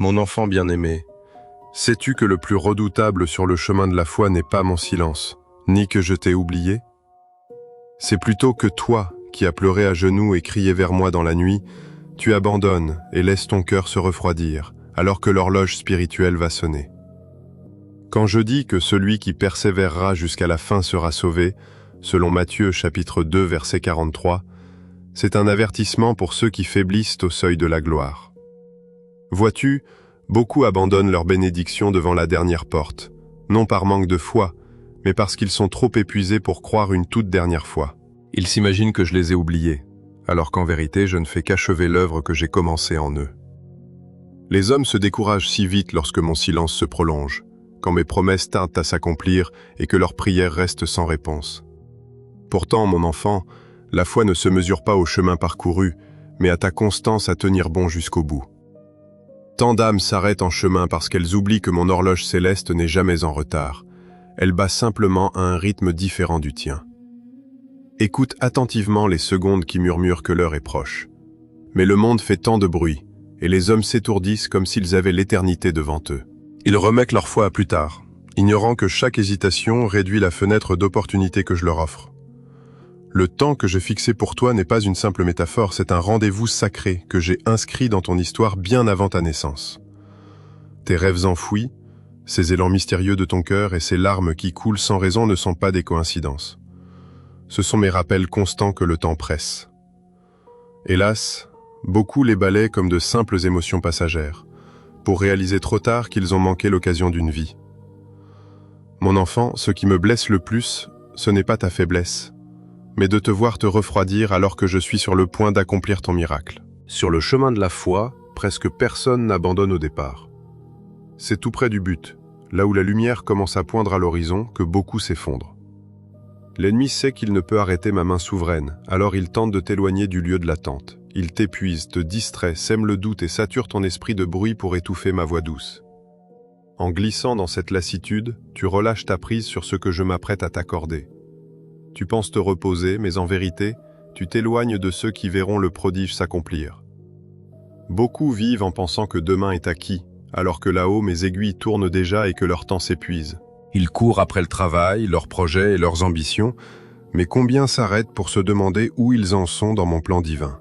Mon enfant bien-aimé, sais-tu que le plus redoutable sur le chemin de la foi n'est pas mon silence, ni que je t'ai oublié? C'est plutôt que toi, qui as pleuré à genoux et crié vers moi dans la nuit, tu abandonnes et laisses ton cœur se refroidir, alors que l'horloge spirituelle va sonner. Quand je dis que celui qui persévérera jusqu'à la fin sera sauvé, selon Matthieu chapitre 2 verset 43, c'est un avertissement pour ceux qui faiblissent au seuil de la gloire. Vois-tu, beaucoup abandonnent leur bénédiction devant la dernière porte, non par manque de foi, mais parce qu'ils sont trop épuisés pour croire une toute dernière fois. Ils s'imaginent que je les ai oubliés, alors qu'en vérité je ne fais qu'achever l'œuvre que j'ai commencée en eux. Les hommes se découragent si vite lorsque mon silence se prolonge, quand mes promesses tardent à s'accomplir et que leurs prières restent sans réponse. Pourtant, mon enfant, la foi ne se mesure pas au chemin parcouru, mais à ta constance à tenir bon jusqu'au bout. Tant d'âmes s'arrêtent en chemin parce qu'elles oublient que mon horloge céleste n'est jamais en retard. Elle bat simplement à un rythme différent du tien. Écoute attentivement les secondes qui murmurent que l'heure est proche. Mais le monde fait tant de bruit, et les hommes s'étourdissent comme s'ils avaient l'éternité devant eux. Ils remettent leur foi à plus tard, ignorant que chaque hésitation réduit la fenêtre d'opportunité que je leur offre. Le temps que j'ai fixé pour toi n'est pas une simple métaphore, c'est un rendez-vous sacré que j'ai inscrit dans ton histoire bien avant ta naissance. Tes rêves enfouis, ces élans mystérieux de ton cœur et ces larmes qui coulent sans raison ne sont pas des coïncidences. Ce sont mes rappels constants que le temps presse. Hélas, beaucoup les balaient comme de simples émotions passagères, pour réaliser trop tard qu'ils ont manqué l'occasion d'une vie. Mon enfant, ce qui me blesse le plus, ce n'est pas ta faiblesse, mais de te voir te refroidir alors que je suis sur le point d'accomplir ton miracle. Sur le chemin de la foi, presque personne n'abandonne au départ. C'est tout près du but, là où la lumière commence à poindre à l'horizon, que beaucoup s'effondrent. L'ennemi sait qu'il ne peut arrêter ma main souveraine, alors il tente de t'éloigner du lieu de l'attente. Il t'épuise, te distrait, sème le doute et sature ton esprit de bruit pour étouffer ma voix douce. En glissant dans cette lassitude, tu relâches ta prise sur ce que je m'apprête à t'accorder. Tu penses te reposer, mais en vérité, tu t'éloignes de ceux qui verront le prodige s'accomplir. Beaucoup vivent en pensant que demain est acquis, alors que là-haut mes aiguilles tournent déjà et que leur temps s'épuise. Ils courent après le travail, leurs projets et leurs ambitions, mais combien s'arrêtent pour se demander où ils en sont dans mon plan divin?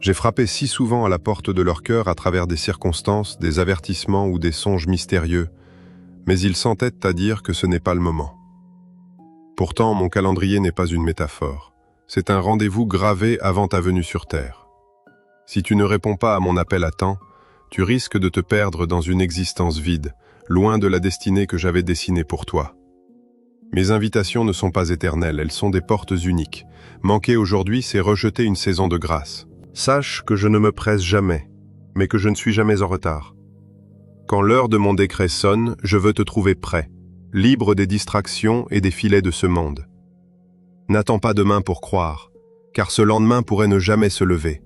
J'ai frappé si souvent à la porte de leur cœur à travers des circonstances, des avertissements ou des songes mystérieux, mais ils s'entêtent à dire que ce n'est pas le moment. Pourtant, mon calendrier n'est pas une métaphore. C'est un rendez-vous gravé avant ta venue sur Terre. Si tu ne réponds pas à mon appel à temps, tu risques de te perdre dans une existence vide, loin de la destinée que j'avais dessinée pour toi. Mes invitations ne sont pas éternelles, elles sont des portes uniques. Manquer aujourd'hui, c'est rejeter une saison de grâce. Sache que je ne me presse jamais, mais que je ne suis jamais en retard. Quand l'heure de mon décret sonne, je veux te trouver prêt, libre des distractions et des filets de ce monde. N'attends pas demain pour croire, car ce lendemain pourrait ne jamais se lever.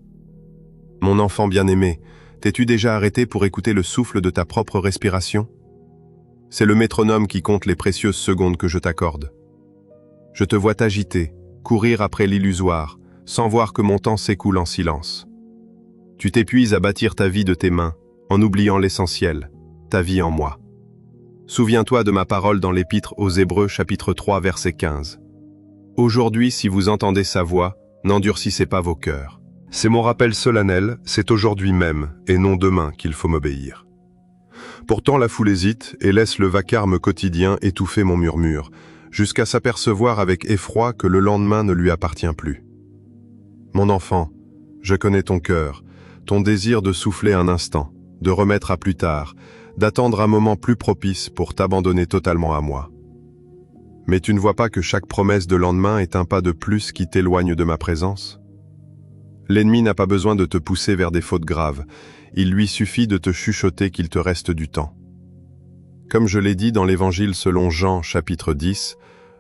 Mon enfant bien-aimé, t'es-tu déjà arrêté pour écouter le souffle de ta propre respiration? C'est le métronome qui compte les précieuses secondes que je t'accorde. Je te vois t'agiter, courir après l'illusoire, sans voir que mon temps s'écoule en silence. Tu t'épuises à bâtir ta vie de tes mains, en oubliant l'essentiel, ta vie en moi. Souviens-toi de ma parole dans l'Épître aux Hébreux chapitre 3 verset 15. Aujourd'hui, si vous entendez sa voix, n'endurcissez pas vos cœurs. C'est mon rappel solennel, c'est aujourd'hui même, et non demain qu'il faut m'obéir. Pourtant la foule hésite et laisse le vacarme quotidien étouffer mon murmure, jusqu'à s'apercevoir avec effroi que le lendemain ne lui appartient plus. Mon enfant, je connais ton cœur, ton désir de souffler un instant, de remettre à plus tard, d'attendre un moment plus propice pour t'abandonner totalement à moi. Mais tu ne vois pas que chaque promesse de lendemain est un pas de plus qui t'éloigne de ma présence? L'ennemi n'a pas besoin de te pousser vers des fautes graves, il lui suffit de te chuchoter qu'il te reste du temps. Comme je l'ai dit dans l'Évangile selon Jean chapitre 10,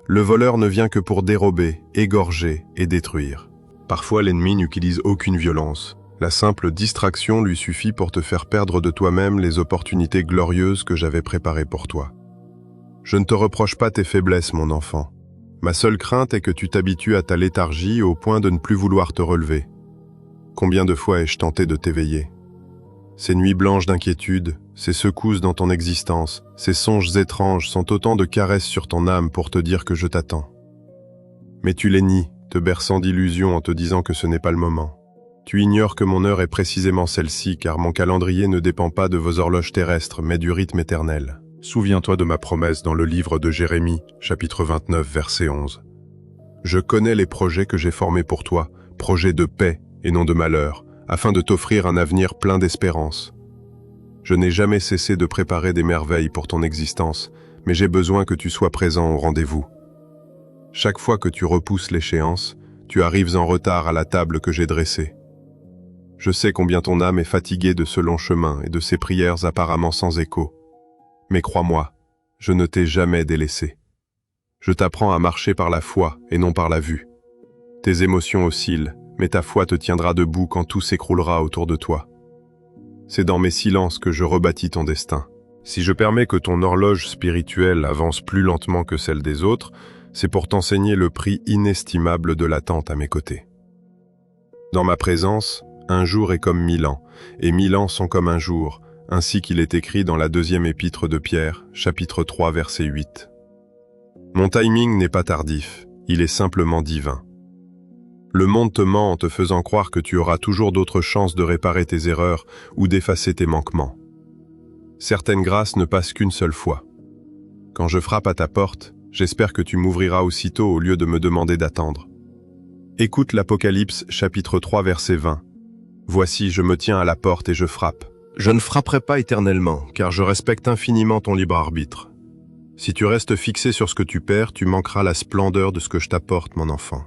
le voleur ne vient que pour dérober, égorger et détruire. Parfois l'ennemi n'utilise aucune violence. La simple distraction lui suffit pour te faire perdre de toi-même les opportunités glorieuses que j'avais préparées pour toi. Je ne te reproche pas tes faiblesses, mon enfant. Ma seule crainte est que tu t'habitues à ta léthargie au point de ne plus vouloir te relever. Combien de fois ai-je tenté de t'éveiller? Ces nuits blanches d'inquiétude, ces secousses dans ton existence, ces songes étranges sont autant de caresses sur ton âme pour te dire que je t'attends. Mais tu les nies, te berçant d'illusions en te disant que ce n'est pas le moment. Tu ignores que mon heure est précisément celle-ci, car mon calendrier ne dépend pas de vos horloges terrestres, mais du rythme éternel. Souviens-toi de ma promesse dans le livre de Jérémie, chapitre 29, verset 11. Je connais les projets que j'ai formés pour toi, projets de paix et non de malheur, afin de t'offrir un avenir plein d'espérance. Je n'ai jamais cessé de préparer des merveilles pour ton existence, mais j'ai besoin que tu sois présent au rendez-vous. Chaque fois que tu repousses l'échéance, tu arrives en retard à la table que j'ai dressée. Je sais combien ton âme est fatiguée de ce long chemin et de ces prières apparemment sans écho. Mais crois-moi, je ne t'ai jamais délaissé. Je t'apprends à marcher par la foi et non par la vue. Tes émotions oscillent, mais ta foi te tiendra debout quand tout s'écroulera autour de toi. C'est dans mes silences que je rebâtis ton destin. Si je permets que ton horloge spirituelle avance plus lentement que celle des autres, c'est pour t'enseigner le prix inestimable de l'attente à mes côtés. Dans ma présence, un jour est comme 1000 ans, et 1000 ans sont comme un jour, ainsi qu'il est écrit dans la deuxième épître de Pierre, chapitre 3, verset 8. Mon timing n'est pas tardif, il est simplement divin. Le monde te ment en te faisant croire que tu auras toujours d'autres chances de réparer tes erreurs ou d'effacer tes manquements. Certaines grâces ne passent qu'une seule fois. Quand je frappe à ta porte, j'espère que tu m'ouvriras aussitôt au lieu de me demander d'attendre. Écoute l'Apocalypse, chapitre 3, verset 20. Voici, je me tiens à la porte et je frappe. Je ne frapperai pas éternellement, car je respecte infiniment ton libre arbitre. Si tu restes fixé sur ce que tu perds, tu manqueras la splendeur de ce que je t'apporte, mon enfant.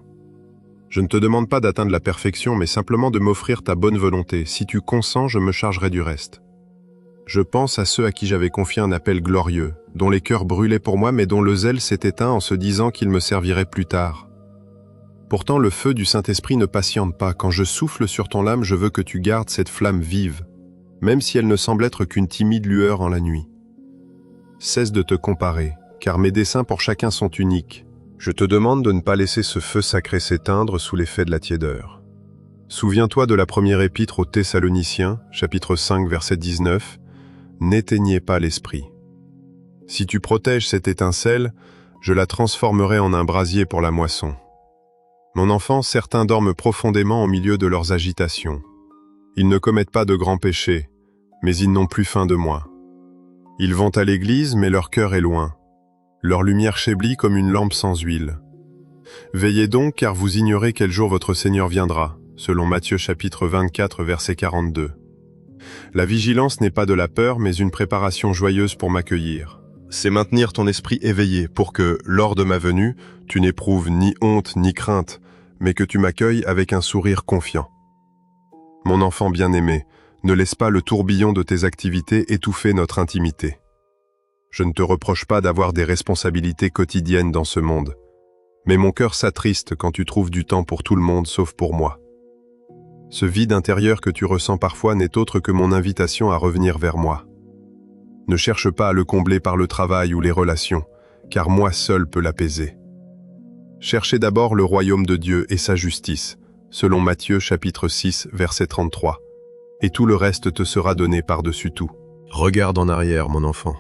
Je ne te demande pas d'atteindre la perfection, mais simplement de m'offrir ta bonne volonté. Si tu consens, je me chargerai du reste. Je pense à ceux à qui j'avais confié un appel glorieux, dont les cœurs brûlaient pour moi, mais dont le zèle s'est éteint en se disant qu'il me servirait plus tard. Pourtant, le feu du Saint-Esprit ne patiente pas. Quand je souffle sur ton âme, je veux que tu gardes cette flamme vive, même si elle ne semble être qu'une timide lueur en la nuit. Cesse de te comparer, car mes desseins pour chacun sont uniques. Je te demande de ne pas laisser ce feu sacré s'éteindre sous l'effet de la tiédeur. Souviens-toi de la première épître aux Thessaloniciens, chapitre 5, verset 19. N'éteignez pas l'esprit. Si tu protèges cette étincelle, je la transformerai en un brasier pour la moisson. Mon enfant, certains dorment profondément au milieu de leurs agitations. Ils ne commettent pas de grands péchés, mais ils n'ont plus faim de moi. Ils vont à l'église, mais leur cœur est loin. Leur lumière faiblit comme une lampe sans huile. Veillez donc, car vous ignorez quel jour votre Seigneur viendra, selon Matthieu chapitre 24, verset 42. La vigilance n'est pas de la peur, mais une préparation joyeuse pour m'accueillir. C'est maintenir ton esprit éveillé pour que, lors de ma venue, tu n'éprouves ni honte ni crainte, mais que tu m'accueilles avec un sourire confiant. Mon enfant bien-aimé, ne laisse pas le tourbillon de tes activités étouffer notre intimité. Je ne te reproche pas d'avoir des responsabilités quotidiennes dans ce monde, mais mon cœur s'attriste quand tu trouves du temps pour tout le monde sauf pour moi. Ce vide intérieur que tu ressens parfois n'est autre que mon invitation à revenir vers moi. Ne cherche pas à le combler par le travail ou les relations, car moi seul peux l'apaiser. Cherchez d'abord le royaume de Dieu et sa justice, selon Matthieu chapitre 6, verset 33, et tout le reste te sera donné par-dessus tout. Regarde en arrière, mon enfant.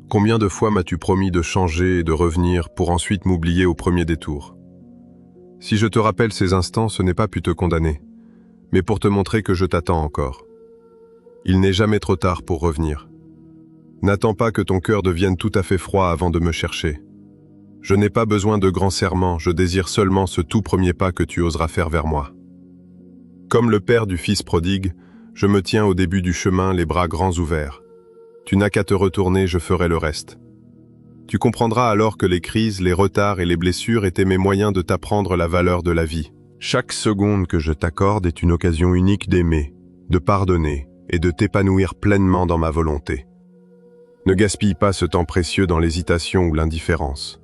Combien de fois m'as-tu promis de changer et de revenir pour ensuite m'oublier au premier détour? Si je te rappelle ces instants, ce n'est pas pour te condamner, mais pour te montrer que je t'attends encore. Il n'est jamais trop tard pour revenir. N'attends pas que ton cœur devienne tout à fait froid avant de me chercher. Je n'ai pas besoin de grands serments, je désire seulement ce tout premier pas que tu oseras faire vers moi. Comme le père du fils prodigue, je me tiens au début du chemin, les bras grands ouverts. Tu n'as qu'à te retourner, je ferai le reste. Tu comprendras alors que les crises, les retards et les blessures étaient mes moyens de t'apprendre la valeur de la vie. Chaque seconde que je t'accorde est une occasion unique d'aimer, de pardonner et de t'épanouir pleinement dans ma volonté. Ne gaspille pas ce temps précieux dans l'hésitation ou l'indifférence.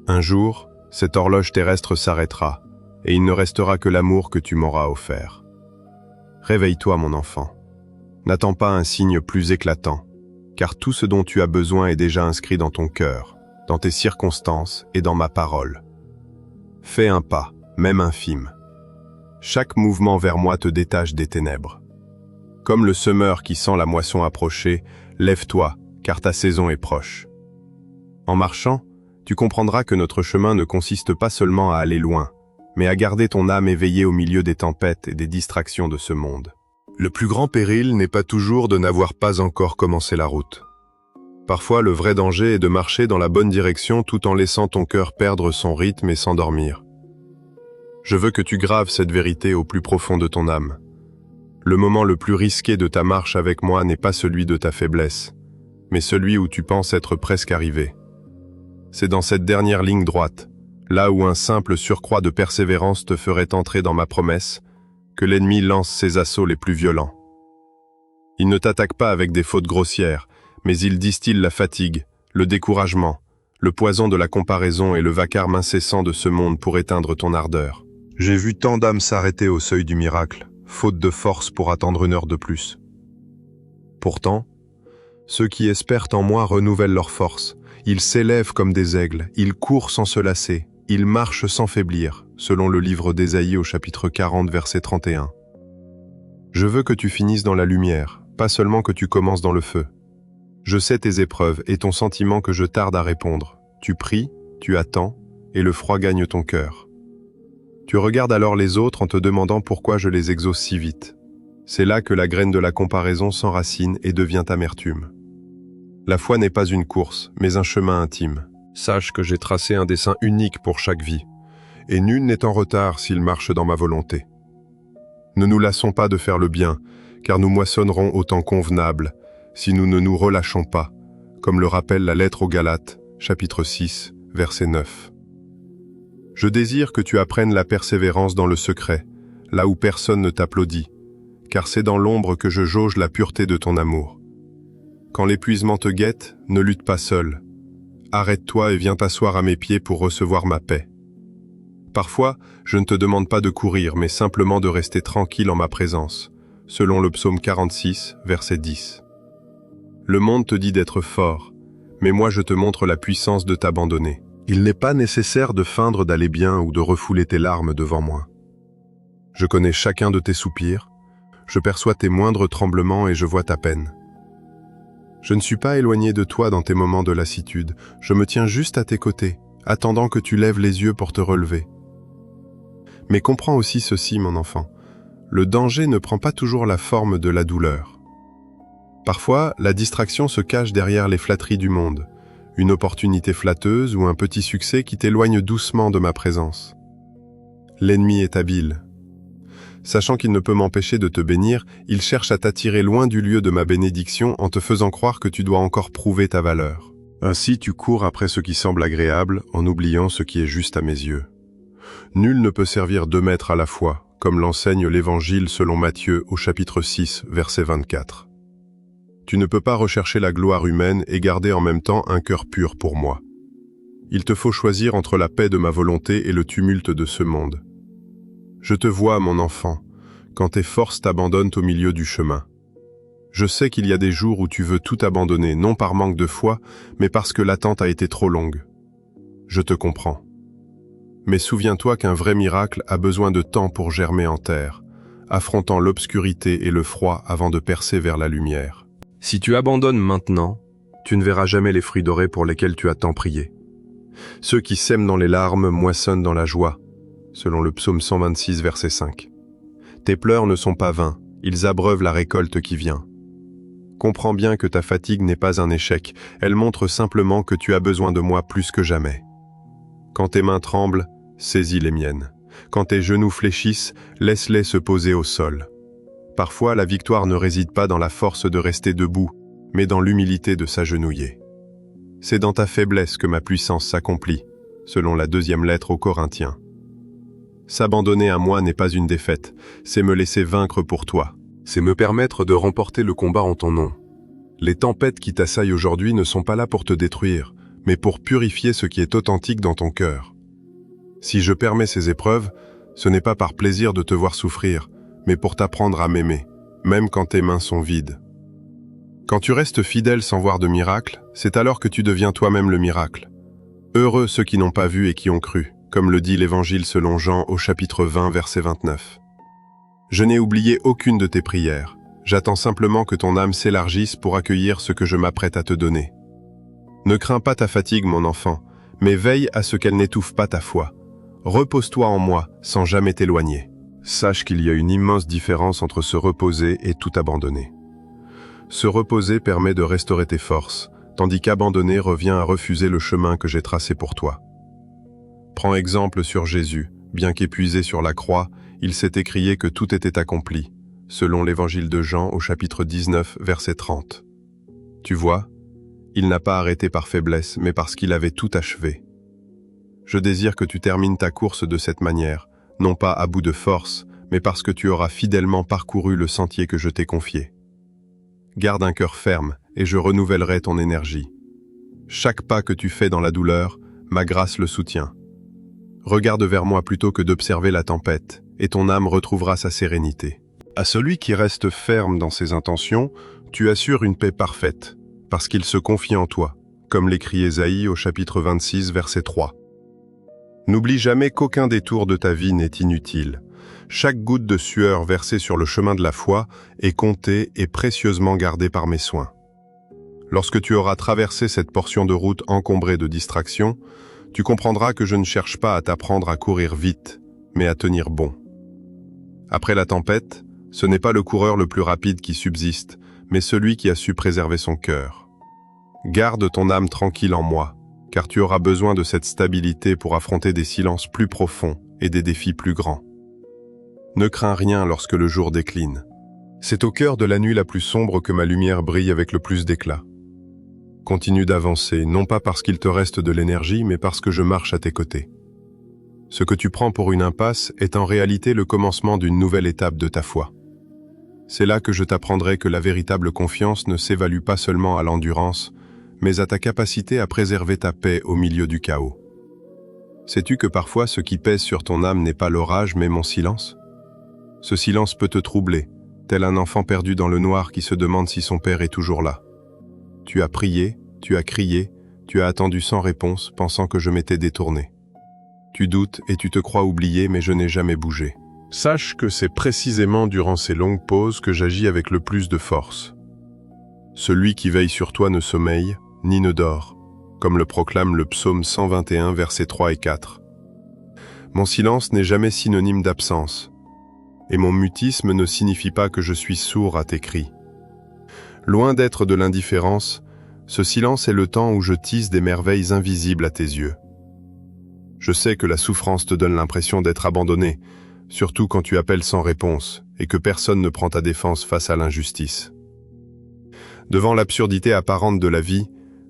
Un jour, cette horloge terrestre s'arrêtera, et il ne restera que l'amour que tu m'auras offert. Réveille-toi, mon enfant. N'attends pas un signe plus éclatant, car tout ce dont tu as besoin est déjà inscrit dans ton cœur, dans tes circonstances et dans ma parole. Fais un pas, même infime. Chaque mouvement vers moi te détache des ténèbres. Comme le semeur qui sent la moisson approcher, lève-toi, car ta saison est proche. En marchant, tu comprendras que notre chemin ne consiste pas seulement à aller loin, mais à garder ton âme éveillée au milieu des tempêtes et des distractions de ce monde. Le plus grand péril n'est pas toujours de n'avoir pas encore commencé la route. Parfois, le vrai danger est de marcher dans la bonne direction tout en laissant ton cœur perdre son rythme et s'endormir. Je veux que tu graves cette vérité au plus profond de ton âme. Le moment le plus risqué de ta marche avec moi n'est pas celui de ta faiblesse, mais celui où tu penses être presque arrivé. C'est dans cette dernière ligne droite, là où un simple surcroît de persévérance te ferait entrer dans ma promesse, que l'ennemi lance ses assauts les plus violents. Il ne t'attaque pas avec des fautes grossières, mais il distille la fatigue, le découragement, le poison de la comparaison et le vacarme incessant de ce monde pour éteindre ton ardeur. J'ai vu tant d'âmes s'arrêter au seuil du miracle, faute de force pour attendre une heure de plus. Pourtant, ceux qui espèrent en moi renouvellent leur force. Ils s'élèvent comme des aigles, ils courent sans se lasser, ils marchent sans faiblir, selon le livre d'Ésaïe au chapitre 40, verset 31. Je veux que tu finisses dans la lumière, pas seulement que tu commences dans le feu. Je sais tes épreuves et ton sentiment que je tarde à répondre. Tu pries, tu attends, et le froid gagne ton cœur. Tu regardes alors les autres en te demandant pourquoi je les exauce si vite. C'est là que la graine de la comparaison s'enracine et devient amertume. La foi n'est pas une course, mais un chemin intime. Sache que j'ai tracé un dessein unique pour chaque vie, et nul n'est en retard s'il marche dans ma volonté. Ne nous lassons pas de faire le bien, car nous moissonnerons au temps convenable, si nous ne nous relâchons pas, comme le rappelle la lettre aux Galates, chapitre 6, verset 9. Je désire que tu apprennes la persévérance dans le secret, là où personne ne t'applaudit, car c'est dans l'ombre que je jauge la pureté de ton amour. Quand l'épuisement te guette, ne lutte pas seul. Arrête-toi et viens t'asseoir à mes pieds pour recevoir ma paix. Parfois, je ne te demande pas de courir, mais simplement de rester tranquille en ma présence, selon le psaume 46, verset 10. Le monde te dit d'être fort, mais moi je te montre la puissance de t'abandonner. Il n'est pas nécessaire de feindre d'aller bien ou de refouler tes larmes devant moi. Je connais chacun de tes soupirs, je perçois tes moindres tremblements et je vois ta peine. Je ne suis pas éloigné de toi dans tes moments de lassitude, je me tiens juste à tes côtés, attendant que tu lèves les yeux pour te relever. Mais comprends aussi ceci, mon enfant, le danger ne prend pas toujours la forme de la douleur. Parfois, la distraction se cache derrière les flatteries du monde, une opportunité flatteuse ou un petit succès qui t'éloigne doucement de ma présence. L'ennemi est habile. Sachant qu'il ne peut m'empêcher de te bénir, il cherche à t'attirer loin du lieu de ma bénédiction en te faisant croire que tu dois encore prouver ta valeur. Ainsi tu cours après ce qui semble agréable en oubliant ce qui est juste à mes yeux. Nul ne peut servir 2 maîtres à la fois, comme l'enseigne l'Évangile selon Matthieu au chapitre 6, verset 24. Tu ne peux pas rechercher la gloire humaine et garder en même temps un cœur pur pour moi. Il te faut choisir entre la paix de ma volonté et le tumulte de ce monde. Je te vois, mon enfant, quand tes forces t'abandonnent au milieu du chemin. Je sais qu'il y a des jours où tu veux tout abandonner, non par manque de foi, mais parce que l'attente a été trop longue. Je te comprends. Mais souviens-toi qu'un vrai miracle a besoin de temps pour germer en terre, affrontant l'obscurité et le froid avant de percer vers la lumière. Si tu abandonnes maintenant, tu ne verras jamais les fruits dorés pour lesquels tu as tant prié. Ceux qui sèment dans les larmes moissonnent dans la joie, selon le psaume 126, verset 5. Tes pleurs ne sont pas vains, ils abreuvent la récolte qui vient. Comprends bien que ta fatigue n'est pas un échec, elle montre simplement que tu as besoin de moi plus que jamais. Quand tes mains tremblent, saisis les miennes. Quand tes genoux fléchissent, laisse-les se poser au sol. Parfois, la victoire ne réside pas dans la force de rester debout, mais dans l'humilité de s'agenouiller. C'est dans ta faiblesse que ma puissance s'accomplit, selon la 2e lettre aux Corinthiens. S'abandonner à moi n'est pas une défaite, c'est me laisser vaincre pour toi. C'est me permettre de remporter le combat en ton nom. Les tempêtes qui t'assaillent aujourd'hui ne sont pas là pour te détruire, mais pour purifier ce qui est authentique dans ton cœur. Si je permets ces épreuves, ce n'est pas par plaisir de te voir souffrir, mais pour t'apprendre à m'aimer, même quand tes mains sont vides. Quand tu restes fidèle sans voir de miracle, c'est alors que tu deviens toi-même le miracle. Heureux ceux qui n'ont pas vu et qui ont cru, comme le dit l'Évangile selon Jean au chapitre 20, verset 29. Je n'ai oublié aucune de tes prières, J'attends simplement que ton âme s'élargisse pour accueillir ce que je m'apprête à te donner. Ne crains pas ta fatigue, mon enfant, mais veille à ce qu'elle n'étouffe pas ta foi. Repose-toi en moi, sans jamais t'éloigner. Sache qu'il y a une immense différence entre se reposer et tout abandonner. Se reposer permet de restaurer tes forces, tandis qu'abandonner revient à refuser le chemin que j'ai tracé pour toi. Prends exemple sur Jésus. Bien qu'épuisé sur la croix, il s'est écrié que tout était accompli, selon l'évangile de Jean au chapitre 19, verset 30. Tu vois, il n'a pas arrêté par faiblesse, mais parce qu'il avait tout achevé. Je désire que tu termines ta course de cette manière, non pas à bout de force, mais parce que tu auras fidèlement parcouru le sentier que je t'ai confié. Garde un cœur ferme, et je renouvellerai ton énergie. Chaque pas que tu fais dans la douleur, ma grâce le soutient. Regarde vers moi plutôt que d'observer la tempête, et ton âme retrouvera sa sérénité. À celui qui reste ferme dans ses intentions, tu assures une paix parfaite, parce qu'il se confie en toi, comme l'écrit Ésaïe au chapitre 26, verset 3. N'oublie jamais qu'aucun détour de ta vie n'est inutile. Chaque goutte de sueur versée sur le chemin de la foi est comptée et précieusement gardée par mes soins. Lorsque tu auras traversé cette portion de route encombrée de distractions, tu comprendras que je ne cherche pas à t'apprendre à courir vite, mais à tenir bon. Après la tempête, ce n'est pas le coureur le plus rapide qui subsiste, mais celui qui a su préserver son cœur. Garde ton âme tranquille en moi, car tu auras besoin de cette stabilité pour affronter des silences plus profonds et des défis plus grands. Ne crains rien lorsque le jour décline. C'est au cœur de la nuit la plus sombre que ma lumière brille avec le plus d'éclat. Continue d'avancer, non pas parce qu'il te reste de l'énergie, mais parce que je marche à tes côtés. Ce que tu prends pour une impasse est en réalité le commencement d'une nouvelle étape de ta foi. C'est là que je t'apprendrai que la véritable confiance ne s'évalue pas seulement à l'endurance, mais à ta capacité à préserver ta paix au milieu du chaos. Sais-tu que parfois ce qui pèse sur ton âme n'est pas l'orage, mais mon silence? Ce silence peut te troubler, tel un enfant perdu dans le noir qui se demande si son père est toujours là. Tu as prié, tu as crié, tu as attendu sans réponse, pensant que je m'étais détourné. Tu doutes et tu te crois oublié, mais je n'ai jamais bougé. Sache que c'est précisément durant ces longues pauses que j'agis avec le plus de force. Celui qui veille sur toi ne sommeille, ni ne dort, comme le proclame le psaume 121, versets 3 et 4. Mon silence n'est jamais synonyme d'absence, et mon mutisme ne signifie pas que je suis sourd à tes cris. Loin d'être de l'indifférence, ce silence est le temps où je tisse des merveilles invisibles à tes yeux. Je sais que la souffrance te donne l'impression d'être abandonné, surtout quand tu appelles sans réponse et que personne ne prend ta défense face à l'injustice. Devant l'absurdité apparente de la vie,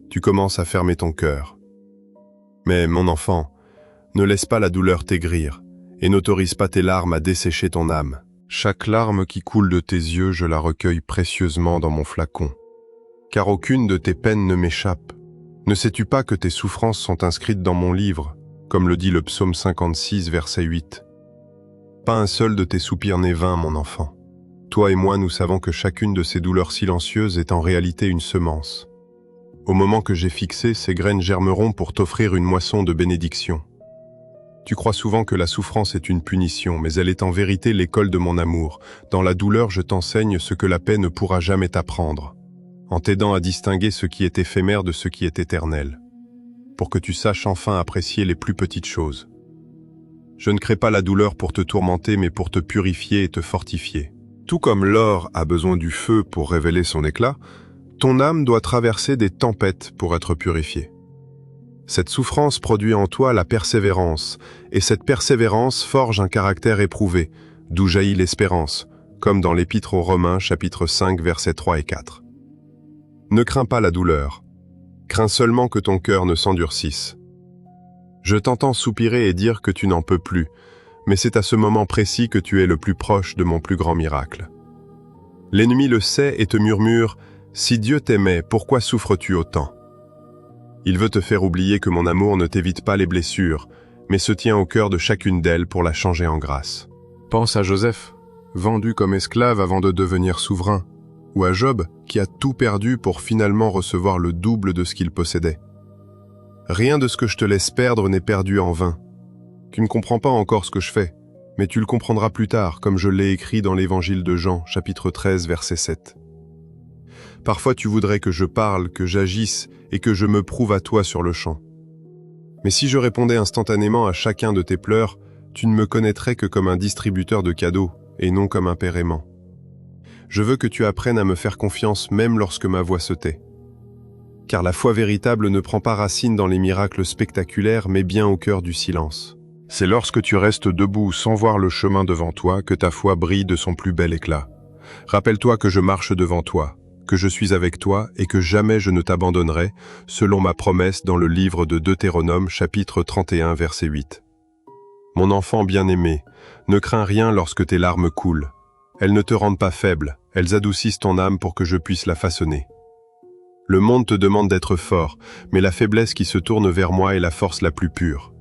tu commences à fermer ton cœur. Mais, mon enfant, ne laisse pas la douleur t'aigrir et n'autorise pas tes larmes à dessécher ton âme. Chaque larme qui coule de tes yeux, je la recueille précieusement dans mon flacon. Car aucune de tes peines ne m'échappe. Ne sais-tu pas que tes souffrances sont inscrites dans mon livre, comme le dit le psaume 56, verset 8. Pas un seul de tes soupirs n'est vain, mon enfant. Toi et moi, nous savons que chacune de ces douleurs silencieuses est en réalité une semence. Au moment que j'ai fixé, ces graines germeront pour t'offrir une moisson de bénédiction. Tu crois souvent que la souffrance est une punition, mais elle est en vérité l'école de mon amour. Dans la douleur, je t'enseigne ce que la paix ne pourra jamais t'apprendre, en t'aidant à distinguer ce qui est éphémère de ce qui est éternel, pour que tu saches enfin apprécier les plus petites choses. Je ne crée pas la douleur pour te tourmenter, mais pour te purifier et te fortifier. Tout comme l'or a besoin du feu pour révéler son éclat, ton âme doit traverser des tempêtes pour être purifiée. Cette souffrance produit en toi la persévérance, et cette persévérance forge un caractère éprouvé, d'où jaillit l'espérance, comme dans l'Épître aux Romains, chapitre 5, versets 3 et 4. Ne crains pas la douleur, crains seulement que ton cœur ne s'endurcisse. Je t'entends soupirer et dire que tu n'en peux plus, mais c'est à ce moment précis que tu es le plus proche de mon plus grand miracle. L'ennemi le sait et te murmure « Si Dieu t'aimait, pourquoi souffres-tu autant ?» Il veut te faire oublier que mon amour ne t'évite pas les blessures, mais se tient au cœur de chacune d'elles pour la changer en grâce. Pense à Joseph, vendu comme esclave avant de devenir souverain, ou à Job, qui a tout perdu pour finalement recevoir le double de ce qu'il possédait. Rien de ce que je te laisse perdre n'est perdu en vain. Tu ne comprends pas encore ce que je fais, Mais tu le comprendras plus tard, comme je l'ai écrit dans l'Évangile de Jean, chapitre 13, verset 7. Parfois tu voudrais que je parle, que j'agisse et que je me prouve à toi sur le champ. Mais si je répondais instantanément à chacun de tes pleurs, tu ne me connaîtrais que comme un distributeur de cadeaux et non comme un père aimant. Je veux que tu apprennes à me faire confiance même lorsque ma voix se tait. Car la foi véritable ne prend pas racine dans les miracles spectaculaires, mais bien au cœur du silence. C'est lorsque tu restes debout sans voir le chemin devant toi que ta foi brille de son plus bel éclat. Rappelle-toi que je marche devant toi, que je suis avec toi et que jamais je ne t'abandonnerai, selon ma promesse dans le livre de Deutéronome, chapitre 31, verset 8. Mon enfant bien-aimé, ne crains rien lorsque tes larmes coulent. Elles ne te rendent pas faible, elles adoucissent ton âme pour que je puisse la façonner. Le monde te demande d'être fort, mais la faiblesse qui se tourne vers moi est la force la plus pure.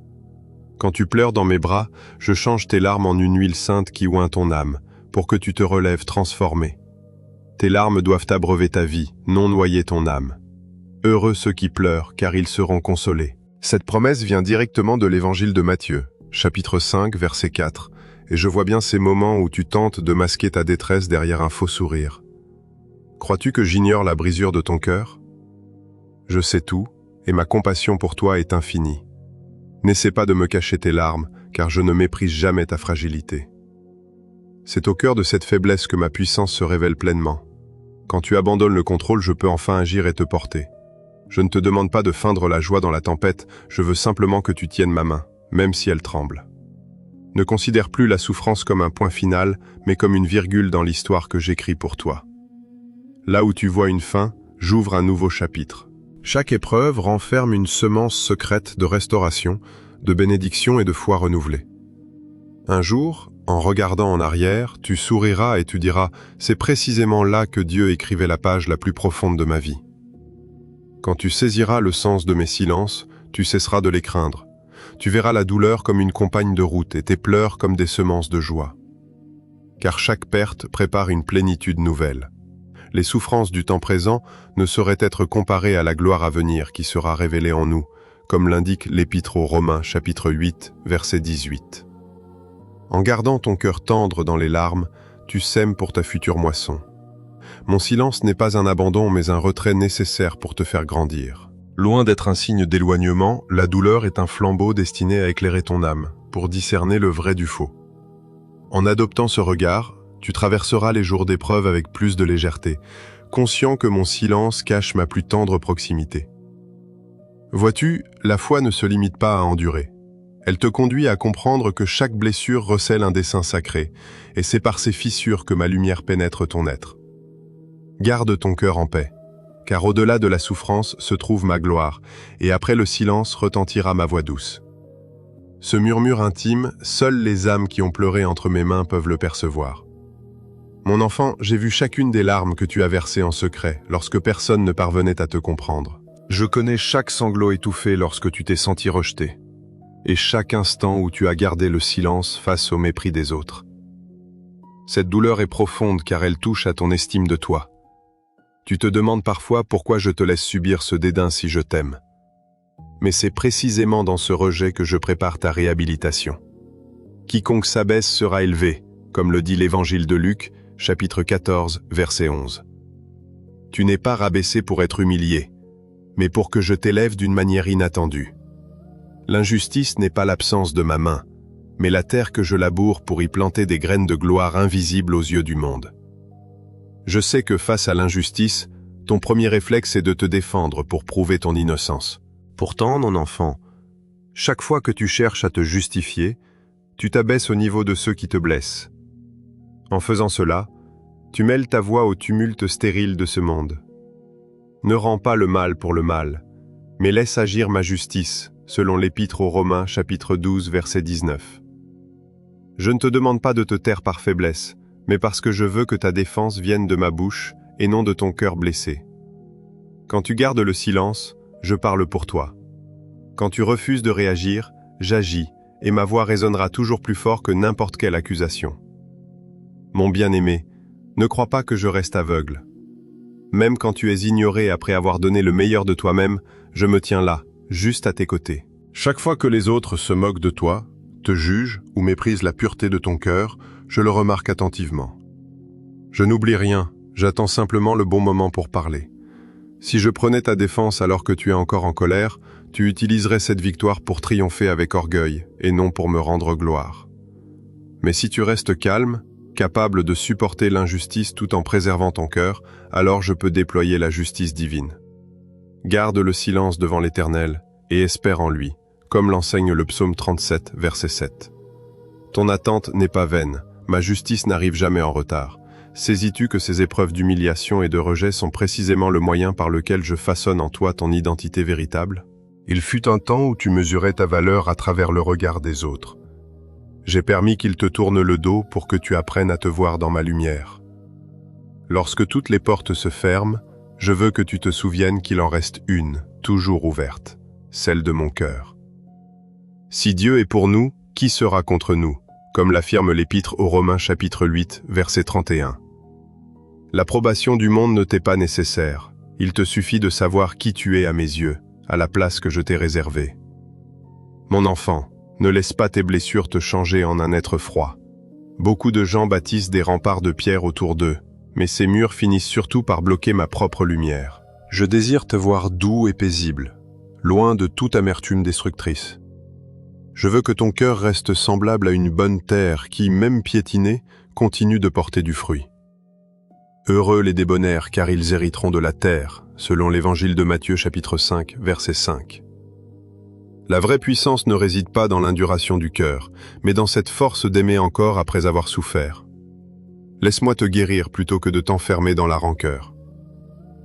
Quand tu pleures dans mes bras, je change tes larmes en une huile sainte qui oint ton âme, pour que tu te relèves transformé. Tes larmes doivent abreuver ta vie, non noyer ton âme. Heureux ceux qui pleurent, car ils seront consolés. Cette promesse vient directement de l'Évangile de Matthieu, chapitre 5, verset 4, et je vois bien ces moments où tu tentes de masquer ta détresse derrière un faux sourire. Crois-tu que j'ignore la brisure de ton cœur? Je sais tout, et ma compassion pour toi est infinie. N'essaie pas de me cacher tes larmes, car je ne méprise jamais ta fragilité. C'est au cœur de cette faiblesse que ma puissance se révèle pleinement. Quand tu abandonnes le contrôle, je peux enfin agir et te porter. Je ne te demande pas de feindre la joie dans la tempête, je veux simplement que tu tiennes ma main, même si elle tremble. Ne considère plus la souffrance comme un point final, mais comme une virgule dans l'histoire que j'écris pour toi. Là où tu vois une fin, j'ouvre un nouveau chapitre. Chaque épreuve renferme une semence secrète de restauration, de bénédiction et de foi renouvelée. Un jour, en regardant en arrière, tu souriras et tu diras « C'est précisément là que Dieu écrivait la page la plus profonde de ma vie. » Quand tu saisiras le sens de mes silences, tu cesseras de les craindre. Tu verras la douleur comme une compagne de route et tes pleurs comme des semences de joie. Car chaque perte prépare une plénitude nouvelle. Les souffrances du temps présent ne sauraient être comparées à la gloire à venir qui sera révélée en nous, comme l'indique l'Épître aux Romains, chapitre 8, verset 18. En gardant ton cœur tendre dans les larmes, tu sèmes pour ta future moisson. Mon silence n'est pas un abandon, mais un retrait nécessaire pour te faire grandir. Loin d'être un signe d'éloignement, la douleur est un flambeau destiné à éclairer ton âme, pour discerner le vrai du faux. En adoptant ce regard, tu traverseras les jours d'épreuve avec plus de légèreté, conscient que mon silence cache ma plus tendre proximité. Vois-tu, la foi ne se limite pas à endurer. Elle te conduit à comprendre que chaque blessure recèle un dessein sacré, et c'est par ces fissures que ma lumière pénètre ton être. Garde ton cœur en paix, car au-delà de la souffrance se trouve ma gloire, et après le silence retentira ma voix douce. Ce murmure intime, seules les âmes qui ont pleuré entre mes mains peuvent le percevoir. Mon enfant, j'ai vu chacune des larmes que tu as versées en secret, lorsque personne ne parvenait à te comprendre. Je connais chaque sanglot étouffé lorsque tu t'es senti rejeté, et chaque instant où tu as gardé le silence face au mépris des autres. Cette douleur est profonde car elle touche à ton estime de toi. Tu te demandes parfois pourquoi je te laisse subir ce dédain si je t'aime. Mais c'est précisément dans ce rejet que je prépare ta réhabilitation. Quiconque s'abaisse sera élevé, comme le dit l'Évangile de Luc, chapitre 14, verset 11. Tu n'es pas rabaissé pour être humilié, mais pour que je t'élève d'une manière inattendue. L'injustice n'est pas l'absence de ma main, mais la terre que je laboure pour y planter des graines de gloire invisibles aux yeux du monde. Je sais que face à l'injustice, ton premier réflexe est de te défendre pour prouver ton innocence. Pourtant, mon enfant, chaque fois que tu cherches à te justifier, tu t'abaisses au niveau de ceux qui te blessent. En faisant cela, tu mêles ta voix au tumulte stérile de ce monde. Ne rends pas le mal pour le mal, mais laisse agir ma justice, selon l'Épître aux Romains, chapitre 12, verset 19. Je ne te demande pas de te taire par faiblesse, mais parce que je veux que ta défense vienne de ma bouche et non de ton cœur blessé. Quand tu gardes le silence, je parle pour toi. Quand tu refuses de réagir, j'agis, et ma voix résonnera toujours plus fort que n'importe quelle accusation. Mon bien-aimé, ne crois pas que je reste aveugle. Même quand tu es ignoré après avoir donné le meilleur de toi-même, je me tiens là, juste à tes côtés. Chaque fois que les autres se moquent de toi, te juge ou méprise la pureté de ton cœur, je le remarque attentivement. Je n'oublie rien, j'attends simplement le bon moment pour parler. Si je prenais ta défense alors que tu es encore en colère, tu utiliserais cette victoire pour triompher avec orgueil et non pour me rendre gloire. Mais si tu restes calme, capable de supporter l'injustice tout en préservant ton cœur, alors je peux déployer la justice divine. Garde le silence devant l'Éternel et espère en lui, comme l'enseigne le psaume 37, verset 7. Ton attente n'est pas vaine, ma justice n'arrive jamais en retard. Saisis-tu que ces épreuves d'humiliation et de rejet sont précisément le moyen par lequel je façonne en toi ton identité véritable? Il fut un temps où tu mesurais ta valeur à travers le regard des autres. J'ai permis qu'ils te tournent le dos pour que tu apprennes à te voir dans ma lumière. Lorsque toutes les portes se ferment, je veux que tu te souviennes qu'il en reste une, toujours ouverte, celle de mon cœur. Si Dieu est pour nous, qui sera contre nous? Comme l'affirme l'Épître aux Romains chapitre 8, verset 31. L'approbation du monde ne t'est pas nécessaire. Il te suffit de savoir qui tu es à mes yeux, à la place que je t'ai réservée. Mon enfant, ne laisse pas tes blessures te changer en un être froid. Beaucoup de gens bâtissent des remparts de pierre autour d'eux, mais ces murs finissent surtout par bloquer ma propre lumière. Je désire te voir doux et paisible, loin de toute amertume destructrice. Je veux que ton cœur reste semblable à une bonne terre qui, même piétinée, continue de porter du fruit. Heureux les débonnaires, car ils hériteront de la terre, selon l'évangile de Matthieu chapitre 5, verset 5. La vraie puissance ne réside pas dans l'induration du cœur, mais dans cette force d'aimer encore après avoir souffert. Laisse-moi te guérir plutôt que de t'enfermer dans la rancœur.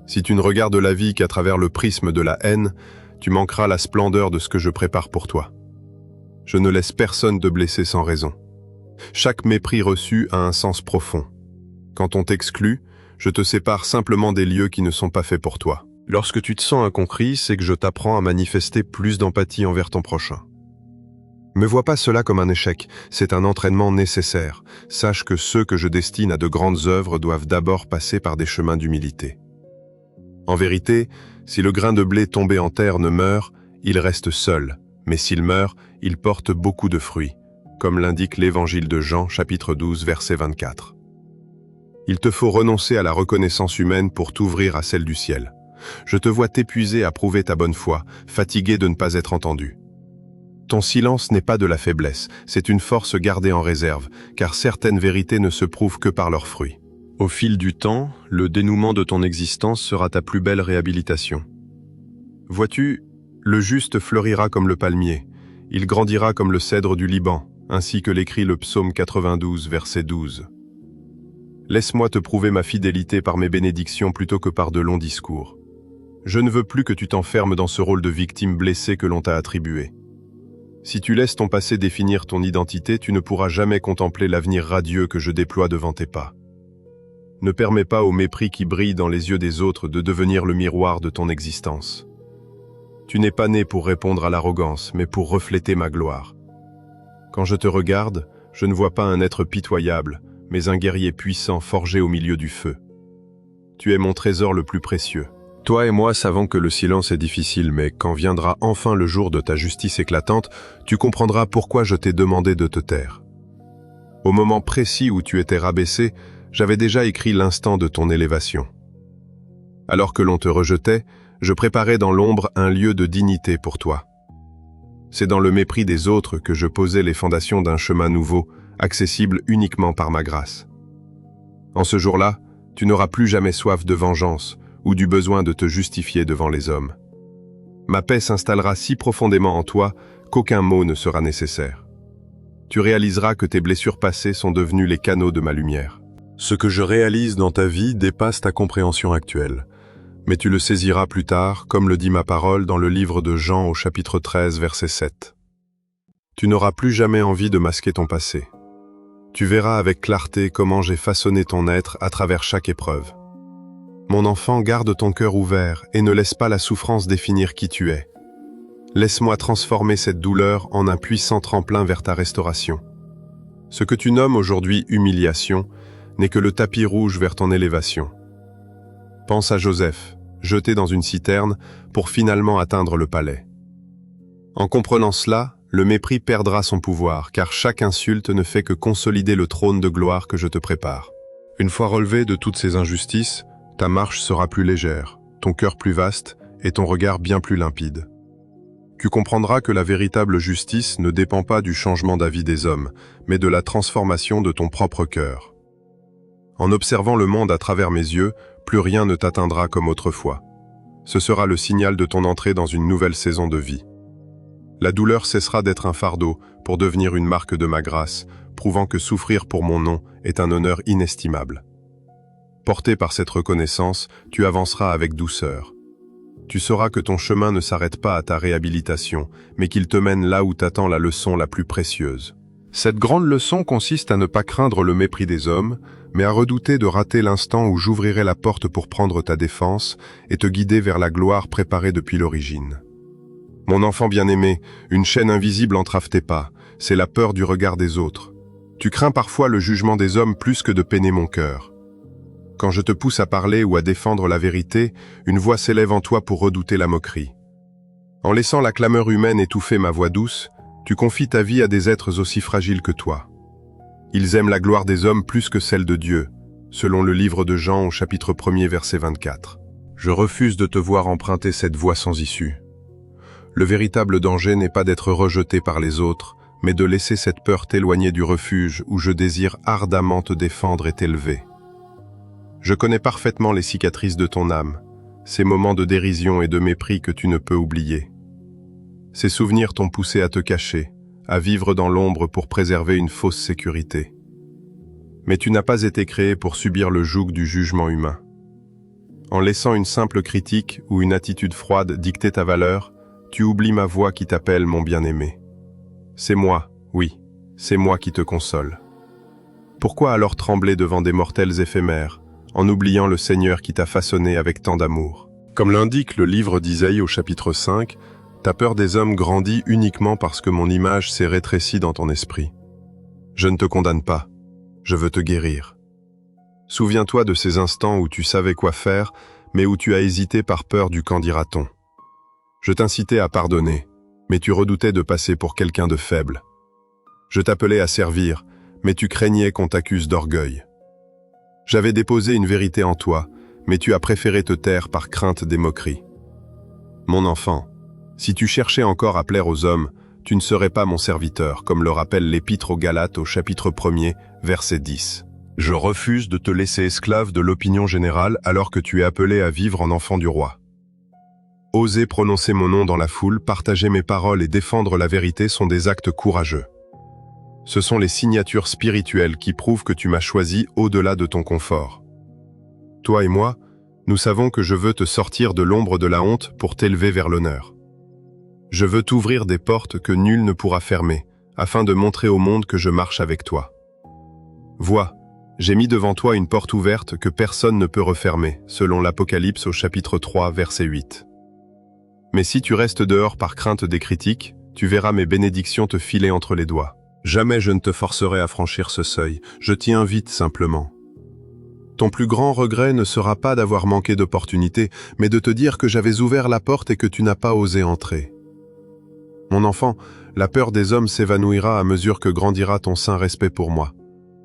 Si tu ne regardes la vie qu'à travers le prisme de la haine, tu manqueras la splendeur de ce que je prépare pour toi. Je ne laisse personne te blesser sans raison. Chaque mépris reçu a un sens profond. Quand on t'exclut, je te sépare simplement des lieux qui ne sont pas faits pour toi. Lorsque tu te sens incompris, c'est que je t'apprends à manifester plus d'empathie envers ton prochain. Ne vois pas cela comme un échec, c'est un entraînement nécessaire. Sache que ceux que je destine à de grandes œuvres doivent d'abord passer par des chemins d'humilité. En vérité, si le grain de blé tombé en terre ne meurt, il reste seul, mais s'il meurt, il porte beaucoup de fruits, comme l'indique l'évangile de Jean, chapitre 12, verset 24. Il te faut renoncer à la reconnaissance humaine pour t'ouvrir à celle du ciel. Je te vois t'épuiser à prouver ta bonne foi, fatigué de ne pas être entendu. Ton silence n'est pas de la faiblesse, c'est une force gardée en réserve, car certaines vérités ne se prouvent que par leurs fruits. Au fil du temps, le dénouement de ton existence sera ta plus belle réhabilitation. Vois-tu, le juste fleurira comme le palmier, il grandira comme le cèdre du Liban, ainsi que l'écrit le psaume 92, verset 12. Laisse-moi te prouver ma fidélité par mes bénédictions plutôt que par de longs discours. Je ne veux plus que tu t'enfermes dans ce rôle de victime blessée que l'on t'a attribué. Si tu laisses ton passé définir ton identité, tu ne pourras jamais contempler l'avenir radieux que je déploie devant tes pas. Ne permets pas au mépris qui brille dans les yeux des autres de devenir le miroir de ton existence. Tu n'es pas né pour répondre à l'arrogance, mais pour refléter ma gloire. Quand je te regarde, je ne vois pas un être pitoyable, mais un guerrier puissant forgé au milieu du feu. Tu es mon trésor le plus précieux. Toi et moi savons que le silence est difficile, mais quand viendra enfin le jour de ta justice éclatante, tu comprendras pourquoi je t'ai demandé de te taire. Au moment précis où tu étais rabaissé, j'avais déjà écrit l'instant de ton élévation. Alors que l'on te rejetait, je préparais dans l'ombre un lieu de dignité pour toi. C'est dans le mépris des autres que je posais les fondations d'un chemin nouveau, accessible uniquement par ma grâce. En ce jour-là, tu n'auras plus jamais soif de vengeance ou du besoin de te justifier devant les hommes. Ma paix s'installera si profondément en toi qu'aucun mot ne sera nécessaire. Tu réaliseras que tes blessures passées sont devenues les canaux de ma lumière. Ce que je réalise dans ta vie dépasse ta compréhension actuelle, mais tu le saisiras plus tard, comme le dit ma parole dans le livre de Jean au chapitre 13, verset 7. Tu n'auras plus jamais envie de masquer ton passé. Tu verras avec clarté comment j'ai façonné ton être à travers chaque épreuve. Mon enfant, garde ton cœur ouvert et ne laisse pas la souffrance définir qui tu es. Laisse-moi transformer cette douleur en un puissant tremplin vers ta restauration. Ce que tu nommes aujourd'hui humiliation n'est que le tapis rouge vers ton élévation. Pense à Joseph, jeté dans une citerne pour finalement atteindre le palais. En comprenant cela, le mépris perdra son pouvoir, car chaque insulte ne fait que consolider le trône de gloire que je te prépare. Une fois relevé de toutes ces injustices, ta marche sera plus légère, ton cœur plus vaste et ton regard bien plus limpide. Tu comprendras que la véritable justice ne dépend pas du changement d'avis des hommes, mais de la transformation de ton propre cœur. En observant le monde à travers mes yeux, plus rien ne t'atteindra comme autrefois. Ce sera le signal de ton entrée dans une nouvelle saison de vie. La douleur cessera d'être un fardeau pour devenir une marque de ma grâce, prouvant que souffrir pour mon nom est un honneur inestimable. Porté par cette reconnaissance, tu avanceras avec douceur. Tu sauras que ton chemin ne s'arrête pas à ta réhabilitation, mais qu'il te mène là où t'attend la leçon la plus précieuse. Cette grande leçon consiste à ne pas craindre le mépris des hommes, mais à redouter de rater l'instant où j'ouvrirai la porte pour prendre ta défense et te guider vers la gloire préparée depuis l'origine. Mon enfant bien-aimé, une chaîne invisible entrave tes pas, c'est la peur du regard des autres. Tu crains parfois le jugement des hommes plus que de peiner mon cœur. Quand je te pousse à parler ou à défendre la vérité, une voix s'élève en toi pour redouter la moquerie. En laissant la clameur humaine étouffer ma voix douce, tu confies ta vie à des êtres aussi fragiles que toi. Ils aiment la gloire des hommes plus que celle de Dieu, selon le livre de Jean au chapitre 1er verset 24. Je refuse de te voir emprunter cette voie sans issue. Le véritable danger n'est pas d'être rejeté par les autres, mais de laisser cette peur t'éloigner du refuge où je désire ardemment te défendre et t'élever. Je connais parfaitement les cicatrices de ton âme, ces moments de dérision et de mépris que tu ne peux oublier. Ces souvenirs t'ont poussé à te cacher, à vivre dans l'ombre pour préserver une fausse sécurité. Mais tu n'as pas été créé pour subir le joug du jugement humain. En laissant une simple critique ou une attitude froide dicter ta valeur, tu oublies ma voix qui t'appelle mon bien-aimé. C'est moi, oui, c'est moi qui te console. Pourquoi alors trembler devant des mortels éphémères, en oubliant le Seigneur qui t'a façonné avec tant d'amour? Comme l'indique le livre d'Isaïe au chapitre 5, ta peur des hommes grandit uniquement parce que mon image s'est rétrécie dans ton esprit. Je ne te condamne pas, je veux te guérir. Souviens-toi de ces instants où tu savais quoi faire, mais où tu as hésité par peur du qu'en dira-t-on. Je t'incitais à pardonner, mais tu redoutais de passer pour quelqu'un de faible. Je t'appelais à servir, mais tu craignais qu'on t'accuse d'orgueil. J'avais déposé une vérité en toi, mais tu as préféré te taire par crainte des moqueries. Mon enfant, si tu cherchais encore à plaire aux hommes, tu ne serais pas mon serviteur, comme le rappelle l'Épître aux Galates au chapitre 1er, verset 10. Je refuse de te laisser esclave de l'opinion générale alors que tu es appelé à vivre en enfant du roi. Oser prononcer mon nom dans la foule, partager mes paroles et défendre la vérité sont des actes courageux. Ce sont les signatures spirituelles qui prouvent que tu m'as choisi au-delà de ton confort. Toi et moi, nous savons que je veux te sortir de l'ombre de la honte pour t'élever vers l'honneur. Je veux t'ouvrir des portes que nul ne pourra fermer, afin de montrer au monde que je marche avec toi. Vois, j'ai mis devant toi une porte ouverte que personne ne peut refermer, selon l'Apocalypse au chapitre 3, verset 8. Mais si tu restes dehors par crainte des critiques, tu verras mes bénédictions te filer entre les doigts. Jamais je ne te forcerai à franchir ce seuil, je t'y invite simplement. Ton plus grand regret ne sera pas d'avoir manqué d'opportunités, mais de te dire que j'avais ouvert la porte et que tu n'as pas osé entrer. Mon enfant, la peur des hommes s'évanouira à mesure que grandira ton saint respect pour moi.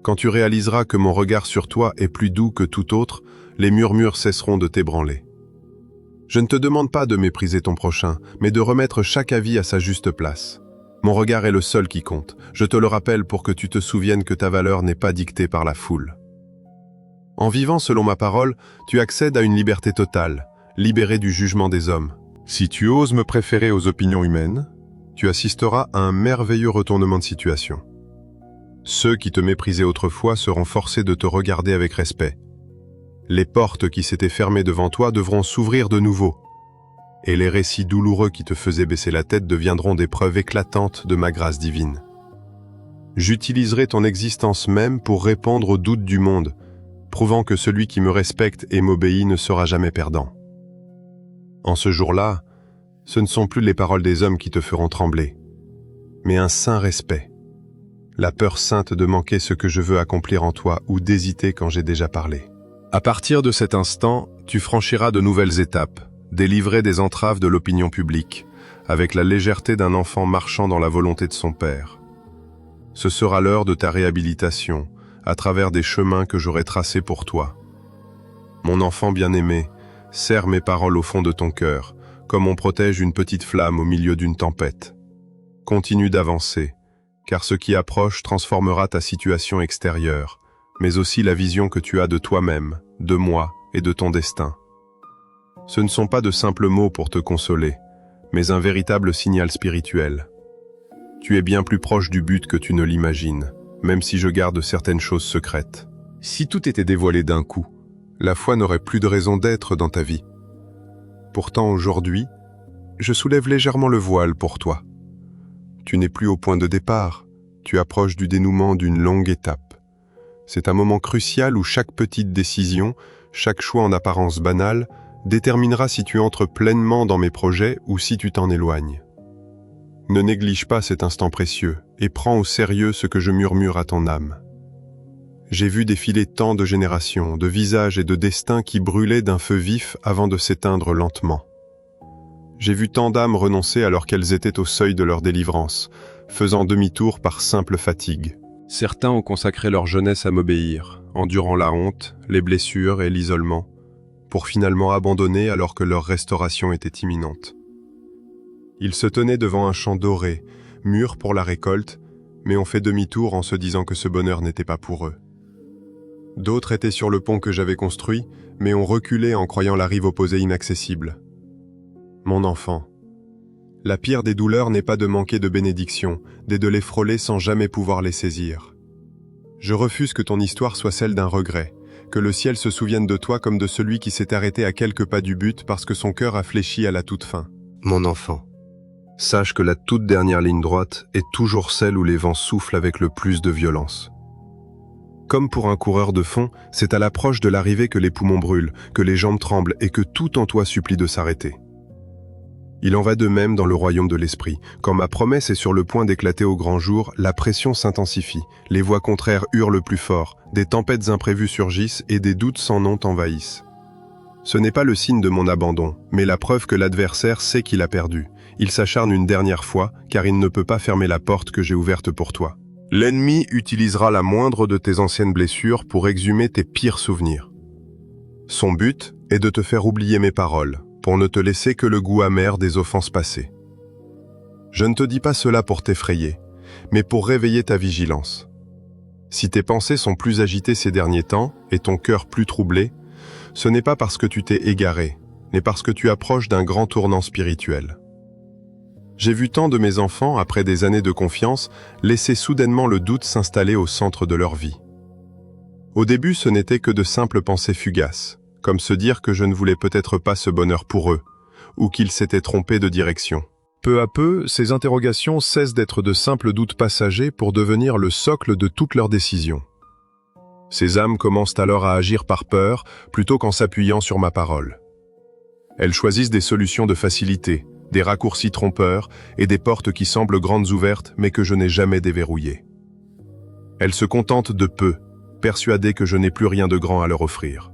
Quand tu réaliseras que mon regard sur toi est plus doux que tout autre, les murmures cesseront de t'ébranler. Je ne te demande pas de mépriser ton prochain, mais de remettre chaque avis à sa juste place. Mon regard est le seul qui compte. Je te le rappelle pour que tu te souviennes que ta valeur n'est pas dictée par la foule. En vivant selon ma parole, tu accèdes à une liberté totale, libérée du jugement des hommes. Si tu oses me préférer aux opinions humaines, tu assisteras à un merveilleux retournement de situation. Ceux qui te méprisaient autrefois seront forcés de te regarder avec respect. Les portes qui s'étaient fermées devant toi devront s'ouvrir de nouveau, et les récits douloureux qui te faisaient baisser la tête deviendront des preuves éclatantes de ma grâce divine. J'utiliserai ton existence même pour répondre aux doutes du monde, prouvant que celui qui me respecte et m'obéit ne sera jamais perdant. En ce jour-là, ce ne sont plus les paroles des hommes qui te feront trembler, mais un saint respect, la peur sainte de manquer ce que je veux accomplir en toi ou d'hésiter quand j'ai déjà parlé. À partir de cet instant, tu franchiras de nouvelles étapes, délivré des entraves de l'opinion publique, avec la légèreté d'un enfant marchant dans la volonté de son père. Ce sera l'heure de ta réhabilitation, à travers des chemins que j'aurai tracés pour toi. Mon enfant bien-aimé, serre mes paroles au fond de ton cœur, comme on protège une petite flamme au milieu d'une tempête. Continue d'avancer, car ce qui approche transformera ta situation extérieure, mais aussi la vision que tu as de toi-même, de moi et de ton destin. Ce ne sont pas de simples mots pour te consoler, mais un véritable signal spirituel. Tu es bien plus proche du but que tu ne l'imagines, même si je garde certaines choses secrètes. Si tout était dévoilé d'un coup, la foi n'aurait plus de raison d'être dans ta vie. Pourtant aujourd'hui, je soulève légèrement le voile pour toi. Tu n'es plus au point de départ, tu approches du dénouement d'une longue étape. C'est un moment crucial où chaque petite décision, chaque choix en apparence banal, déterminera si tu entres pleinement dans mes projets ou si tu t'en éloignes. Ne néglige pas cet instant précieux et prends au sérieux ce que je murmure à ton âme. J'ai vu défiler tant de générations, de visages et de destins qui brûlaient d'un feu vif avant de s'éteindre lentement. J'ai vu tant d'âmes renoncer alors qu'elles étaient au seuil de leur délivrance, faisant demi-tour par simple fatigue. Certains ont consacré leur jeunesse à m'obéir, endurant la honte, les blessures et l'isolement, pour finalement abandonner alors que leur restauration était imminente. Ils se tenaient devant un champ doré, mûr pour la récolte, mais ont fait demi-tour en se disant que ce bonheur n'était pas pour eux. D'autres étaient sur le pont que j'avais construit, mais ont reculé en croyant la rive opposée inaccessible. Mon enfant, la pire des douleurs n'est pas de manquer de bénédictions, mais de les frôler sans jamais pouvoir les saisir. Je refuse que ton histoire soit celle d'un regret, que le ciel se souvienne de toi comme de celui qui s'est arrêté à quelques pas du but parce que son cœur a fléchi à la toute fin. Mon enfant, sache que la toute dernière ligne droite est toujours celle où les vents soufflent avec le plus de violence. Comme pour un coureur de fond, c'est à l'approche de l'arrivée que les poumons brûlent, que les jambes tremblent et que tout en toi supplie de s'arrêter. Il en va de même dans le royaume de l'esprit. Quand ma promesse est sur le point d'éclater au grand jour, la pression s'intensifie, les voix contraires hurlent plus fort, des tempêtes imprévues surgissent et des doutes sans nom t'envahissent. Ce n'est pas le signe de mon abandon, mais la preuve que l'adversaire sait qu'il a perdu. Il s'acharne une dernière fois, car il ne peut pas fermer la porte que j'ai ouverte pour toi. L'ennemi utilisera la moindre de tes anciennes blessures pour exhumer tes pires souvenirs. Son but est de te faire oublier mes paroles, pour ne te laisser que le goût amer des offenses passées. Je ne te dis pas cela pour t'effrayer, mais pour réveiller ta vigilance. Si tes pensées sont plus agitées ces derniers temps, et ton cœur plus troublé, ce n'est pas parce que tu t'es égaré, mais parce que tu approches d'un grand tournant spirituel. J'ai vu tant de mes enfants, après des années de confiance, laisser soudainement le doute s'installer au centre de leur vie. Au début, ce n'était que de simples pensées fugaces, comme se dire que je ne voulais peut-être pas ce bonheur pour eux, ou qu'ils s'étaient trompés de direction. Peu à peu, ces interrogations cessent d'être de simples doutes passagers pour devenir le socle de toutes leurs décisions. Ces âmes commencent alors à agir par peur, plutôt qu'en s'appuyant sur ma parole. Elles choisissent des solutions de facilité, des raccourcis trompeurs et des portes qui semblent grandes ouvertes mais que je n'ai jamais déverrouillées. Elles se contentent de peu, persuadées que je n'ai plus rien de grand à leur offrir.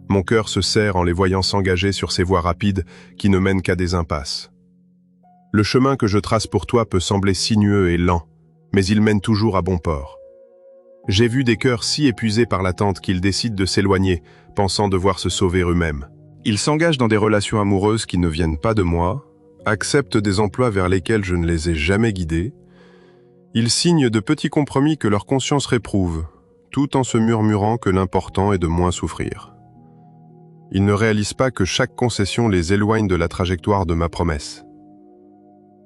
Mon cœur se serre en les voyant s'engager sur ces voies rapides qui ne mènent qu'à des impasses. Le chemin que je trace pour toi peut sembler sinueux et lent, mais il mène toujours à bon port. J'ai vu des cœurs si épuisés par l'attente qu'ils décident de s'éloigner, pensant devoir se sauver eux-mêmes. Ils s'engagent dans des relations amoureuses qui ne viennent pas de moi, acceptent des emplois vers lesquels je ne les ai jamais guidés. Ils signent de petits compromis que leur conscience réprouve, tout en se murmurant que l'important est de moins souffrir. Ils ne réalisent pas que chaque concession les éloigne de la trajectoire de ma promesse.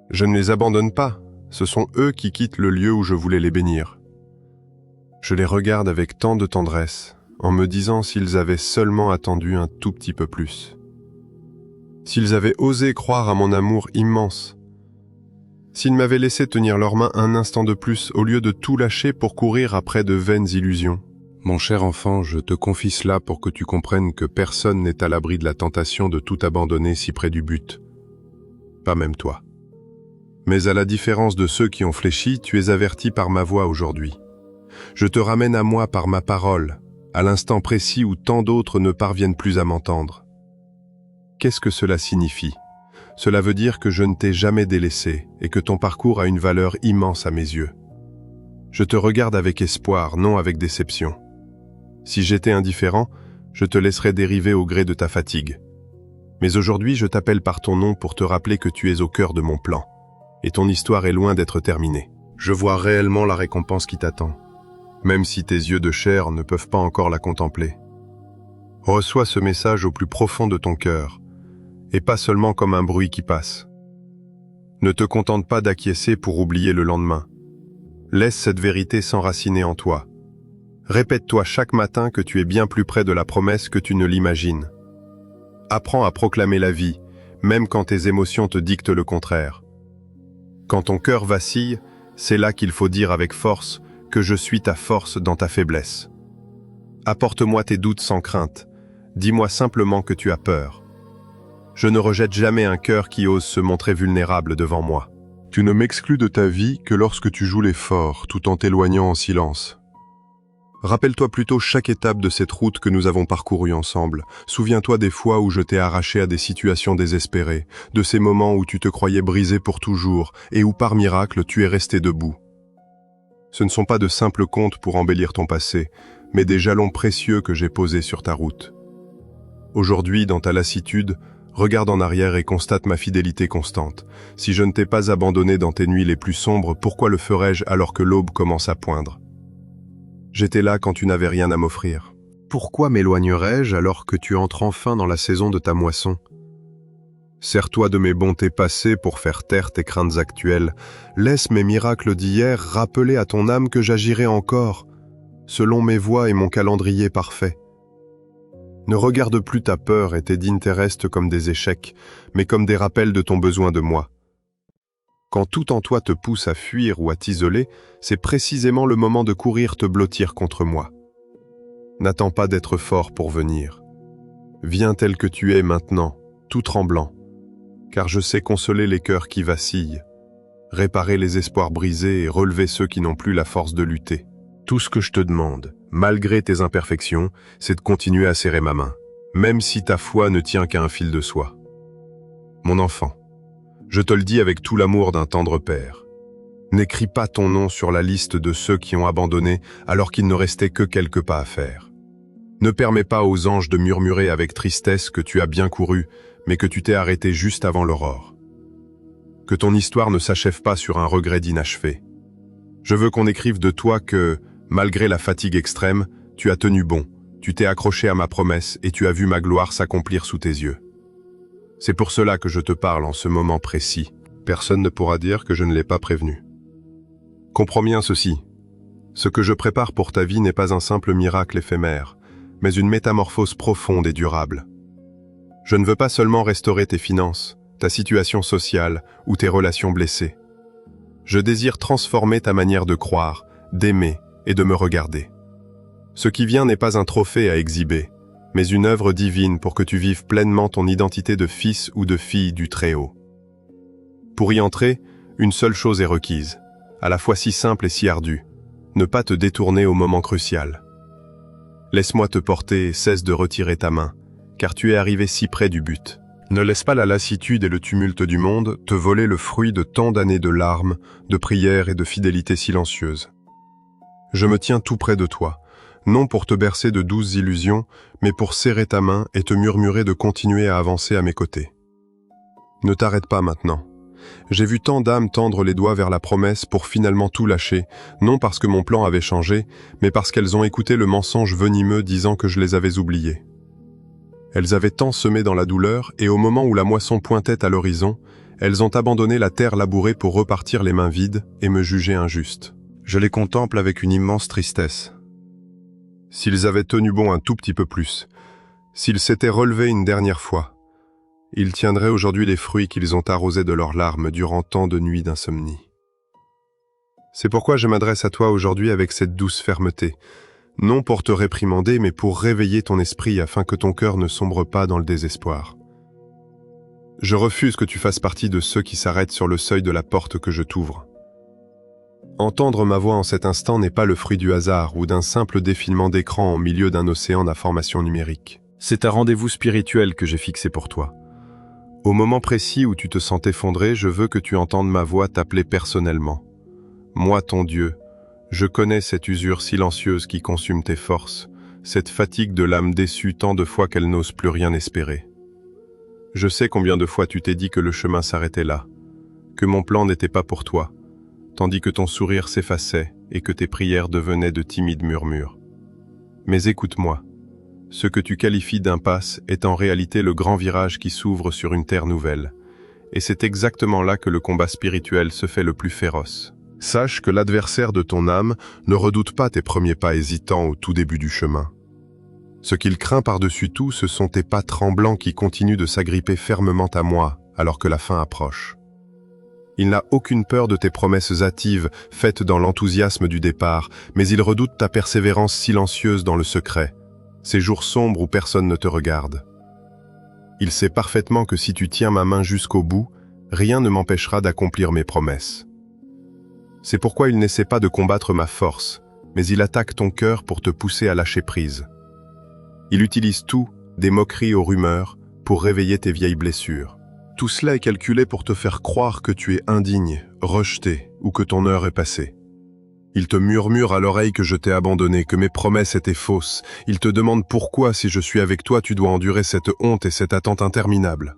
Je ne les abandonne pas, ce sont eux qui quittent le lieu où je voulais les bénir. Je les regarde avec tant de tendresse, en me disant s'ils avaient seulement attendu un tout petit peu plus. S'ils avaient osé croire à mon amour immense. S'ils m'avaient laissé tenir leurs mains un instant de plus au lieu de tout lâcher pour courir après de vaines illusions. Mon cher enfant, je te confie cela pour que tu comprennes que personne n'est à l'abri de la tentation de tout abandonner si près du but. Pas même toi. Mais à la différence de ceux qui ont fléchi, tu es averti par ma voix aujourd'hui. Je te ramène à moi par ma parole, à l'instant précis où tant d'autres ne parviennent plus à m'entendre. Qu'est-ce que cela signifie? Cela veut dire que je ne t'ai jamais délaissé et que ton parcours a une valeur immense à mes yeux. Je te regarde avec espoir, non avec déception. Si j'étais indifférent, je te laisserais dériver au gré de ta fatigue. Mais aujourd'hui, je t'appelle par ton nom pour te rappeler que tu es au cœur de mon plan, et ton histoire est loin d'être terminée. Je vois réellement la récompense qui t'attend, même si tes yeux de chair ne peuvent pas encore la contempler. Reçois ce message au plus profond de ton cœur, et pas seulement comme un bruit qui passe. Ne te contente pas d'acquiescer pour oublier le lendemain. Laisse cette vérité s'enraciner en toi. Répète-toi chaque matin que tu es bien plus près de la promesse que tu ne l'imagines. Apprends à proclamer la vie, même quand tes émotions te dictent le contraire. Quand ton cœur vacille, c'est là qu'il faut dire avec force que je suis ta force dans ta faiblesse. Apporte-moi tes doutes sans crainte. Dis-moi simplement que tu as peur. Je ne rejette jamais un cœur qui ose se montrer vulnérable devant moi. Tu ne m'exclus de ta vie que lorsque tu joues les forts, tout en t'éloignant en silence. Rappelle-toi plutôt chaque étape de cette route que nous avons parcourue ensemble. Souviens-toi des fois où je t'ai arraché à des situations désespérées, de ces moments où tu te croyais brisé pour toujours et où par miracle tu es resté debout. Ce ne sont pas de simples contes pour embellir ton passé, mais des jalons précieux que j'ai posés sur ta route. Aujourd'hui, dans ta lassitude, regarde en arrière et constate ma fidélité constante. Si je ne t'ai pas abandonné dans tes nuits les plus sombres, pourquoi le ferais-je alors que l'aube commence à poindre ? J'étais là quand tu n'avais rien à m'offrir. Pourquoi m'éloignerais-je alors que tu entres enfin dans la saison de ta moisson ? Sers-toi de mes bontés passées pour faire taire tes craintes actuelles. Laisse mes miracles d'hier rappeler à ton âme que j'agirai encore, selon mes voies et mon calendrier parfait. Ne regarde plus ta peur et tes d'interest comme des échecs, mais comme des rappels de ton besoin de moi. Quand tout en toi te pousse à fuir ou à t'isoler, c'est précisément le moment de courir te blottir contre moi. N'attends pas d'être fort pour venir. Viens tel que tu es maintenant, tout tremblant, car je sais consoler les cœurs qui vacillent, réparer les espoirs brisés et relever ceux qui n'ont plus la force de lutter. Tout ce que je te demande, malgré tes imperfections, c'est de continuer à serrer ma main, même si ta foi ne tient qu'à un fil de soie. Mon enfant, je te le dis avec tout l'amour d'un tendre père. N'écris pas ton nom sur la liste de ceux qui ont abandonné alors qu'il ne restait que quelques pas à faire. Ne permets pas aux anges de murmurer avec tristesse que tu as bien couru, mais que tu t'es arrêté juste avant l'aurore. Que ton histoire ne s'achève pas sur un regret d'inachevé. Je veux qu'on écrive de toi que, malgré la fatigue extrême, tu as tenu bon, tu t'es accroché à ma promesse et tu as vu ma gloire s'accomplir sous tes yeux. C'est pour cela que je te parle en ce moment précis. Personne ne pourra dire que je ne l'ai pas prévenu. Comprends bien ceci. Ce que je prépare pour ta vie n'est pas un simple miracle éphémère, mais une métamorphose profonde et durable. Je ne veux pas seulement restaurer tes finances, ta situation sociale ou tes relations blessées. Je désire transformer ta manière de croire, d'aimer et de me regarder. Ce qui vient n'est pas un trophée à exhiber, mais une œuvre divine pour que tu vives pleinement ton identité de fils ou de fille du Très-Haut. Pour y entrer, une seule chose est requise, à la fois si simple et si ardue, ne pas te détourner au moment crucial. Laisse-moi te porter et cesse de retirer ta main, car tu es arrivé si près du but. Ne laisse pas la lassitude et le tumulte du monde te voler le fruit de tant d'années de larmes, de prières et de fidélité silencieuse. Je me tiens tout près de toi, non pour te bercer de douces illusions, mais pour serrer ta main et te murmurer de continuer à avancer à mes côtés. Ne t'arrête pas maintenant. J'ai vu tant d'âmes tendre les doigts vers la promesse pour finalement tout lâcher, non parce que mon plan avait changé, mais parce qu'elles ont écouté le mensonge venimeux disant que je les avais oubliées. Elles avaient tant semé dans la douleur, et au moment où la moisson pointait à l'horizon, elles ont abandonné la terre labourée pour repartir les mains vides et me juger injuste. Je les contemple avec une immense tristesse. S'ils avaient tenu bon un tout petit peu plus, s'ils s'étaient relevés une dernière fois, ils tiendraient aujourd'hui les fruits qu'ils ont arrosés de leurs larmes durant tant de nuits d'insomnie. C'est pourquoi je m'adresse à toi aujourd'hui avec cette douce fermeté, non pour te réprimander, mais pour réveiller ton esprit afin que ton cœur ne sombre pas dans le désespoir. Je refuse que tu fasses partie de ceux qui s'arrêtent sur le seuil de la porte que je t'ouvre. Entendre ma voix en cet instant n'est pas le fruit du hasard ou d'un simple défilement d'écran au milieu d'un océan d'informations numériques. C'est un rendez-vous spirituel que j'ai fixé pour toi. Au moment précis où tu te sens effondré, je veux que tu entendes ma voix t'appeler personnellement. Moi, ton Dieu, je connais cette usure silencieuse qui consume tes forces, cette fatigue de l'âme déçue tant de fois qu'elle n'ose plus rien espérer. Je sais combien de fois tu t'es dit que le chemin s'arrêtait là, que mon plan n'était pas pour toi, tandis que ton sourire s'effaçait et que tes prières devenaient de timides murmures. Mais écoute-moi, ce que tu qualifies d'impasse est en réalité le grand virage qui s'ouvre sur une terre nouvelle, et c'est exactement là que le combat spirituel se fait le plus féroce. Sache que l'adversaire de ton âme ne redoute pas tes premiers pas hésitants au tout début du chemin. Ce qu'il craint par-dessus tout, ce sont tes pas tremblants qui continuent de s'agripper fermement à moi alors que la fin approche. Il n'a aucune peur de tes promesses hâtives faites dans l'enthousiasme du départ, mais il redoute ta persévérance silencieuse dans le secret, ces jours sombres où personne ne te regarde. Il sait parfaitement que si tu tiens ma main jusqu'au bout, rien ne m'empêchera d'accomplir mes promesses. C'est pourquoi il n'essaie pas de combattre ma force, mais il attaque ton cœur pour te pousser à lâcher prise. Il utilise tout, des moqueries aux rumeurs, pour réveiller tes vieilles blessures. Tout cela est calculé pour te faire croire que tu es indigne, rejeté, ou que ton heure est passée. Il te murmure à l'oreille que je t'ai abandonné, que mes promesses étaient fausses. Il te demande pourquoi, si je suis avec toi, tu dois endurer cette honte et cette attente interminable.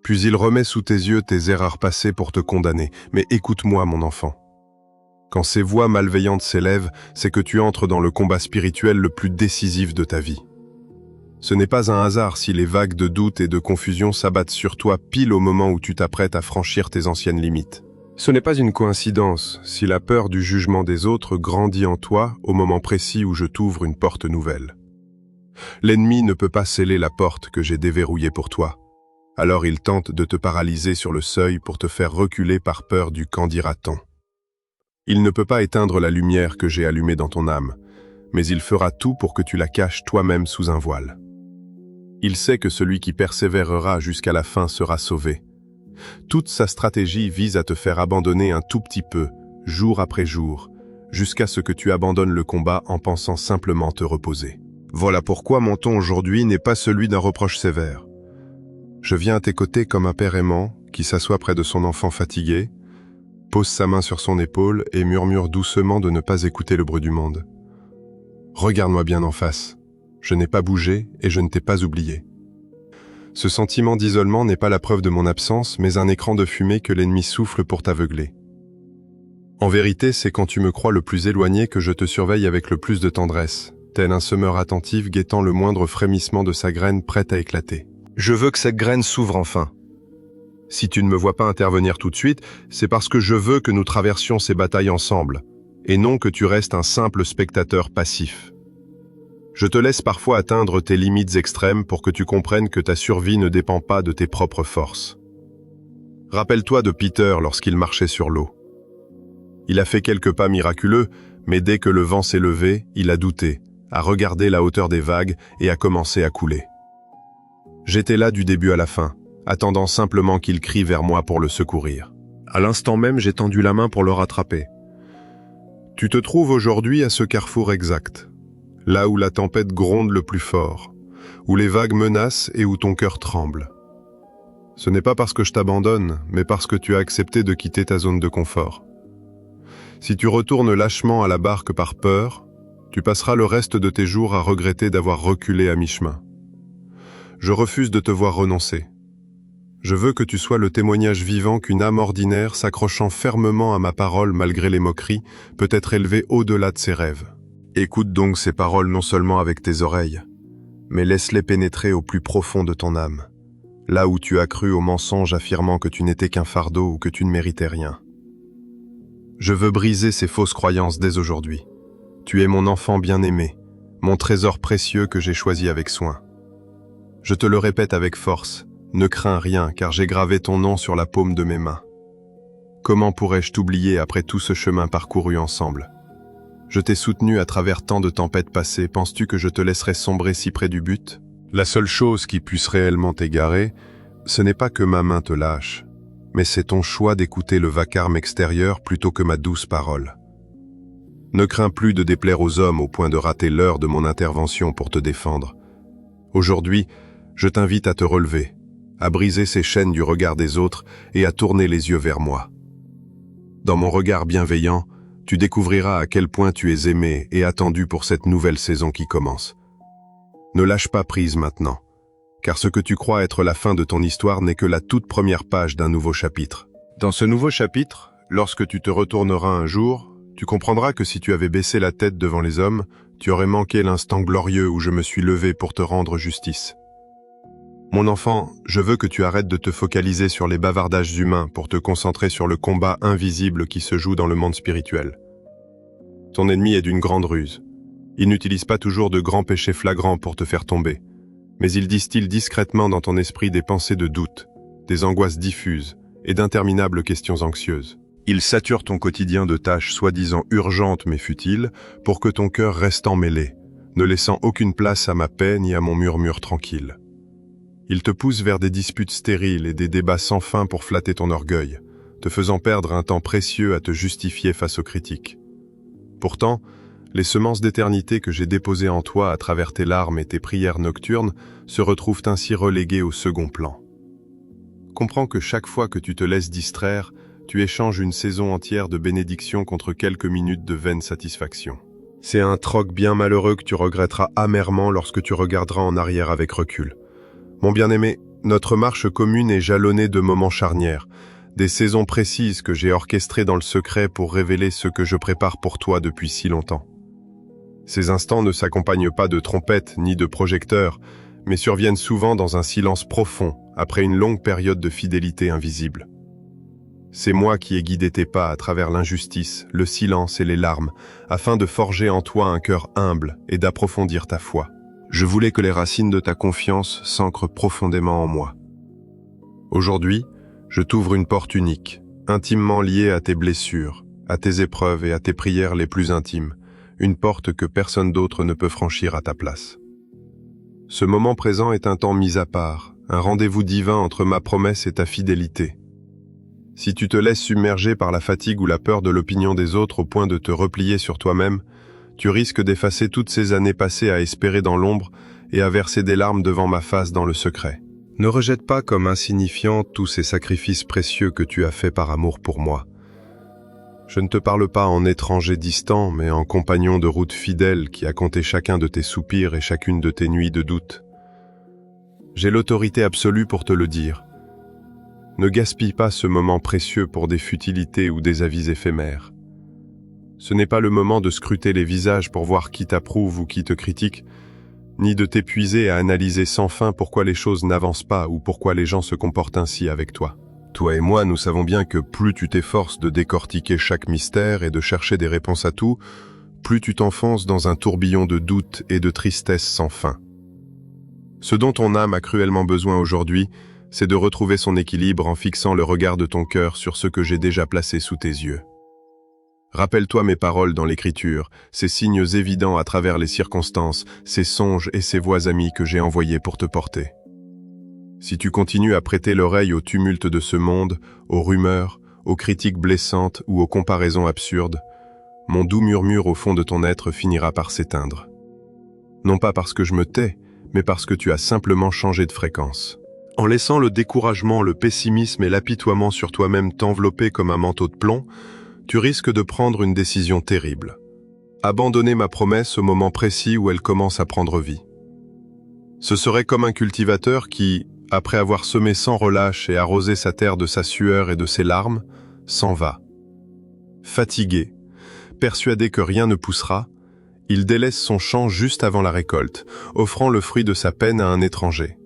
Puis il remet sous tes yeux tes erreurs passées pour te condamner. Mais écoute-moi, mon enfant. Quand ces voix malveillantes s'élèvent, c'est que tu entres dans le combat spirituel le plus décisif de ta vie. Ce n'est pas un hasard si les vagues de doute et de confusion s'abattent sur toi pile au moment où tu t'apprêtes à franchir tes anciennes limites. Ce n'est pas une coïncidence si la peur du jugement des autres grandit en toi au moment précis où je t'ouvre une porte nouvelle. L'ennemi ne peut pas sceller la porte que j'ai déverrouillée pour toi. Alors il tente de te paralyser sur le seuil pour te faire reculer par peur du qu'en dira-t-on. Il ne peut pas éteindre la lumière que j'ai allumée dans ton âme, mais il fera tout pour que tu la caches toi-même sous un voile. Il sait que celui qui persévérera jusqu'à la fin sera sauvé. Toute sa stratégie vise à te faire abandonner un tout petit peu, jour après jour, jusqu'à ce que tu abandonnes le combat en pensant simplement te reposer. Voilà pourquoi mon ton aujourd'hui n'est pas celui d'un reproche sévère. Je viens à tes côtés comme un père aimant qui s'assoit près de son enfant fatigué, pose sa main sur son épaule et murmure doucement de ne pas écouter le bruit du monde. Regarde-moi bien en face. Je n'ai pas bougé et je ne t'ai pas oublié. Ce sentiment d'isolement n'est pas la preuve de mon absence, mais un écran de fumée que l'ennemi souffle pour t'aveugler. En vérité, c'est quand tu me crois le plus éloigné que je te surveille avec le plus de tendresse, tel un semeur attentif guettant le moindre frémissement de sa graine prête à éclater. Je veux que cette graine s'ouvre enfin. Si tu ne me vois pas intervenir tout de suite, c'est parce que je veux que nous traversions ces batailles ensemble, et non que tu restes un simple spectateur passif. Je te laisse parfois atteindre tes limites extrêmes pour que tu comprennes que ta survie ne dépend pas de tes propres forces. Rappelle-toi de Peter lorsqu'il marchait sur l'eau. Il a fait quelques pas miraculeux, mais dès que le vent s'est levé, il a douté, a regardé la hauteur des vagues et a commencé à couler. J'étais là du début à la fin, attendant simplement qu'il crie vers moi pour le secourir. À l'instant même, j'ai tendu la main pour le rattraper. Tu te trouves aujourd'hui à ce carrefour exact. Là où la tempête gronde le plus fort, où les vagues menacent et où ton cœur tremble. Ce n'est pas parce que je t'abandonne, mais parce que tu as accepté de quitter ta zone de confort. Si tu retournes lâchement à la barque par peur, tu passeras le reste de tes jours à regretter d'avoir reculé à mi-chemin. Je refuse de te voir renoncer. Je veux que tu sois le témoignage vivant qu'une âme ordinaire s'accrochant fermement à ma parole malgré les moqueries peut être élevée au-delà de ses rêves. Écoute donc ces paroles non seulement avec tes oreilles, mais laisse-les pénétrer au plus profond de ton âme, là où tu as cru au mensonge affirmant que tu n'étais qu'un fardeau ou que tu ne méritais rien. Je veux briser ces fausses croyances dès aujourd'hui. Tu es mon enfant bien-aimé, mon trésor précieux que j'ai choisi avec soin. Je te le répète avec force, ne crains rien car j'ai gravé ton nom sur la paume de mes mains. Comment pourrais-je t'oublier après tout ce chemin parcouru ensemble ? Je t'ai soutenu à travers tant de tempêtes passées, penses-tu que je te laisserai sombrer si près du but ? La seule chose qui puisse réellement t'égarer, ce n'est pas que ma main te lâche, mais c'est ton choix d'écouter le vacarme extérieur plutôt que ma douce parole. Ne crains plus de déplaire aux hommes au point de rater l'heure de mon intervention pour te défendre. Aujourd'hui, je t'invite à te relever, à briser ces chaînes du regard des autres et à tourner les yeux vers moi. Dans mon regard bienveillant, tu découvriras à quel point tu es aimé et attendu pour cette nouvelle saison qui commence. Ne lâche pas prise maintenant, car ce que tu crois être la fin de ton histoire n'est que la toute première page d'un nouveau chapitre. Dans ce nouveau chapitre, lorsque tu te retourneras un jour, tu comprendras que si tu avais baissé la tête devant les hommes, tu aurais manqué l'instant glorieux où je me suis levé pour te rendre justice. Mon enfant, je veux que tu arrêtes de te focaliser sur les bavardages humains pour te concentrer sur le combat invisible qui se joue dans le monde spirituel. Ton ennemi est d'une grande ruse. Il n'utilise pas toujours de grands péchés flagrants pour te faire tomber, mais il distille discrètement dans ton esprit des pensées de doute, des angoisses diffuses et d'interminables questions anxieuses. Il sature ton quotidien de tâches soi-disant urgentes mais futiles pour que ton cœur reste emmêlé, ne laissant aucune place à ma paix ni à mon murmure tranquille. Il te pousse vers des disputes stériles et des débats sans fin pour flatter ton orgueil, te faisant perdre un temps précieux à te justifier face aux critiques. Pourtant, les semences d'éternité que j'ai déposées en toi à travers tes larmes et tes prières nocturnes se retrouvent ainsi reléguées au second plan. Comprends que chaque fois que tu te laisses distraire, tu échanges une saison entière de bénédictions contre quelques minutes de vaine satisfaction. C'est un troc bien malheureux que tu regretteras amèrement lorsque tu regarderas en arrière avec recul. Mon bien-aimé, notre marche commune est jalonnée de moments charnières, des saisons précises que j'ai orchestrées dans le secret pour révéler ce que je prépare pour toi depuis si longtemps. Ces instants ne s'accompagnent pas de trompettes ni de projecteurs, mais surviennent souvent dans un silence profond, après une longue période de fidélité invisible. C'est moi qui ai guidé tes pas à travers l'injustice, le silence et les larmes, afin de forger en toi un cœur humble et d'approfondir ta foi. Je voulais que les racines de ta confiance s'ancrent profondément en moi. Aujourd'hui, je t'ouvre une porte unique, intimement liée à tes blessures, à tes épreuves et à tes prières les plus intimes, une porte que personne d'autre ne peut franchir à ta place. Ce moment présent est un temps mis à part, un rendez-vous divin entre ma promesse et ta fidélité. Si tu te laisses submerger par la fatigue ou la peur de l'opinion des autres au point de te replier sur toi-même, tu risques d'effacer toutes ces années passées à espérer dans l'ombre et à verser des larmes devant ma face dans le secret. Ne rejette pas comme insignifiants tous ces sacrifices précieux que tu as faits par amour pour moi. Je ne te parle pas en étranger distant, mais en compagnon de route fidèle qui a compté chacun de tes soupirs et chacune de tes nuits de doute. J'ai l'autorité absolue pour te le dire. Ne gaspille pas ce moment précieux pour des futilités ou des avis éphémères. Ce n'est pas le moment de scruter les visages pour voir qui t'approuve ou qui te critique, ni de t'épuiser à analyser sans fin pourquoi les choses n'avancent pas ou pourquoi les gens se comportent ainsi avec toi. Toi et moi, nous savons bien que plus tu t'efforces de décortiquer chaque mystère et de chercher des réponses à tout, plus tu t'enfonces dans un tourbillon de doutes et de tristesse sans fin. Ce dont ton âme a cruellement besoin aujourd'hui, c'est de retrouver son équilibre en fixant le regard de ton cœur sur ce que j'ai déjà placé sous tes yeux. Rappelle-toi mes paroles dans l'Écriture, ces signes évidents à travers les circonstances, ces songes et ces voix amies que j'ai envoyés pour te porter. Si tu continues à prêter l'oreille au tumulte de ce monde, aux rumeurs, aux critiques blessantes ou aux comparaisons absurdes, mon doux murmure au fond de ton être finira par s'éteindre. Non pas parce que je me tais, mais parce que tu as simplement changé de fréquence. En laissant le découragement, le pessimisme et l'apitoiement sur toi-même t'envelopper comme un manteau de plomb, tu risques de prendre une décision terrible. Abandonner ma promesse au moment précis où elle commence à prendre vie. Ce serait comme un cultivateur qui, après avoir semé sans relâche et arrosé sa terre de sa sueur et de ses larmes, s'en va. Fatigué, persuadé que rien ne poussera, il délaisse son champ juste avant la récolte, offrant le fruit de sa peine à un étranger.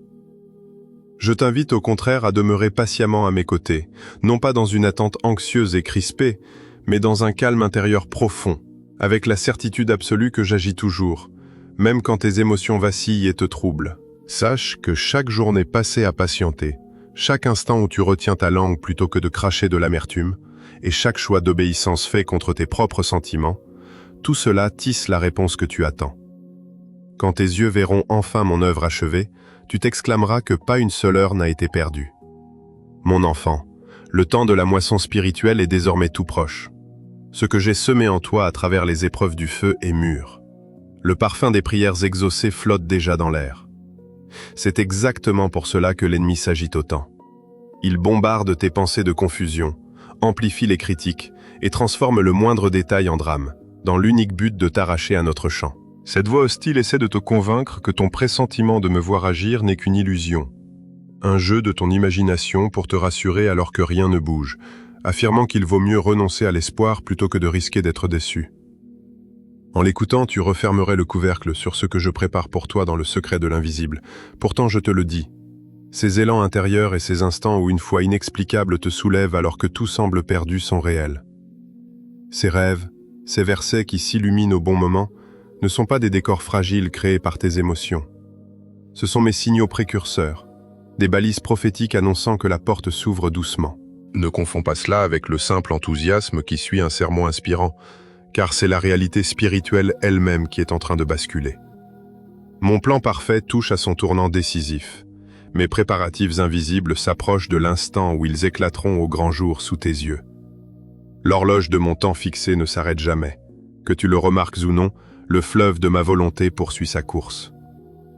Je t'invite au contraire à demeurer patiemment à mes côtés, non pas dans une attente anxieuse et crispée, mais dans un calme intérieur profond, avec la certitude absolue que j'agis toujours, même quand tes émotions vacillent et te troublent. Sache que chaque journée passée à patienter, chaque instant où tu retiens ta langue plutôt que de cracher de l'amertume, et chaque choix d'obéissance fait contre tes propres sentiments, tout cela tisse la réponse que tu attends. Quand tes yeux verront enfin mon œuvre achevée, tu t'exclameras que pas une seule heure n'a été perdue. Mon enfant, le temps de la moisson spirituelle est désormais tout proche. Ce que j'ai semé en toi à travers les épreuves du feu est mûr. Le parfum des prières exaucées flotte déjà dans l'air. C'est exactement pour cela que l'ennemi s'agite autant. Il bombarde tes pensées de confusion, amplifie les critiques et transforme le moindre détail en drame, dans l'unique but de t'arracher à notre champ. Cette voix hostile essaie de te convaincre que ton pressentiment de me voir agir n'est qu'une illusion. Un jeu de ton imagination pour te rassurer alors que rien ne bouge, affirmant qu'il vaut mieux renoncer à l'espoir plutôt que de risquer d'être déçu. En l'écoutant, tu refermerais le couvercle sur ce que je prépare pour toi dans le secret de l'invisible. Pourtant, je te le dis, ces élans intérieurs et ces instants où une foi inexplicable te soulève alors que tout semble perdu sont réels. Ces rêves, ces versets qui s'illuminent au bon moment, ne sont pas des décors fragiles créés par tes émotions. Ce sont mes signaux précurseurs, des balises prophétiques annonçant que la porte s'ouvre doucement. Ne confonds pas cela avec le simple enthousiasme qui suit un sermon inspirant, car c'est la réalité spirituelle elle-même qui est en train de basculer. Mon plan parfait touche à son tournant décisif. Mes préparatifs invisibles s'approchent de l'instant où ils éclateront au grand jour sous tes yeux. L'horloge de mon temps fixé ne s'arrête jamais. Que tu le remarques ou non, le fleuve de ma volonté poursuit sa course.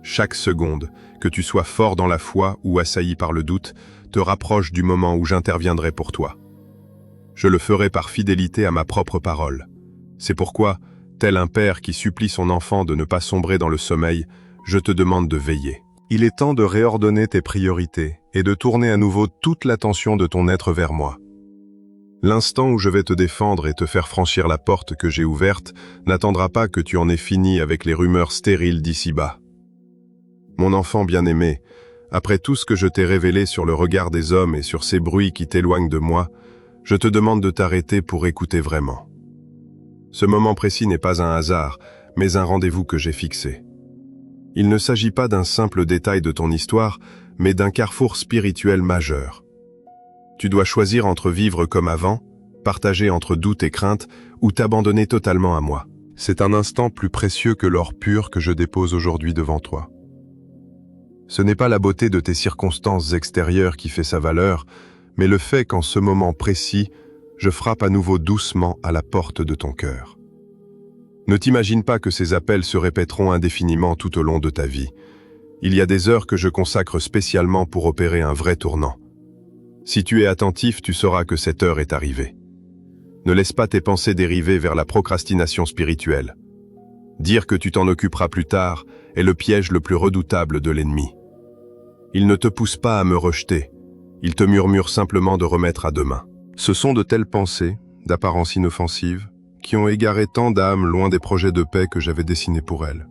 Chaque seconde, que tu sois fort dans la foi ou assailli par le doute, te rapproche du moment où j'interviendrai pour toi. Je le ferai par fidélité à ma propre parole. C'est pourquoi, tel un père qui supplie son enfant de ne pas sombrer dans le sommeil, je te demande de veiller. Il est temps de réordonner tes priorités et de tourner à nouveau toute l'attention de ton être vers moi. L'instant où je vais te défendre et te faire franchir la porte que j'ai ouverte n'attendra pas que tu en aies fini avec les rumeurs stériles d'ici-bas. Mon enfant bien-aimé, après tout ce que je t'ai révélé sur le regard des hommes et sur ces bruits qui t'éloignent de moi, je te demande de t'arrêter pour écouter vraiment. Ce moment précis n'est pas un hasard, mais un rendez-vous que j'ai fixé. Il ne s'agit pas d'un simple détail de ton histoire, mais d'un carrefour spirituel majeur. Tu dois choisir entre vivre comme avant, partager entre doute et crainte, ou t'abandonner totalement à moi. C'est un instant plus précieux que l'or pur que je dépose aujourd'hui devant toi. Ce n'est pas la beauté de tes circonstances extérieures qui fait sa valeur, mais le fait qu'en ce moment précis, je frappe à nouveau doucement à la porte de ton cœur. Ne t'imagine pas que ces appels se répéteront indéfiniment tout au long de ta vie. Il y a des heures que je consacre spécialement pour opérer un vrai tournant. Si tu es attentif, tu sauras que cette heure est arrivée. Ne laisse pas tes pensées dériver vers la procrastination spirituelle. Dire que tu t'en occuperas plus tard est le piège le plus redoutable de l'ennemi. Il ne te pousse pas à me rejeter, il te murmure simplement de remettre à demain. Ce sont de telles pensées, d'apparence inoffensive, qui ont égaré tant d'âmes loin des projets de paix que j'avais dessinés pour elles.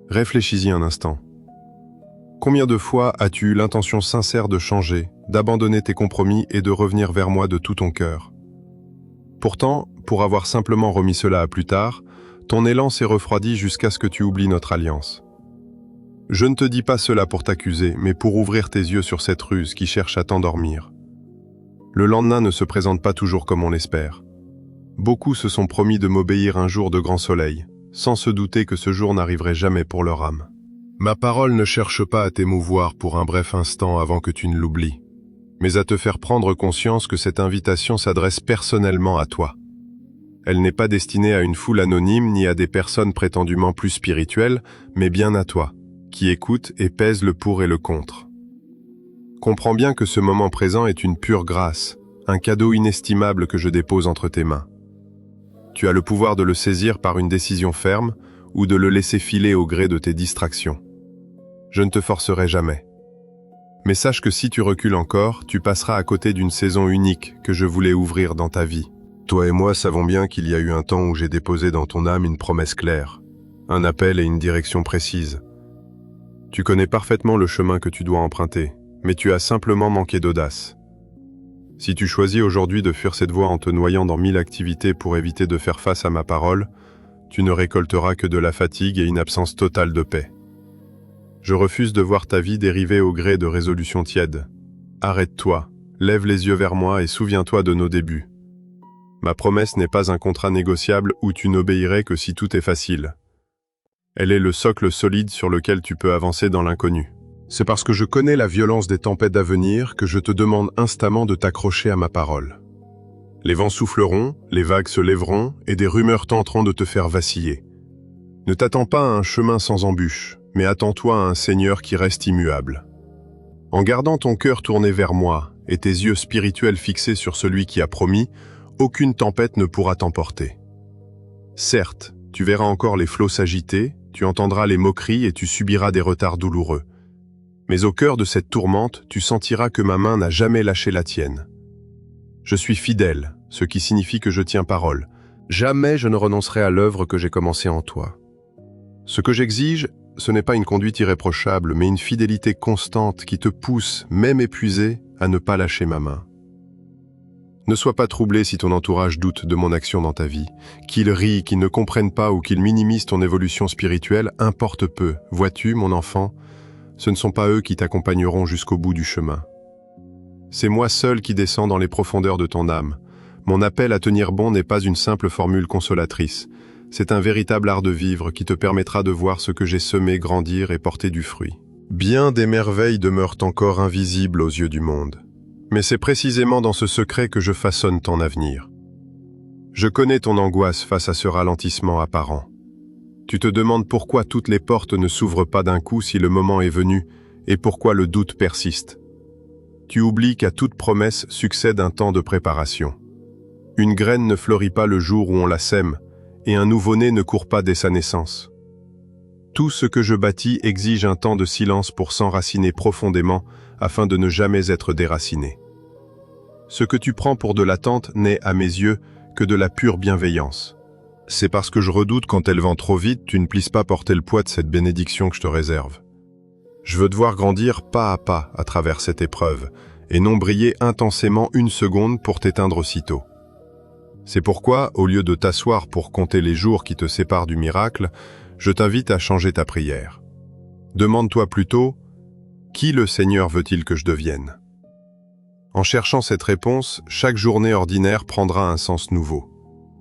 Réfléchis-y un instant. Combien de fois as-tu eu l'intention sincère de changer, d'abandonner tes compromis et de revenir vers moi de tout ton cœur? Pourtant, pour avoir simplement remis cela à plus tard, ton élan s'est refroidi jusqu'à ce que tu oublies notre alliance. Je ne te dis pas cela pour t'accuser, mais pour ouvrir tes yeux sur cette ruse qui cherche à t'endormir. Le lendemain ne se présente pas toujours comme on l'espère. Beaucoup se sont promis de m'obéir un jour de grand soleil, sans se douter que ce jour n'arriverait jamais pour leur âme. Ma parole ne cherche pas à t'émouvoir pour un bref instant avant que tu ne l'oublies, mais à te faire prendre conscience que cette invitation s'adresse personnellement à toi. Elle n'est pas destinée à une foule anonyme ni à des personnes prétendument plus spirituelles, mais bien à toi, qui écoute et pèse le pour et le contre. Comprends bien que ce moment présent est une pure grâce, un cadeau inestimable que je dépose entre tes mains. Tu as le pouvoir de le saisir par une décision ferme ou de le laisser filer au gré de tes distractions. Je ne te forcerai jamais. Mais sache que si tu recules encore, tu passeras à côté d'une saison unique que je voulais ouvrir dans ta vie. Toi et moi savons bien qu'il y a eu un temps où j'ai déposé dans ton âme une promesse claire, un appel et une direction précise. Tu connais parfaitement le chemin que tu dois emprunter, mais tu as simplement manqué d'audace. Si tu choisis aujourd'hui de fuir cette voie en te noyant dans 1000 activités pour éviter de faire face à ma parole, tu ne récolteras que de la fatigue et une absence totale de paix. Je refuse de voir ta vie dériver au gré de résolutions tièdes. Arrête-toi, lève les yeux vers moi et souviens-toi de nos débuts. Ma promesse n'est pas un contrat négociable où tu n'obéirais que si tout est facile. Elle est le socle solide sur lequel tu peux avancer dans l'inconnu. C'est parce que je connais la violence des tempêtes à venir que je te demande instamment de t'accrocher à ma parole. Les vents souffleront, les vagues se lèveront et des rumeurs tenteront de te faire vaciller. Ne t'attends pas à un chemin sans embûches, mais attends-toi à un Seigneur qui reste immuable. En gardant ton cœur tourné vers moi et tes yeux spirituels fixés sur celui qui a promis, aucune tempête ne pourra t'emporter. Certes, tu verras encore les flots s'agiter, tu entendras les moqueries et tu subiras des retards douloureux. Mais au cœur de cette tourmente, tu sentiras que ma main n'a jamais lâché la tienne. Je suis fidèle, ce qui signifie que je tiens parole. Jamais je ne renoncerai à l'œuvre que j'ai commencée en toi. Ce que j'exige, ce n'est pas une conduite irréprochable, mais une fidélité constante qui te pousse, même épuisé, à ne pas lâcher ma main. Ne sois pas troublé si ton entourage doute de mon action dans ta vie. Qu'ils rient, qu'ils ne comprennent pas ou qu'ils minimisent ton évolution spirituelle, importe peu. Vois-tu, mon enfant, ce ne sont pas eux qui t'accompagneront jusqu'au bout du chemin. C'est moi seul qui descends dans les profondeurs de ton âme. Mon appel à tenir bon n'est pas une simple formule consolatrice. C'est un véritable art de vivre qui te permettra de voir ce que j'ai semé grandir et porter du fruit. Bien des merveilles demeurent encore invisibles aux yeux du monde. Mais c'est précisément dans ce secret que je façonne ton avenir. Je connais ton angoisse face à ce ralentissement apparent. Tu te demandes pourquoi toutes les portes ne s'ouvrent pas d'un coup si le moment est venu et pourquoi le doute persiste. Tu oublies qu'à toute promesse succède un temps de préparation. Une graine ne fleurit pas le jour où on la sème, et un nouveau-né ne court pas dès sa naissance. Tout ce que je bâtis exige un temps de silence pour s'enraciner profondément afin de ne jamais être déraciné. Ce que tu prends pour de l'attente n'est, à mes yeux, que de la pure bienveillance. C'est parce que je redoute quand elle vend trop vite, tu ne puisses pas porter le poids de cette bénédiction que je te réserve. Je veux te voir grandir pas à pas à travers cette épreuve, et non briller intensément une seconde pour t'éteindre aussitôt. C'est pourquoi, au lieu de t'asseoir pour compter les jours qui te séparent du miracle, je t'invite à changer ta prière. Demande-toi plutôt, qui le Seigneur veut-il que je devienne ? En cherchant cette réponse, chaque journée ordinaire prendra un sens nouveau.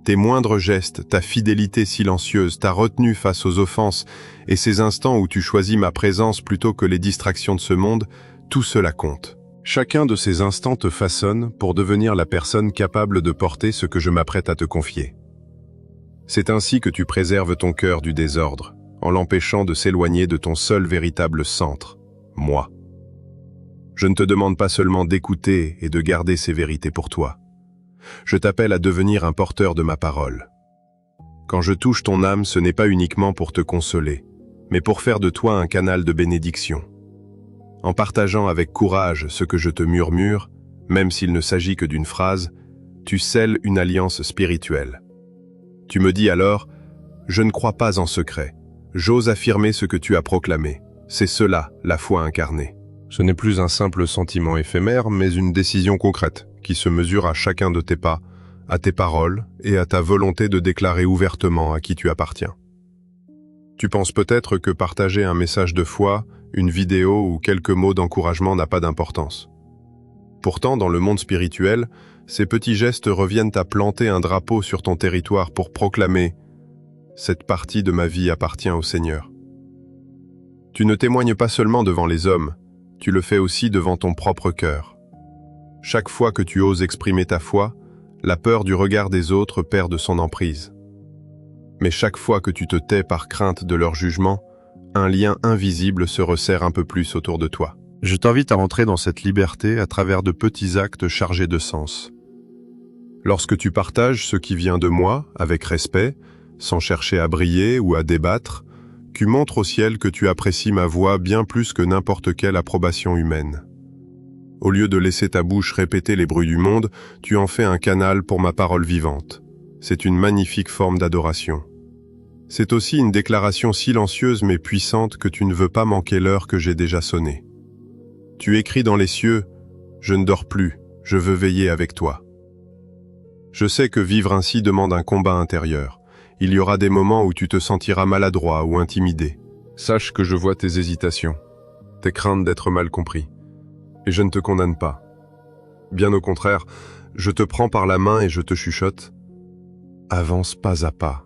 Tes moindres gestes, ta fidélité silencieuse, ta retenue face aux offenses et ces instants où tu choisis ma présence plutôt que les distractions de ce monde, tout cela compte. Chacun de ces instants te façonne pour devenir la personne capable de porter ce que je m'apprête à te confier. C'est ainsi que tu préserves ton cœur du désordre, en l'empêchant de s'éloigner de ton seul véritable centre, moi. Je ne te demande pas seulement d'écouter et de garder ces vérités pour toi. Je t'appelle à devenir un porteur de ma parole. Quand je touche ton âme, ce n'est pas uniquement pour te consoler, mais pour faire de toi un canal de bénédiction. En partageant avec courage ce que je te murmure, même s'il ne s'agit que d'une phrase, tu scelles une alliance spirituelle. Tu me dis alors, je ne crois pas en secret, j'ose affirmer ce que tu as proclamé. C'est cela, la foi incarnée. Ce n'est plus un simple sentiment éphémère, mais une décision concrète, qui se mesure à chacun de tes pas, à tes paroles et à ta volonté de déclarer ouvertement à qui tu appartiens. Tu penses peut-être que partager un message de foi, une vidéo ou quelques mots d'encouragement n'a pas d'importance. Pourtant, dans le monde spirituel, ces petits gestes reviennent à planter un drapeau sur ton territoire pour proclamer « Cette partie de ma vie appartient au Seigneur ». Tu ne témoignes pas seulement devant les hommes, tu le fais aussi devant ton propre cœur. Chaque fois que tu oses exprimer ta foi, la peur du regard des autres perd de son emprise. Mais chaque fois que tu te tais par crainte de leur jugement, un lien invisible se resserre un peu plus autour de toi. Je t'invite à entrer dans cette liberté à travers de petits actes chargés de sens. Lorsque tu partages ce qui vient de moi, avec respect, sans chercher à briller ou à débattre, tu montres au ciel que tu apprécies ma voix bien plus que n'importe quelle approbation humaine. Au lieu de laisser ta bouche répéter les bruits du monde, tu en fais un canal pour ma parole vivante. C'est une magnifique forme d'adoration. C'est aussi une déclaration silencieuse mais puissante que tu ne veux pas manquer l'heure que j'ai déjà sonnée. Tu écris dans les cieux « Je ne dors plus, je veux veiller avec toi ». Je sais que vivre ainsi demande un combat intérieur. Il y aura des moments où tu te sentiras maladroit ou intimidé. Sache que je vois tes hésitations, tes craintes d'être mal compris. Et je ne te condamne pas. Bien au contraire, je te prends par la main et je te chuchote. Avance pas à pas,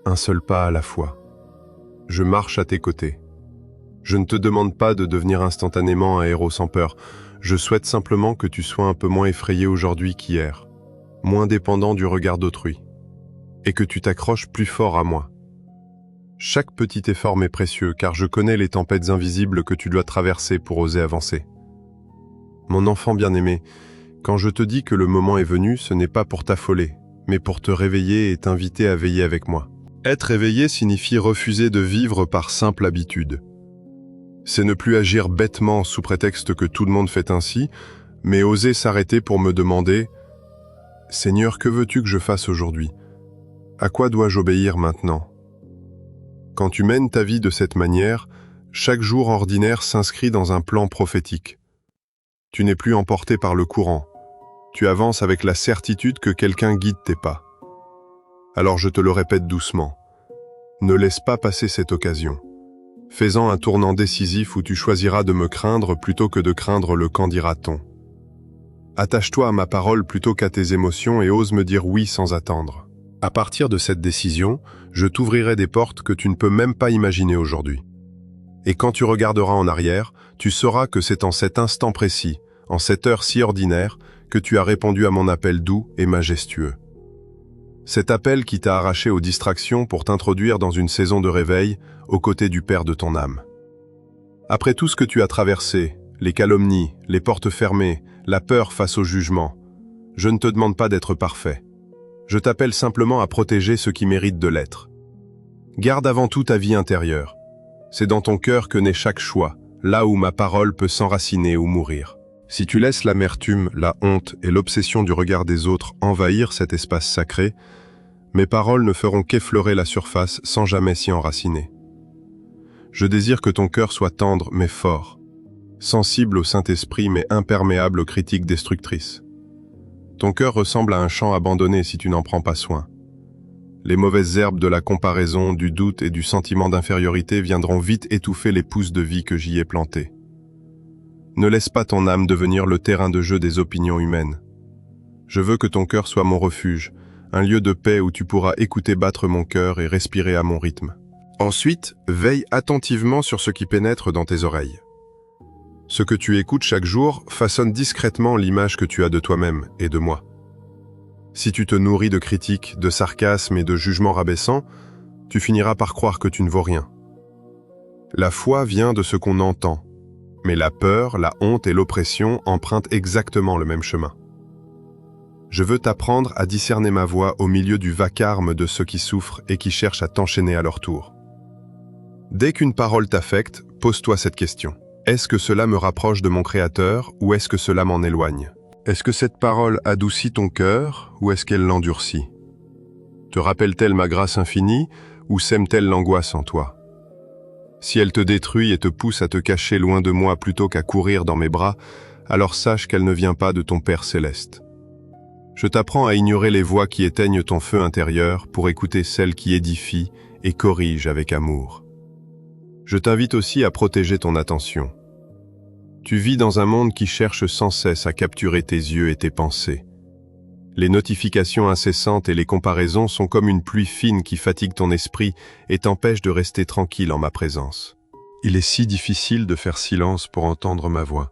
un seul pas à la fois. Je marche à tes côtés. Je ne te demande pas de devenir instantanément un héros sans peur. Je souhaite simplement que tu sois un peu moins effrayé aujourd'hui qu'hier, moins dépendant du regard d'autrui, et que tu t'accroches plus fort à moi. Chaque petit effort m'est précieux, car je connais les tempêtes invisibles que tu dois traverser pour oser avancer. Mon enfant bien-aimé, quand je te dis que le moment est venu, ce n'est pas pour t'affoler, mais pour te réveiller et t'inviter à veiller avec moi. Être éveillé signifie refuser de vivre par simple habitude. C'est ne plus agir bêtement sous prétexte que tout le monde fait ainsi, mais oser s'arrêter pour me demander « Seigneur, que veux-tu que je fasse aujourd'hui? À quoi dois-je obéir maintenant ?» Quand tu mènes ta vie de cette manière, chaque jour ordinaire s'inscrit dans un plan prophétique. Tu n'es plus emporté par le courant. Tu avances avec la certitude que quelqu'un guide tes pas. Alors je te le répète doucement. Ne laisse pas passer cette occasion. Fais-en un tournant décisif où tu choisiras de me craindre plutôt que de craindre le qu'en dira-t-on. Attache-toi à ma parole plutôt qu'à tes émotions et ose me dire oui sans attendre. À partir de cette décision, je t'ouvrirai des portes que tu ne peux même pas imaginer aujourd'hui. Et quand tu regarderas en arrière, tu sauras que c'est en cet instant précis, en cette heure si ordinaire, que tu as répondu à mon appel doux et majestueux. Cet appel qui t'a arraché aux distractions pour t'introduire dans une saison de réveil aux côtés du Père de ton âme. Après tout ce que tu as traversé, les calomnies, les portes fermées, la peur face au jugement, je ne te demande pas d'être parfait. Je t'appelle simplement à protéger ceux qui méritent de l'être. Garde avant tout ta vie intérieure. C'est dans ton cœur que naît chaque choix, là où ma parole peut s'enraciner ou mourir. Si tu laisses l'amertume, la honte et l'obsession du regard des autres envahir cet espace sacré, mes paroles ne feront qu'effleurer la surface sans jamais s'y enraciner. Je désire que ton cœur soit tendre mais fort, sensible au Saint-Esprit mais imperméable aux critiques destructrices. Ton cœur ressemble à un champ abandonné si tu n'en prends pas soin. Les mauvaises herbes de la comparaison, du doute et du sentiment d'infériorité viendront vite étouffer les pousses de vie que j'y ai plantées. Ne laisse pas ton âme devenir le terrain de jeu des opinions humaines. Je veux que ton cœur soit mon refuge, un lieu de paix où tu pourras écouter battre mon cœur et respirer à mon rythme. Ensuite, veille attentivement sur ce qui pénètre dans tes oreilles. Ce que tu écoutes chaque jour façonne discrètement l'image que tu as de toi-même et de moi. Si tu te nourris de critiques, de sarcasmes et de jugements rabaissants, tu finiras par croire que tu ne vaux rien. La foi vient de ce qu'on entend, mais la peur, la honte et l'oppression empruntent exactement le même chemin. Je veux t'apprendre à discerner ma voix au milieu du vacarme de ceux qui souffrent et qui cherchent à t'enchaîner à leur tour. Dès qu'une parole t'affecte, pose-toi cette question. Est-ce que cela me rapproche de mon Créateur ou est-ce que cela m'en éloigne? Est-ce que cette parole adoucit ton cœur ou est-ce qu'elle l'endurcit? Te rappelle-t-elle ma grâce infinie ou sème-t-elle l'angoisse en toi? Si elle te détruit et te pousse à te cacher loin de moi plutôt qu'à courir dans mes bras, alors sache qu'elle ne vient pas de ton Père céleste. Je t'apprends à ignorer les voix qui éteignent ton feu intérieur pour écouter celles qui édifient et corrigent avec amour. Je t'invite aussi à protéger ton attention. Tu vis dans un monde qui cherche sans cesse à capturer tes yeux et tes pensées. Les notifications incessantes et les comparaisons sont comme une pluie fine qui fatigue ton esprit et t'empêche de rester tranquille en ma présence. Il est si difficile de faire silence pour entendre ma voix.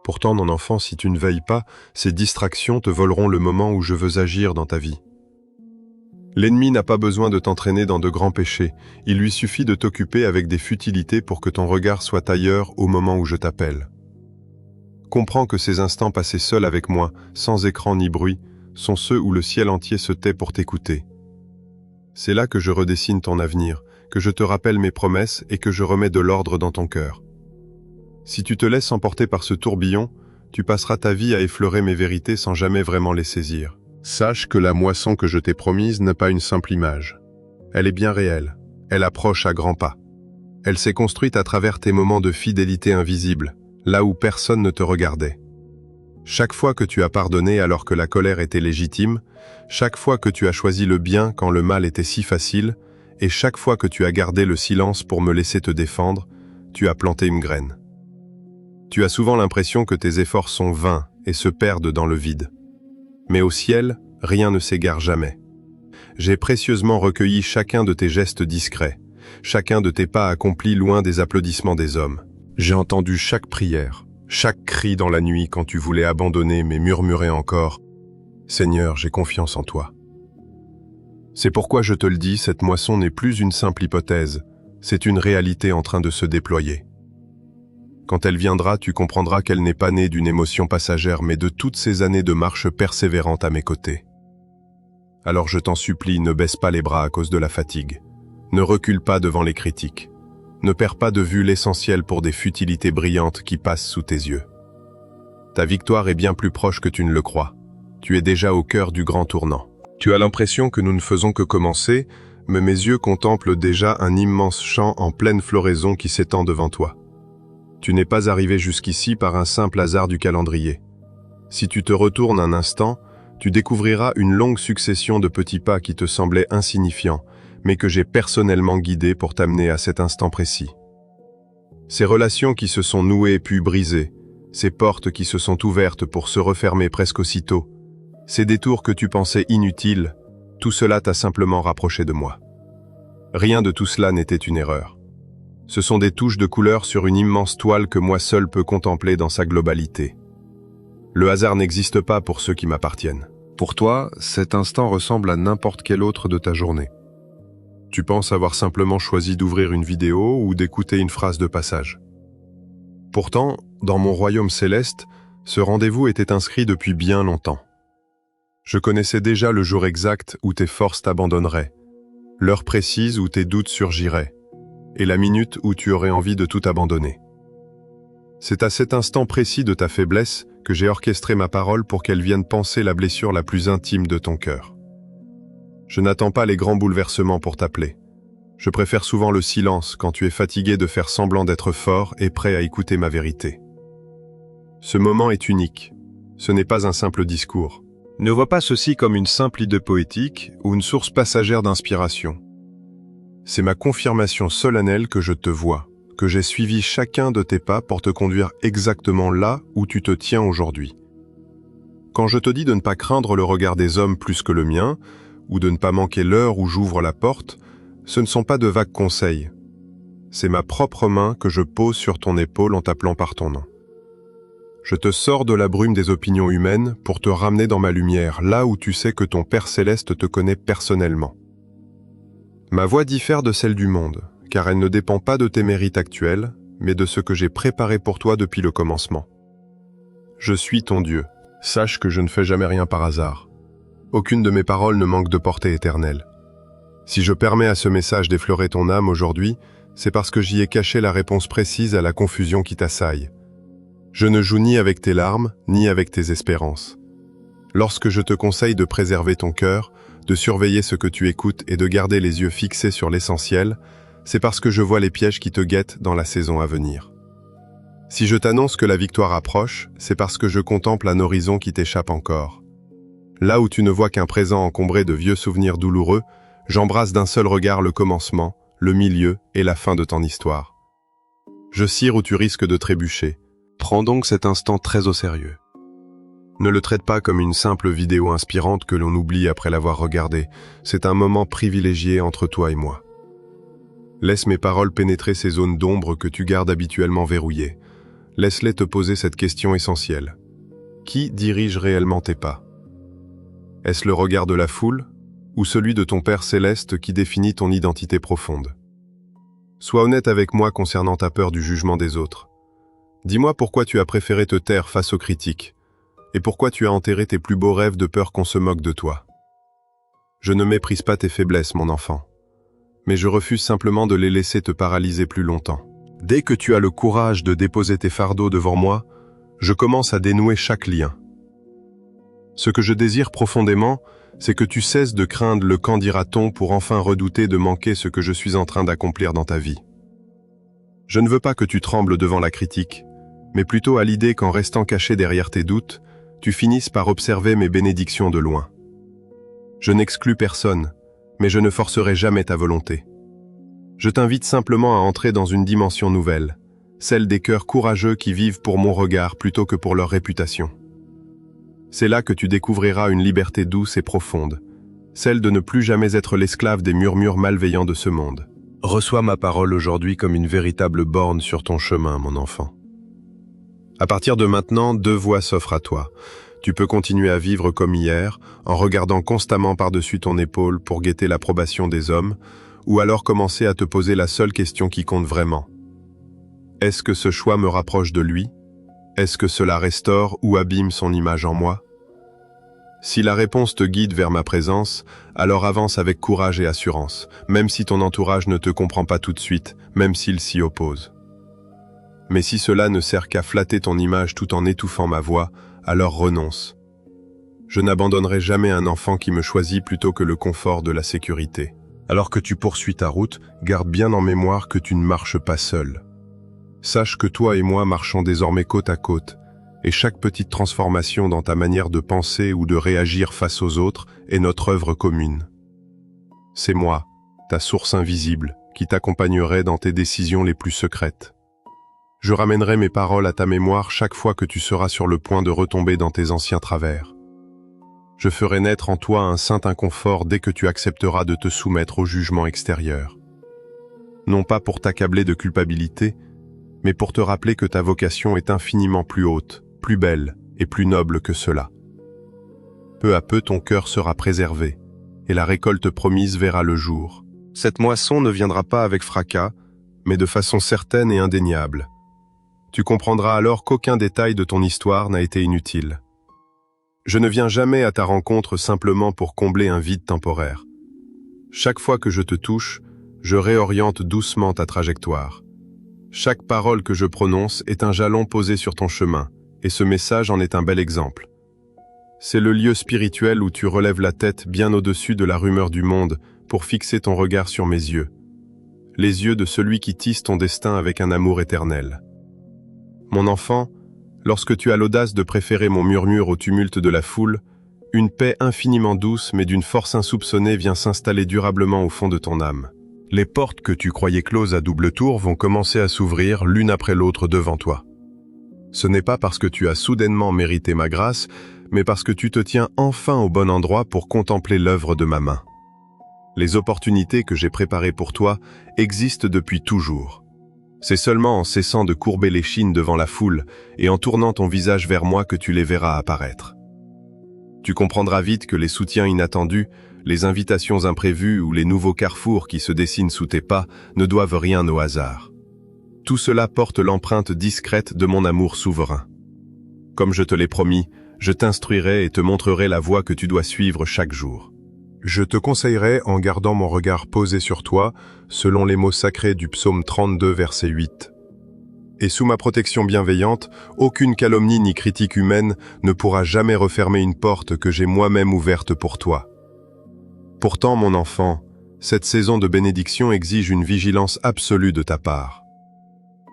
Pourtant, mon enfant, si tu ne veilles pas, ces distractions te voleront le moment où je veux agir dans ta vie. L'ennemi n'a pas besoin de t'entraîner dans de grands péchés, il lui suffit de t'occuper avec des futilités pour que ton regard soit ailleurs au moment où je t'appelle. Comprends que ces instants passés seuls avec moi, sans écran ni bruit, sont ceux où le ciel entier se tait pour t'écouter. C'est là que je redessine ton avenir, que je te rappelle mes promesses et que je remets de l'ordre dans ton cœur. Si tu te laisses emporter par ce tourbillon, tu passeras ta vie à effleurer mes vérités sans jamais vraiment les saisir. Sache que la moisson que je t'ai promise n'est pas une simple image. Elle est bien réelle, elle approche à grands pas. Elle s'est construite à travers tes moments de fidélité invisible, là où personne ne te regardait. Chaque fois que tu as pardonné alors que la colère était légitime, chaque fois que tu as choisi le bien quand le mal était si facile, et chaque fois que tu as gardé le silence pour me laisser te défendre, tu as planté une graine. Tu as souvent l'impression que tes efforts sont vains et se perdent dans le vide. Mais au ciel, rien ne s'égare jamais. J'ai précieusement recueilli chacun de tes gestes discrets, chacun de tes pas accomplis loin des applaudissements des hommes. J'ai entendu chaque prière, chaque cri dans la nuit quand tu voulais abandonner mais murmurer encore « Seigneur, j'ai confiance en toi ». C'est pourquoi je te le dis, cette moisson n'est plus une simple hypothèse, c'est une réalité en train de se déployer. Quand elle viendra, tu comprendras qu'elle n'est pas née d'une émotion passagère, mais de toutes ces années de marche persévérante à mes côtés. Alors je t'en supplie, ne baisse pas les bras à cause de la fatigue. Ne recule pas devant les critiques. Ne perds pas de vue l'essentiel pour des futilités brillantes qui passent sous tes yeux. Ta victoire est bien plus proche que tu ne le crois. Tu es déjà au cœur du grand tournant. Tu as l'impression que nous ne faisons que commencer, mais mes yeux contemplent déjà un immense champ en pleine floraison qui s'étend devant toi. Tu n'es pas arrivé jusqu'ici par un simple hasard du calendrier. Si tu te retournes un instant, tu découvriras une longue succession de petits pas qui te semblaient insignifiants, mais que j'ai personnellement guidés pour t'amener à cet instant précis. Ces relations qui se sont nouées puis brisées, ces portes qui se sont ouvertes pour se refermer presque aussitôt, ces détours que tu pensais inutiles, tout cela t'a simplement rapproché de moi. Rien de tout cela n'était une erreur. Ce sont des touches de couleur sur une immense toile que moi seul peux contempler dans sa globalité. Le hasard n'existe pas pour ceux qui m'appartiennent. Pour toi, cet instant ressemble à n'importe quel autre de ta journée. Tu penses avoir simplement choisi d'ouvrir une vidéo ou d'écouter une phrase de passage. Pourtant, dans mon royaume céleste, ce rendez-vous était inscrit depuis bien longtemps. Je connaissais déjà le jour exact où tes forces t'abandonneraient, l'heure précise où tes doutes surgiraient, et la minute où tu aurais envie de tout abandonner. C'est à cet instant précis de ta faiblesse que j'ai orchestré ma parole pour qu'elle vienne panser la blessure la plus intime de ton cœur. Je n'attends pas les grands bouleversements pour t'appeler. Je préfère souvent le silence quand tu es fatigué de faire semblant d'être fort et prêt à écouter ma vérité. Ce moment est unique. Ce n'est pas un simple discours. Ne vois pas ceci comme une simple idée poétique ou une source passagère d'inspiration. C'est ma confirmation solennelle que je te vois, que j'ai suivi chacun de tes pas pour te conduire exactement là où tu te tiens aujourd'hui. Quand je te dis de ne pas craindre le regard des hommes plus que le mien, ou de ne pas manquer l'heure où j'ouvre la porte, ce ne sont pas de vagues conseils. C'est ma propre main que je pose sur ton épaule en t'appelant par ton nom. Je te sors de la brume des opinions humaines pour te ramener dans ma lumière, là où tu sais que ton Père Céleste te connaît personnellement. Ma voix diffère de celle du monde, car elle ne dépend pas de tes mérites actuels, mais de ce que j'ai préparé pour toi depuis le commencement. Je suis ton Dieu. Sache que je ne fais jamais rien par hasard. Aucune de mes paroles ne manque de portée éternelle. Si je permets à ce message d'effleurer ton âme aujourd'hui, c'est parce que j'y ai caché la réponse précise à la confusion qui t'assaille. Je ne joue ni avec tes larmes, ni avec tes espérances. Lorsque je te conseille de préserver ton cœur, de surveiller ce que tu écoutes et de garder les yeux fixés sur l'essentiel, c'est parce que je vois les pièges qui te guettent dans la saison à venir. Si je t'annonce que la victoire approche, c'est parce que je contemple un horizon qui t'échappe encore. Là où tu ne vois qu'un présent encombré de vieux souvenirs douloureux, j'embrasse d'un seul regard le commencement, le milieu et la fin de ton histoire. Je cire où tu risques de trébucher. Prends donc cet instant très au sérieux. Ne le traite pas comme une simple vidéo inspirante que l'on oublie après l'avoir regardée. C'est un moment privilégié entre toi et moi. Laisse mes paroles pénétrer ces zones d'ombre que tu gardes habituellement verrouillées. Laisse-les te poser cette question essentielle. Qui dirige réellement tes pas ? Est-ce le regard de la foule ou celui de ton Père Céleste qui définit ton identité profonde ? Sois honnête avec moi concernant ta peur du jugement des autres. Dis-moi pourquoi tu as préféré te taire face aux critiques et pourquoi tu as enterré tes plus beaux rêves de peur qu'on se moque de toi. Je ne méprise pas tes faiblesses, mon enfant, mais je refuse simplement de les laisser te paralyser plus longtemps. Dès que tu as le courage de déposer tes fardeaux devant moi, je commence à dénouer chaque lien. Ce que je désire profondément, c'est que tu cesses de craindre le qu'en dira-t-on pour enfin redouter de manquer ce que je suis en train d'accomplir dans ta vie. Je ne veux pas que tu trembles devant la critique, mais plutôt à l'idée qu'en restant caché derrière tes doutes, tu finisses par observer mes bénédictions de loin. Je n'exclus personne, mais je ne forcerai jamais ta volonté. Je t'invite simplement à entrer dans une dimension nouvelle, celle des cœurs courageux qui vivent pour mon regard plutôt que pour leur réputation. C'est là que tu découvriras une liberté douce et profonde, celle de ne plus jamais être l'esclave des murmures malveillants de ce monde. Reçois ma parole aujourd'hui comme une véritable borne sur ton chemin, mon enfant. À partir de maintenant, deux voies s'offrent à toi. Tu peux continuer à vivre comme hier, en regardant constamment par-dessus ton épaule pour guetter l'approbation des hommes, ou alors commencer à te poser la seule question qui compte vraiment. Est-ce que ce choix me rapproche de lui? Est-ce que cela restaure ou abîme son image en moi? Si la réponse te guide vers ma présence, alors avance avec courage et assurance, même si ton entourage ne te comprend pas tout de suite, même s'il s'y oppose. Mais si cela ne sert qu'à flatter ton image tout en étouffant ma voix, alors renonce. Je n'abandonnerai jamais un enfant qui me choisit plutôt que le confort de la sécurité. Alors que tu poursuis ta route, garde bien en mémoire que tu ne marches pas seul. Sache que toi et moi marchons désormais côte à côte, et chaque petite transformation dans ta manière de penser ou de réagir face aux autres est notre œuvre commune. C'est moi, ta source invisible, qui t'accompagnerai dans tes décisions les plus secrètes. Je ramènerai mes paroles à ta mémoire chaque fois que tu seras sur le point de retomber dans tes anciens travers. Je ferai naître en toi un saint inconfort dès que tu accepteras de te soumettre au jugement extérieur. Non pas pour t'accabler de culpabilité, mais pour te rappeler que ta vocation est infiniment plus haute, plus belle et plus noble que cela. Peu à peu, ton cœur sera préservé, et la récolte promise verra le jour. Cette moisson ne viendra pas avec fracas, mais de façon certaine et indéniable. Tu comprendras alors qu'aucun détail de ton histoire n'a été inutile. Je ne viens jamais à ta rencontre simplement pour combler un vide temporaire. Chaque fois que je te touche, je réoriente doucement ta trajectoire. Chaque parole que je prononce est un jalon posé sur ton chemin, et ce message en est un bel exemple. C'est le lieu spirituel où tu relèves la tête bien au-dessus de la rumeur du monde pour fixer ton regard sur mes yeux. Les yeux de celui qui tisse ton destin avec un amour éternel. Mon enfant, lorsque tu as l'audace de préférer mon murmure au tumulte de la foule, une paix infiniment douce mais d'une force insoupçonnée vient s'installer durablement au fond de ton âme. Les portes que tu croyais closes à double tour vont commencer à s'ouvrir l'une après l'autre devant toi. Ce n'est pas parce que tu as soudainement mérité ma grâce, mais parce que tu te tiens enfin au bon endroit pour contempler l'œuvre de ma main. Les opportunités que j'ai préparées pour toi existent depuis toujours. C'est seulement en cessant de courber l'échine devant la foule et en tournant ton visage vers moi que tu les verras apparaître. Tu comprendras vite que les soutiens inattendus, les invitations imprévues ou les nouveaux carrefours qui se dessinent sous tes pas ne doivent rien au hasard. Tout cela porte l'empreinte discrète de mon amour souverain. Comme je te l'ai promis, je t'instruirai et te montrerai la voie que tu dois suivre chaque jour. Je te conseillerai en gardant mon regard posé sur toi, selon les mots sacrés du psaume 32, verset 8. Et sous ma protection bienveillante, aucune calomnie ni critique humaine ne pourra jamais refermer une porte que j'ai moi-même ouverte pour toi. Pourtant, mon enfant, cette saison de bénédiction exige une vigilance absolue de ta part.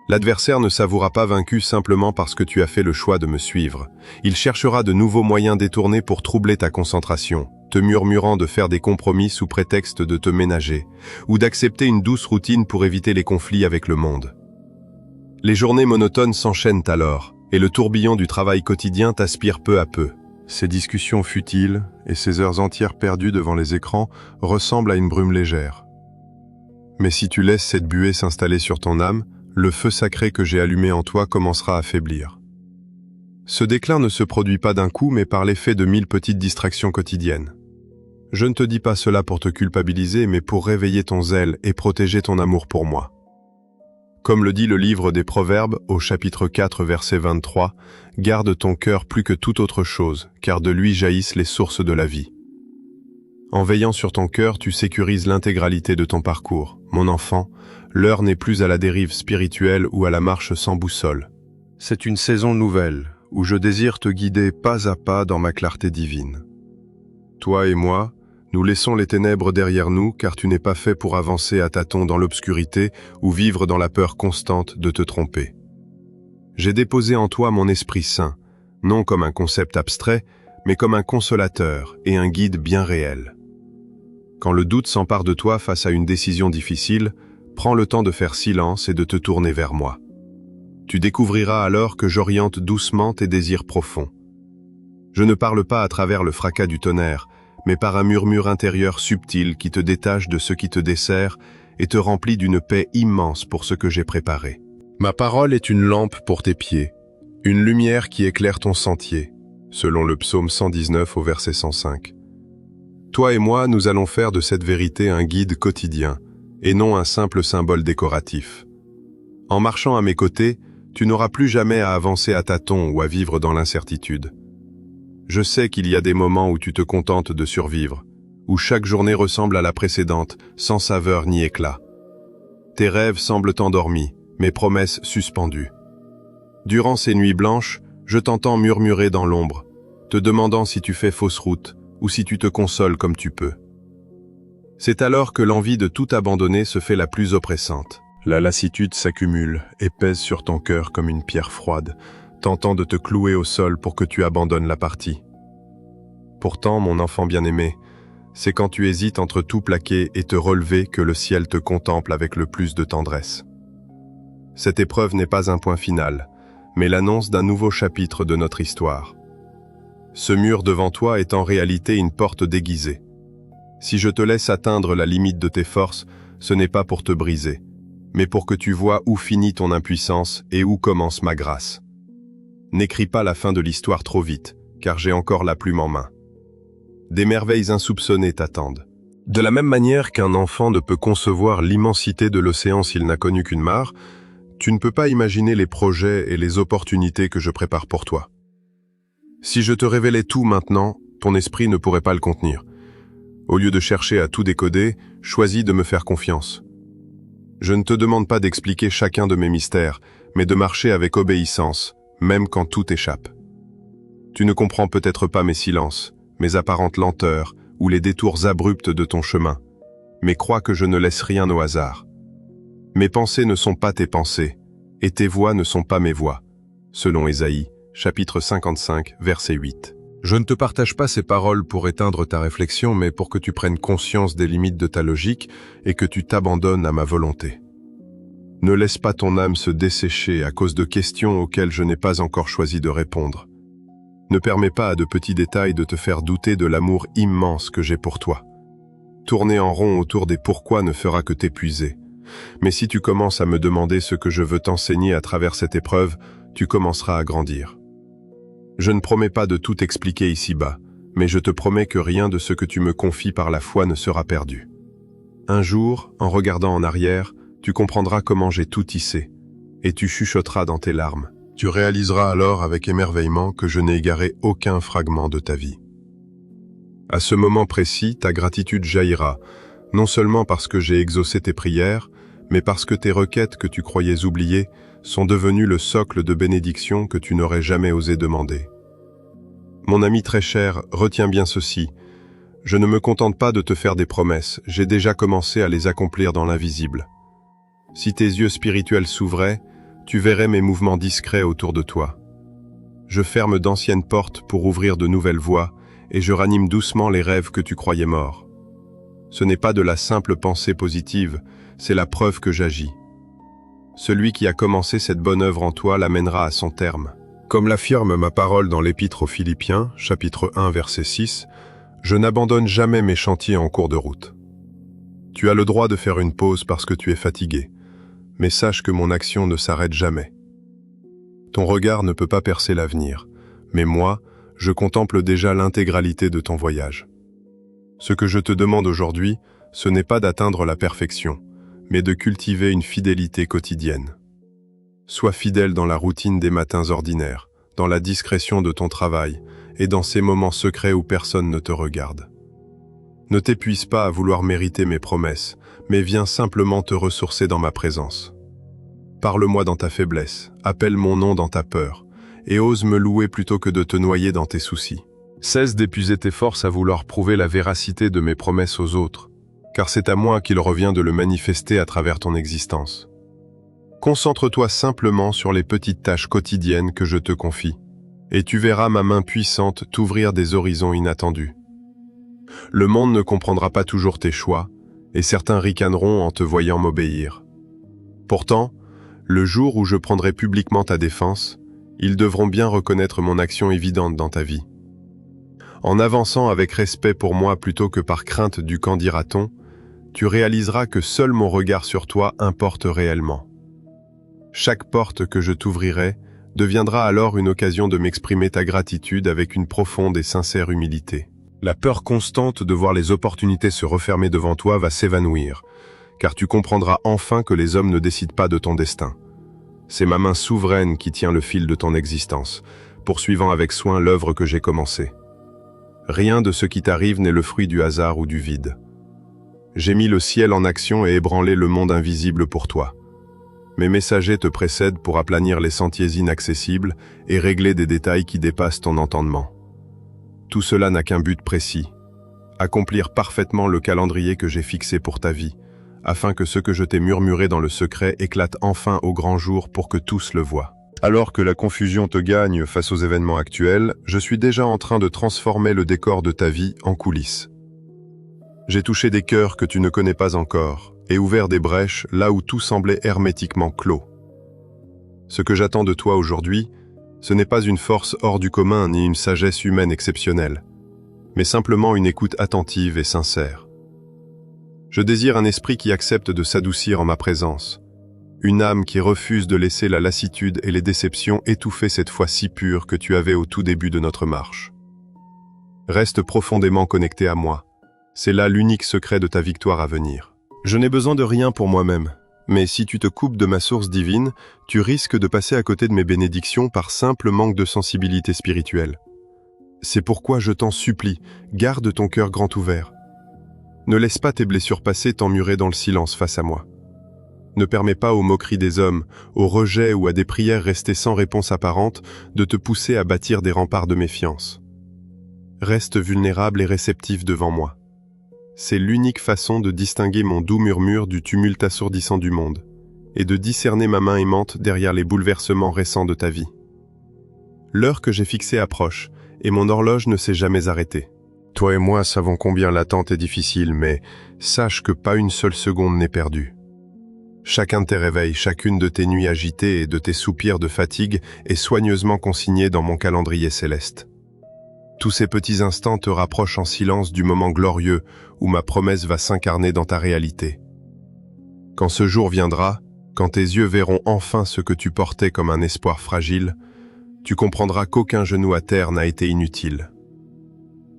L'adversaire ne s'avouera pas vaincu simplement parce que tu as fait le choix de me suivre. Il cherchera de nouveaux moyens détournés pour troubler ta concentration, te murmurant de faire des compromis sous prétexte de te ménager, ou d'accepter une douce routine pour éviter les conflits avec le monde. Les journées monotones s'enchaînent alors, et le tourbillon du travail quotidien t'aspire peu à peu. Ces discussions futiles et ces heures entières perdues devant les écrans ressemblent à une brume légère. Mais si tu laisses cette buée s'installer sur ton âme, le feu sacré que j'ai allumé en toi commencera à faiblir. Ce déclin ne se produit pas d'un coup, mais par l'effet de 1000 petites distractions quotidiennes. Je ne te dis pas cela pour te culpabiliser, mais pour réveiller ton zèle et protéger ton amour pour moi. Comme le dit le livre des Proverbes, au chapitre 4, verset 23, « Garde ton cœur plus que toute autre chose, car de lui jaillissent les sources de la vie. » En veillant sur ton cœur, tu sécurises l'intégralité de ton parcours. Mon enfant, l'heure n'est plus à la dérive spirituelle ou à la marche sans boussole. C'est une saison nouvelle, où je désire te guider pas à pas dans ma clarté divine. Toi et moi, nous laissons les ténèbres derrière nous, car tu n'es pas fait pour avancer à tâtons dans l'obscurité ou vivre dans la peur constante de te tromper. J'ai déposé en toi mon Esprit Saint, non comme un concept abstrait, mais comme un consolateur et un guide bien réel. Quand le doute s'empare de toi face à une décision difficile, prends le temps de faire silence et de te tourner vers moi. Tu découvriras alors que j'oriente doucement tes désirs profonds. Je ne parle pas à travers le fracas du tonnerre, mais par un murmure intérieur subtil qui te détache de ce qui te dessert et te remplit d'une paix immense pour ce que j'ai préparé. Ma parole est une lampe pour tes pieds, une lumière qui éclaire ton sentier. selon le psaume 119 au verset 105. Toi et moi, nous allons faire de cette vérité un guide quotidien, et non un simple symbole décoratif. En marchant à mes côtés, tu n'auras plus jamais à avancer à tâtons ou à vivre dans l'incertitude. Je sais qu'il y a des moments où tu te contentes de survivre, où chaque journée ressemble à la précédente, sans saveur ni éclat. Tes rêves semblent endormis, mes promesses suspendues. Durant ces nuits blanches, je t'entends murmurer dans l'ombre, te demandant si tu fais fausse route ou si tu te consoles comme tu peux. C'est alors que l'envie de tout abandonner se fait la plus oppressante. La lassitude s'accumule et pèse sur ton cœur comme une pierre froide, tentant de te clouer au sol pour que tu abandonnes la partie. Pourtant, mon enfant bien-aimé, c'est quand tu hésites entre tout plaquer et te relever que le ciel te contemple avec le plus de tendresse. Cette épreuve n'est pas un point final, mais l'annonce d'un nouveau chapitre de notre histoire. Ce mur devant toi est en réalité une porte déguisée. Si je te laisse atteindre la limite de tes forces, ce n'est pas pour te briser, mais pour que tu vois où finit ton impuissance et où commence ma grâce. N'écris pas la fin de l'histoire trop vite, car j'ai encore la plume en main. Des merveilles insoupçonnées t'attendent. De la même manière qu'un enfant ne peut concevoir l'immensité de l'océan s'il n'a connu qu'une mare, tu ne peux pas imaginer les projets et les opportunités que je prépare pour toi. Si je te révélais tout maintenant, ton esprit ne pourrait pas le contenir. Au lieu de chercher à tout décoder, choisis de me faire confiance. Je ne te demande pas d'expliquer chacun de mes mystères, mais de marcher avec obéissance, même quand tout échappe. Tu ne comprends peut-être pas mes silences, mes apparentes lenteurs ou les détours abrupts de ton chemin, mais crois que je ne laisse rien au hasard. Mes pensées ne sont pas tes pensées, et tes voix ne sont pas mes voix, selon Ésaïe, chapitre 55, verset 8. Je ne te partage pas ces paroles pour éteindre ta réflexion, mais pour que tu prennes conscience des limites de ta logique et que tu t'abandonnes à ma volonté. Ne laisse pas ton âme se dessécher à cause de questions auxquelles je n'ai pas encore choisi de répondre. Ne permets pas à de petits détails de te faire douter de l'amour immense que j'ai pour toi. Tourner en rond autour des pourquoi ne fera que t'épuiser. Mais si tu commences à me demander ce que je veux t'enseigner à travers cette épreuve, tu commenceras à grandir. Je ne promets pas de tout expliquer ici-bas, mais je te promets que rien de ce que tu me confies par la foi ne sera perdu. Un jour, en regardant en arrière, tu comprendras comment j'ai tout tissé, et tu chuchoteras dans tes larmes. Tu réaliseras alors avec émerveillement que je n'ai égaré aucun fragment de ta vie. À ce moment précis, ta gratitude jaillira, non seulement parce que j'ai exaucé tes prières, mais parce que tes requêtes que tu croyais oubliées sont devenues le socle de bénédiction que tu n'aurais jamais osé demander. Mon ami très cher, retiens bien ceci. Je ne me contente pas de te faire des promesses, j'ai déjà commencé à les accomplir dans l'invisible. Si tes yeux spirituels s'ouvraient, tu verrais mes mouvements discrets autour de toi. Je ferme d'anciennes portes pour ouvrir de nouvelles voies, et je ranime doucement les rêves que tu croyais morts. Ce n'est pas de la simple pensée positive, c'est la preuve que j'agis. Celui qui a commencé cette bonne œuvre en toi l'amènera à son terme. Comme l'affirme ma parole dans l'Épître aux Philippiens, chapitre 1, verset 6, je n'abandonne jamais mes chantiers en cours de route. Tu as le droit de faire une pause parce que tu es fatigué, mais sache que mon action ne s'arrête jamais. Ton regard ne peut pas percer l'avenir, mais moi, je contemple déjà l'intégralité de ton voyage. Ce que je te demande aujourd'hui, ce n'est pas d'atteindre la perfection, mais de cultiver une fidélité quotidienne. Sois fidèle dans la routine des matins ordinaires, dans la discrétion de ton travail et dans ces moments secrets où personne ne te regarde. Ne t'épuise pas à vouloir mériter mes promesses, mais viens simplement te ressourcer dans ma présence. Parle-moi dans ta faiblesse, appelle mon nom dans ta peur, et ose me louer plutôt que de te noyer dans tes soucis. Cesse d'épuiser tes forces à vouloir prouver la véracité de mes promesses aux autres, car c'est à moi qu'il revient de le manifester à travers ton existence. Concentre-toi simplement sur les petites tâches quotidiennes que je te confie, et tu verras ma main puissante t'ouvrir des horizons inattendus. Le monde ne comprendra pas toujours tes choix, et certains ricaneront en te voyant m'obéir. Pourtant, le jour où je prendrai publiquement ta défense, ils devront bien reconnaître mon action évidente dans ta vie. En avançant avec respect pour moi plutôt que par crainte du qu'en dira-t-on, tu réaliseras que seul mon regard sur toi importe réellement. Chaque porte que je t'ouvrirai deviendra alors une occasion de m'exprimer ta gratitude avec une profonde et sincère humilité. La peur constante de voir les opportunités se refermer devant toi va s'évanouir, car tu comprendras enfin que les hommes ne décident pas de ton destin. C'est ma main souveraine qui tient le fil de ton existence, poursuivant avec soin l'œuvre que j'ai commencée. Rien de ce qui t'arrive n'est le fruit du hasard ou du vide. J'ai mis le ciel en action et ébranlé le monde invisible pour toi. Mes messagers te précèdent pour aplanir les sentiers inaccessibles et régler des détails qui dépassent ton entendement. Tout cela n'a qu'un but précis, accomplir parfaitement le calendrier que j'ai fixé pour ta vie, afin que ce que je t'ai murmuré dans le secret éclate enfin au grand jour pour que tous le voient. Alors que la confusion te gagne face aux événements actuels, je suis déjà en train de transformer le décor de ta vie en coulisses. J'ai touché des cœurs que tu ne connais pas encore, et ouvert des brèches là où tout semblait hermétiquement clos. Ce que j'attends de toi aujourd'hui, ce n'est pas une force hors du commun ni une sagesse humaine exceptionnelle, mais simplement une écoute attentive et sincère. Je désire un esprit qui accepte de s'adoucir en ma présence, une âme qui refuse de laisser la lassitude et les déceptions étouffer cette foi si pure que tu avais au tout début de notre marche. Reste profondément connecté à moi, c'est là l'unique secret de ta victoire à venir. Je n'ai besoin de rien pour moi-même, mais si tu te coupes de ma source divine, tu risques de passer à côté de mes bénédictions par simple manque de sensibilité spirituelle. C'est pourquoi je t'en supplie, garde ton cœur grand ouvert. Ne laisse pas tes blessures passées t'emmurer dans le silence face à moi. Ne permets pas aux moqueries des hommes, aux rejets ou à des prières restées sans réponse apparente de te pousser à bâtir des remparts de méfiance. Reste vulnérable et réceptif devant moi. C'est l'unique façon de distinguer mon doux murmure du tumulte assourdissant du monde, et de discerner ma main aimante derrière les bouleversements récents de ta vie. L'heure que j'ai fixée approche, et mon horloge ne s'est jamais arrêtée. Toi et moi savons combien l'attente est difficile, mais sache que pas une seule seconde n'est perdue. Chacun de tes réveils, chacune de tes nuits agitées et de tes soupirs de fatigue est soigneusement consigné dans mon calendrier céleste. Tous ces petits instants te rapprochent en silence du moment glorieux où ma promesse va s'incarner dans ta réalité. Quand ce jour viendra, quand tes yeux verront enfin ce que tu portais comme un espoir fragile, tu comprendras qu'aucun genou à terre n'a été inutile.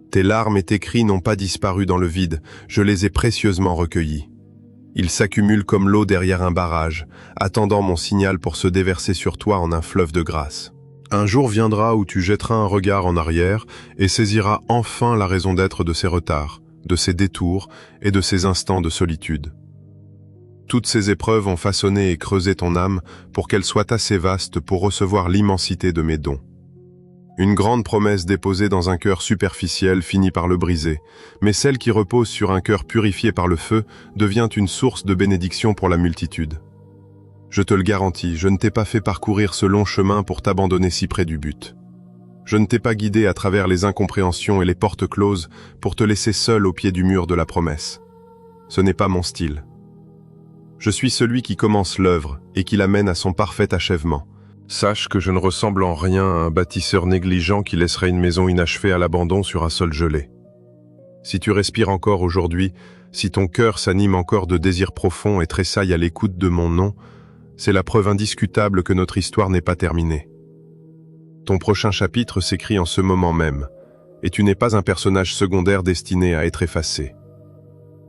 Tes larmes et tes cris n'ont pas disparu dans le vide, je les ai précieusement recueillis. Ils s'accumulent comme l'eau derrière un barrage, attendant mon signal pour se déverser sur toi en un fleuve de grâce. Un jour viendra où tu jetteras un regard en arrière et saisiras enfin la raison d'être de ces retards, de ces détours et de ces instants de solitude. Toutes ces épreuves ont façonné et creusé ton âme pour qu'elle soit assez vaste pour recevoir l'immensité de mes dons. Une grande promesse déposée dans un cœur superficiel finit par le briser, mais celle qui repose sur un cœur purifié par le feu devient une source de bénédiction pour la multitude. Je te le garantis, je ne t'ai pas fait parcourir ce long chemin pour t'abandonner si près du but. Je ne t'ai pas guidé à travers les incompréhensions et les portes closes pour te laisser seul au pied du mur de la promesse. Ce n'est pas mon style. Je suis celui qui commence l'œuvre et qui l'amène à son parfait achèvement. Sache que je ne ressemble en rien à un bâtisseur négligent qui laisserait une maison inachevée à l'abandon sur un sol gelé. Si tu respires encore aujourd'hui, si ton cœur s'anime encore de désirs profonds et tressaille à l'écoute de mon nom, c'est la preuve indiscutable que notre histoire n'est pas terminée. Ton prochain chapitre s'écrit en ce moment même, et tu n'es pas un personnage secondaire destiné à être effacé.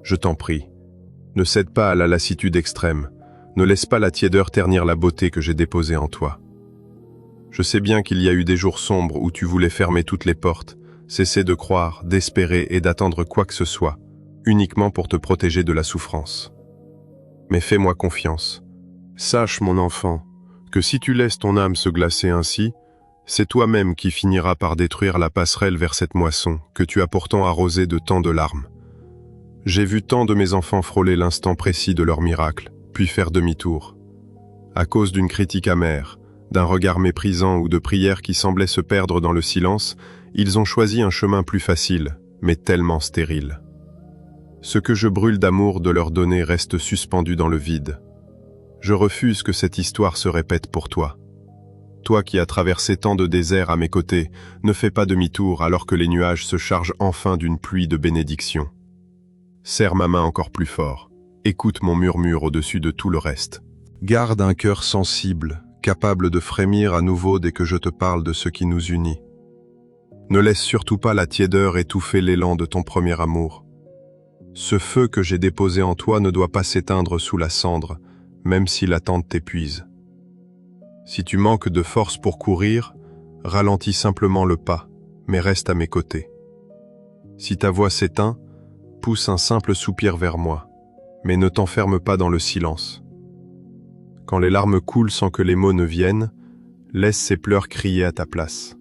Je t'en prie, ne cède pas à la lassitude extrême, ne laisse pas la tiédeur ternir la beauté que j'ai déposée en toi. Je sais bien qu'il y a eu des jours sombres où tu voulais fermer toutes les portes, cesser de croire, d'espérer et d'attendre quoi que ce soit, uniquement pour te protéger de la souffrance. Mais fais-moi confiance. Sache, mon enfant, que si tu laisses ton âme se glacer ainsi, c'est toi-même qui finiras par détruire la passerelle vers cette moisson que tu as pourtant arrosée de tant de larmes. J'ai vu tant de mes enfants frôler l'instant précis de leur miracle, puis faire demi-tour. À cause d'une critique amère, d'un regard méprisant ou de prières qui semblaient se perdre dans le silence, ils ont choisi un chemin plus facile, mais tellement stérile. Ce que je brûle d'amour de leur donner reste suspendu dans le vide. Je refuse que cette histoire se répète pour toi. Toi qui as traversé tant de déserts à mes côtés, ne fais pas demi-tour alors que les nuages se chargent enfin d'une pluie de bénédictions. Serre ma main encore plus fort. Écoute mon murmure au-dessus de tout le reste. Garde un cœur sensible, capable de frémir à nouveau dès que je te parle de ce qui nous unit. Ne laisse surtout pas la tiédeur étouffer l'élan de ton premier amour. Ce feu que j'ai déposé en toi ne doit pas s'éteindre sous la cendre, même si l'attente t'épuise. Si tu manques de force pour courir, ralentis simplement le pas, mais reste à mes côtés. Si ta voix s'éteint, pousse un simple soupir vers moi, mais ne t'enferme pas dans le silence. Quand les larmes coulent sans que les mots ne viennent, laisse ces pleurs crier à ta place.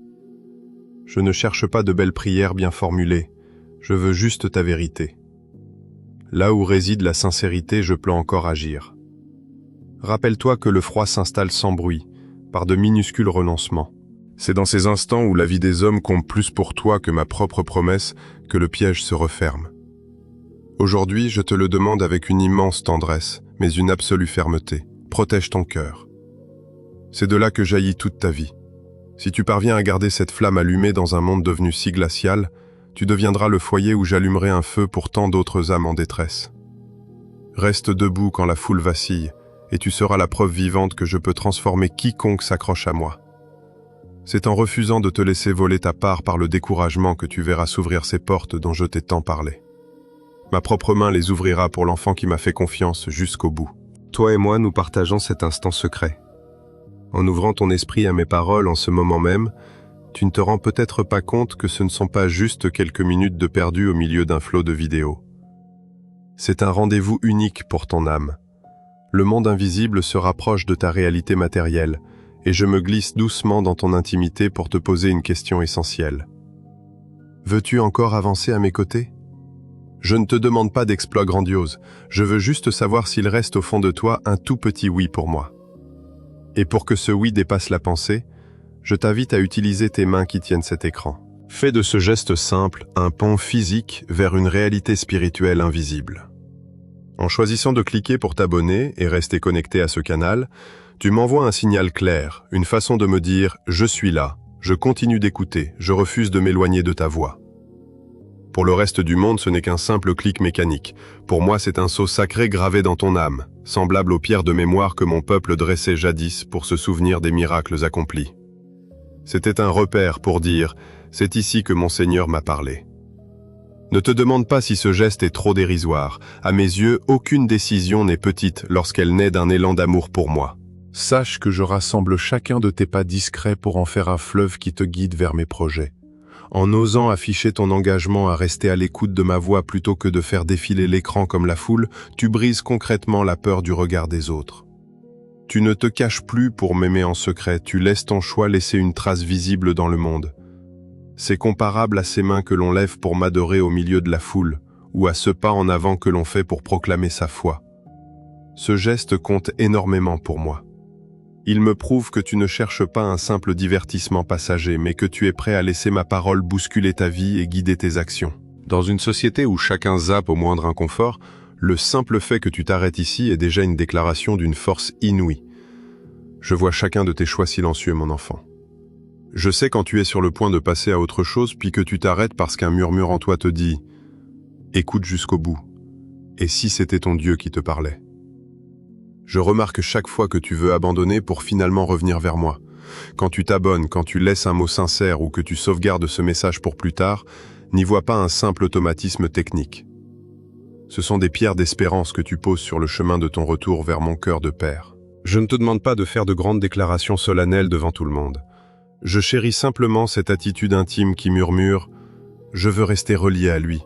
Je ne cherche pas de belles prières bien formulées, je veux juste ta vérité. Là où réside la sincérité, je peux encore agir. Rappelle-toi que le froid s'installe sans bruit, par de minuscules renoncements. C'est dans ces instants où la vie des hommes compte plus pour toi que ma propre promesse que le piège se referme. Aujourd'hui, je te le demande avec une immense tendresse, mais une absolue fermeté. Protège ton cœur. C'est de là que jaillit toute ta vie. Si tu parviens à garder cette flamme allumée dans un monde devenu si glacial, tu deviendras le foyer où j'allumerai un feu pour tant d'autres âmes en détresse. Reste debout quand la foule vacille, et tu seras la preuve vivante que je peux transformer quiconque s'accroche à moi. C'est en refusant de te laisser voler ta part par le découragement que tu verras s'ouvrir ces portes dont je t'ai tant parlé. Ma propre main les ouvrira pour l'enfant qui m'a fait confiance jusqu'au bout. Toi et moi, nous partageons cet instant secret. En ouvrant ton esprit à mes paroles en ce moment même, tu ne te rends peut-être pas compte que ce ne sont pas juste quelques minutes de perdu au milieu d'un flot de vidéos. C'est un rendez-vous unique pour ton âme. Le monde invisible se rapproche de ta réalité matérielle, et je me glisse doucement dans ton intimité pour te poser une question essentielle. Veux-tu encore avancer à mes côtés ? Je ne te demande pas d'exploits grandioses, je veux juste savoir s'il reste au fond de toi un tout petit oui pour moi. Et pour que ce oui dépasse la pensée, je t'invite à utiliser tes mains qui tiennent cet écran. Fais de ce geste simple un pont physique vers une réalité spirituelle invisible. En choisissant de cliquer pour t'abonner et rester connecté à ce canal, tu m'envoies un signal clair, une façon de me dire « Je suis là, je continue d'écouter, je refuse de m'éloigner de ta voix ». Pour le reste du monde, ce n'est qu'un simple clic mécanique. Pour moi, c'est un sceau sacré gravé dans ton âme, semblable aux pierres de mémoire que mon peuple dressait jadis pour se souvenir des miracles accomplis. C'était un repère pour dire « C'est ici que mon Seigneur m'a parlé ». Ne te demande pas si ce geste est trop dérisoire. À mes yeux, aucune décision n'est petite lorsqu'elle naît d'un élan d'amour pour moi. Sache que je rassemble chacun de tes pas discrets pour en faire un fleuve qui te guide vers mes projets. En osant afficher ton engagement à rester à l'écoute de ma voix plutôt que de faire défiler l'écran comme la foule, tu brises concrètement la peur du regard des autres. Tu ne te caches plus pour m'aimer en secret, tu laisses ton choix laisser une trace visible dans le monde. C'est comparable à ces mains que l'on lève pour m'adorer au milieu de la foule, ou à ce pas en avant que l'on fait pour proclamer sa foi. Ce geste compte énormément pour moi. Il me prouve que tu ne cherches pas un simple divertissement passager, mais que tu es prêt à laisser ma parole bousculer ta vie et guider tes actions. Dans une société où chacun zappe au moindre inconfort, le simple fait que tu t'arrêtes ici est déjà une déclaration d'une force inouïe. Je vois chacun de tes choix silencieux, mon enfant. Je sais quand tu es sur le point de passer à autre chose, puis que tu t'arrêtes parce qu'un murmure en toi te dit « Écoute jusqu'au bout. Et si c'était ton Dieu qui te parlait ?» Je remarque chaque fois que tu veux abandonner pour finalement revenir vers moi. Quand tu t'abonnes, quand tu laisses un mot sincère ou que tu sauvegardes ce message pour plus tard, n'y vois pas un simple automatisme technique. Ce sont des pierres d'espérance que tu poses sur le chemin de ton retour vers mon cœur de père. Je ne te demande pas de faire de grandes déclarations solennelles devant tout le monde. Je chéris simplement cette attitude intime qui murmure « Je veux rester relié à lui.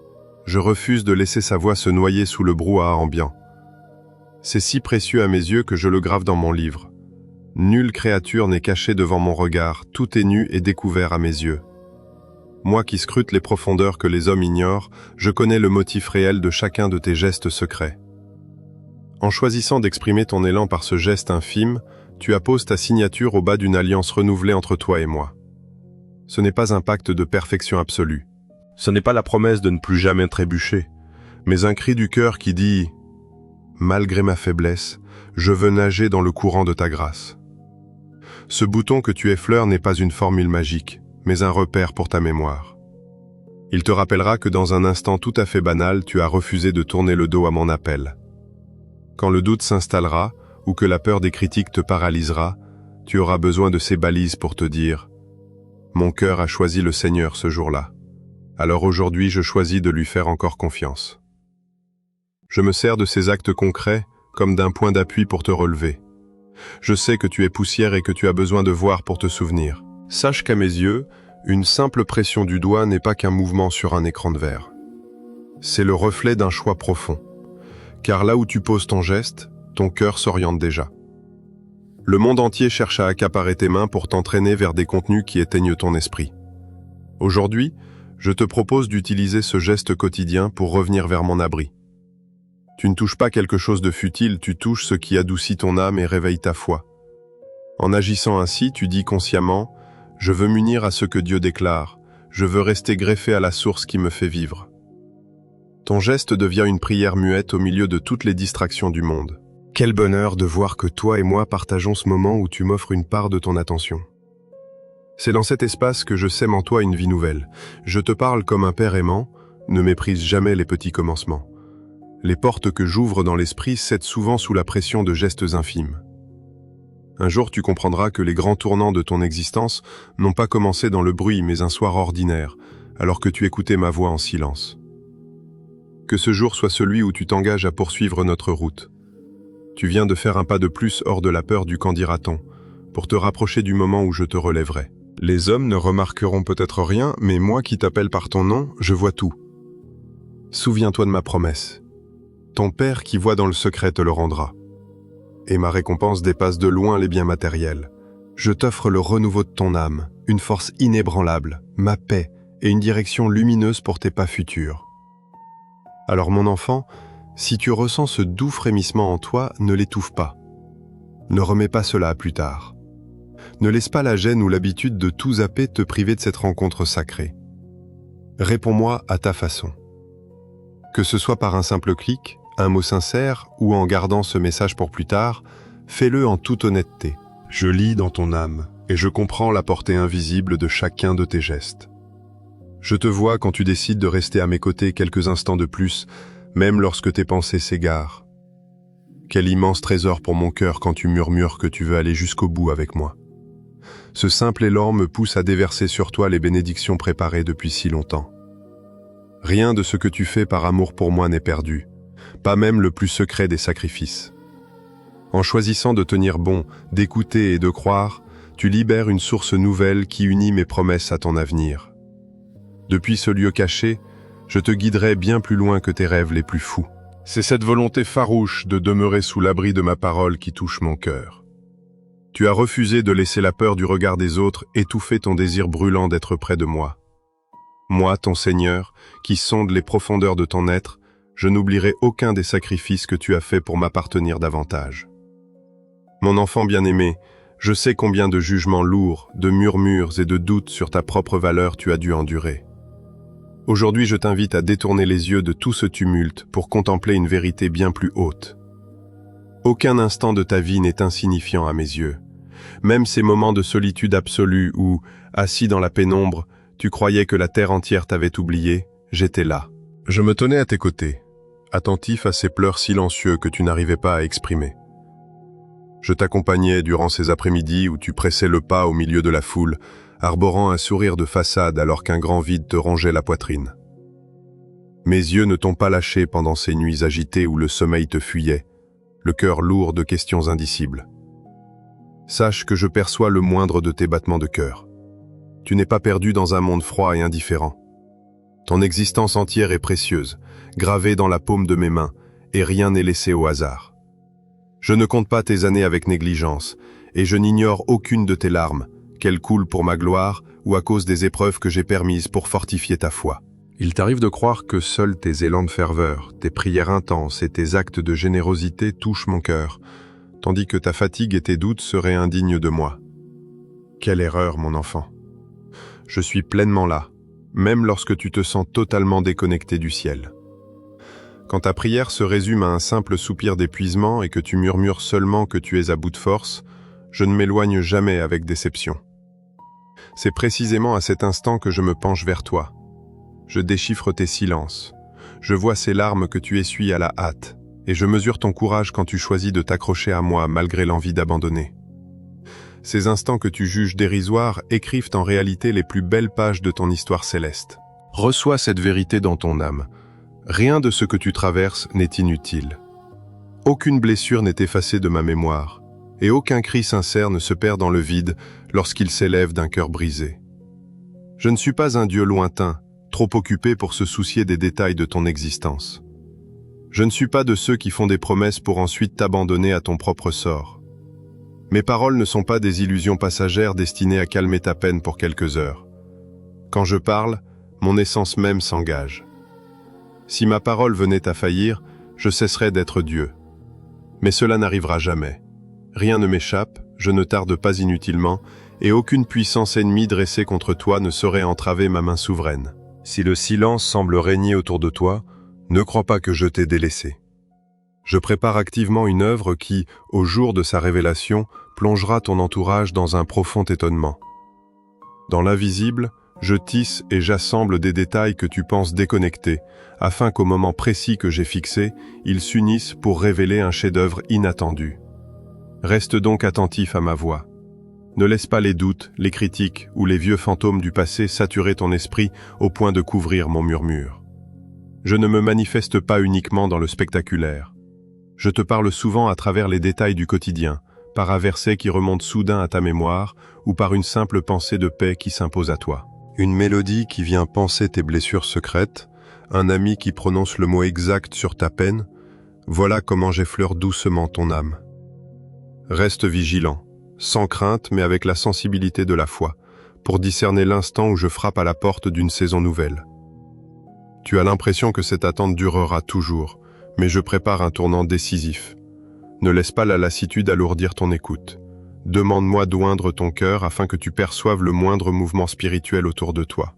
Je refuse de laisser sa voix se noyer sous le brouhaha ambiant. » C'est si précieux à mes yeux que je le grave dans mon livre. Nulle créature n'est cachée devant mon regard, tout est nu et découvert à mes yeux. Moi qui scrute les profondeurs que les hommes ignorent, je connais le motif réel de chacun de tes gestes secrets. En choisissant d'exprimer ton élan par ce geste infime, tu apposes ta signature au bas d'une alliance renouvelée entre toi et moi. Ce n'est pas un pacte de perfection absolue. Ce n'est pas la promesse de ne plus jamais trébucher, mais un cri du cœur qui dit « Malgré ma faiblesse, je veux nager dans le courant de ta grâce. » Ce bouton que tu effleures n'est pas une formule magique, mais un repère pour ta mémoire. Il te rappellera que dans un instant tout à fait banal, tu as refusé de tourner le dos à mon appel. Quand le doute s'installera, ou que la peur des critiques te paralysera, Tu auras besoin de ces balises pour te dire « Mon cœur a choisi le Seigneur ce jour-là. Alors aujourd'hui, je choisis de lui faire encore confiance. » Je me sers de ces actes concrets comme d'un point d'appui pour te relever. Je sais que tu es poussière et que tu as besoin de voir pour te souvenir. Sache qu'à mes yeux, une simple pression du doigt n'est pas qu'un mouvement sur un écran de verre. C'est le reflet d'un choix profond. Car là où tu poses ton geste, ton cœur s'oriente déjà. Le monde entier cherche à accaparer tes mains pour t'entraîner vers des contenus qui éteignent ton esprit. Aujourd'hui, je te propose d'utiliser ce geste quotidien pour revenir vers mon abri. Tu ne touches pas quelque chose de futile, tu touches ce qui adoucit ton âme et réveille ta foi. En agissant ainsi, tu dis consciemment « Je veux m'unir à ce que Dieu déclare, je veux rester greffé à la source qui me fait vivre. » Ton geste devient une prière muette au milieu de toutes les distractions du monde. Quel bonheur de voir que toi et moi partageons ce moment où tu m'offres une part de ton attention. C'est dans cet espace que je sème en toi une vie nouvelle. Je te parle comme un père aimant, ne méprise jamais les petits commencements. Les portes que j'ouvre dans l'esprit cèdent souvent sous la pression de gestes infimes. Un jour tu comprendras que les grands tournants de ton existence n'ont pas commencé dans le bruit mais un soir ordinaire, alors que tu écoutais ma voix en silence. Que ce jour soit celui où tu t'engages à poursuivre notre route. Tu viens de faire un pas de plus hors de la peur du qu'en dira-t-on, pour te rapprocher du moment où je te relèverai. Les hommes ne remarqueront peut-être rien, mais moi qui t'appelle par ton nom, je vois tout. Souviens-toi de ma promesse. Ton Père qui voit dans le secret te le rendra. Et ma récompense dépasse de loin les biens matériels. Je t'offre le renouveau de ton âme, une force inébranlable, ma paix et une direction lumineuse pour tes pas futurs. Alors mon enfant, si tu ressens ce doux frémissement en toi, ne l'étouffe pas. Ne remets pas cela à plus tard. Ne laisse pas la gêne ou l'habitude de tout zapper te priver de cette rencontre sacrée. Réponds-moi à ta façon. Que ce soit par un simple clic, un mot sincère ou en gardant ce message pour plus tard, fais-le en toute honnêteté. Je lis dans ton âme et je comprends la portée invisible de chacun de tes gestes. Je te vois quand tu décides de rester à mes côtés quelques instants de plus, même lorsque tes pensées s'égarent. Quel immense trésor pour mon cœur quand tu murmures que tu veux aller jusqu'au bout avec moi. Ce simple élan me pousse à déverser sur toi les bénédictions préparées depuis si longtemps. Rien de ce que tu fais par amour pour moi n'est perdu, pas même le plus secret des sacrifices. En choisissant de tenir bon, d'écouter et de croire, tu libères une source nouvelle qui unit mes promesses à ton avenir. Depuis ce lieu caché, je te guiderai bien plus loin que tes rêves les plus fous. C'est cette volonté farouche de demeurer sous l'abri de ma parole qui touche mon cœur. Tu as refusé de laisser la peur du regard des autres étouffer ton désir brûlant d'être près de moi. Moi, ton Seigneur, qui sonde les profondeurs de ton être, je n'oublierai aucun des sacrifices que tu as faits pour m'appartenir davantage. Mon enfant bien-aimé, je sais combien de jugements lourds, de murmures et de doutes sur ta propre valeur tu as dû endurer. Aujourd'hui, je t'invite à détourner les yeux de tout ce tumulte pour contempler une vérité bien plus haute. Aucun instant de ta vie n'est insignifiant à mes yeux. Même ces moments de solitude absolue où, assis dans la pénombre, tu croyais que la terre entière t'avait oublié, j'étais là. Je me tenais à tes côtés, attentif à ces pleurs silencieux que tu n'arrivais pas à exprimer. Je t'accompagnais durant ces après-midi où tu pressais le pas au milieu de la foule, arborant un sourire de façade alors qu'un grand vide te rongeait la poitrine. Mes yeux ne t'ont pas lâché pendant ces nuits agitées où le sommeil te fuyait, le cœur lourd de questions indicibles. Sache que je perçois le moindre de tes battements de cœur. Tu n'es pas perdu dans un monde froid et indifférent. Ton existence entière est précieuse, gravée dans la paume de mes mains, et rien n'est laissé au hasard. Je ne compte pas tes années avec négligence, et je n'ignore aucune de tes larmes, qu'elles coulent pour ma gloire ou à cause des épreuves que j'ai permises pour fortifier ta foi. Il t'arrive de croire que seuls tes élans de ferveur, tes prières intenses et tes actes de générosité touchent mon cœur, tandis que ta fatigue et tes doutes seraient indignes de moi. Quelle erreur, mon enfant. Je suis pleinement là, même lorsque tu te sens totalement déconnecté du ciel. Quand ta prière se résume à un simple soupir d'épuisement et que tu murmures seulement que tu es à bout de force, je ne m'éloigne jamais avec déception. C'est précisément à cet instant que je me penche vers toi. Je déchiffre tes silences. Je vois ces larmes que tu essuies à la hâte, et je mesure ton courage quand tu choisis de t'accrocher à moi malgré l'envie d'abandonner. Ces instants que tu juges dérisoires écrivent en réalité les plus belles pages de ton histoire céleste. Reçois cette vérité dans ton âme. Rien de ce que tu traverses n'est inutile. Aucune blessure n'est effacée de ma mémoire, et aucun cri sincère ne se perd dans le vide lorsqu'il s'élève d'un cœur brisé. Je ne suis pas un Dieu lointain, trop occupé pour se soucier des détails de ton existence. Je ne suis pas de ceux qui font des promesses pour ensuite t'abandonner à ton propre sort. Mes paroles ne sont pas des illusions passagères destinées à calmer ta peine pour quelques heures. Quand je parle, mon essence même s'engage. Si ma parole venait à faillir, je cesserais d'être Dieu. Mais cela n'arrivera jamais. Rien ne m'échappe, je ne tarde pas inutilement, et aucune puissance ennemie dressée contre toi ne saurait entraver ma main souveraine. Si le silence semble régner autour de toi, ne crois pas que je t'ai délaissé. Je prépare activement une œuvre qui, au jour de sa révélation, plongera ton entourage dans un profond étonnement. Dans l'invisible, je tisse et j'assemble des détails que tu penses déconnectés, afin qu'au moment précis que j'ai fixé, ils s'unissent pour révéler un chef-d'œuvre inattendu. Reste donc attentif à ma voix. Ne laisse pas les doutes, les critiques ou les vieux fantômes du passé saturer ton esprit au point de couvrir mon murmure. Je ne me manifeste pas uniquement dans le spectaculaire. Je te parle souvent à travers les détails du quotidien, par un verset qui remonte soudain à ta mémoire ou par une simple pensée de paix qui s'impose à toi. Une mélodie qui vient panser tes blessures secrètes, un ami qui prononce le mot exact sur ta peine, voilà comment j'effleure doucement ton âme. Reste vigilant, sans crainte mais avec la sensibilité de la foi, pour discerner l'instant où je frappe à la porte d'une saison nouvelle. Tu as l'impression que cette attente durera toujours, mais je prépare un tournant décisif. Ne laisse pas la lassitude alourdir ton écoute. Demande-moi d'oindre ton cœur afin que tu perçoives le moindre mouvement spirituel autour de toi.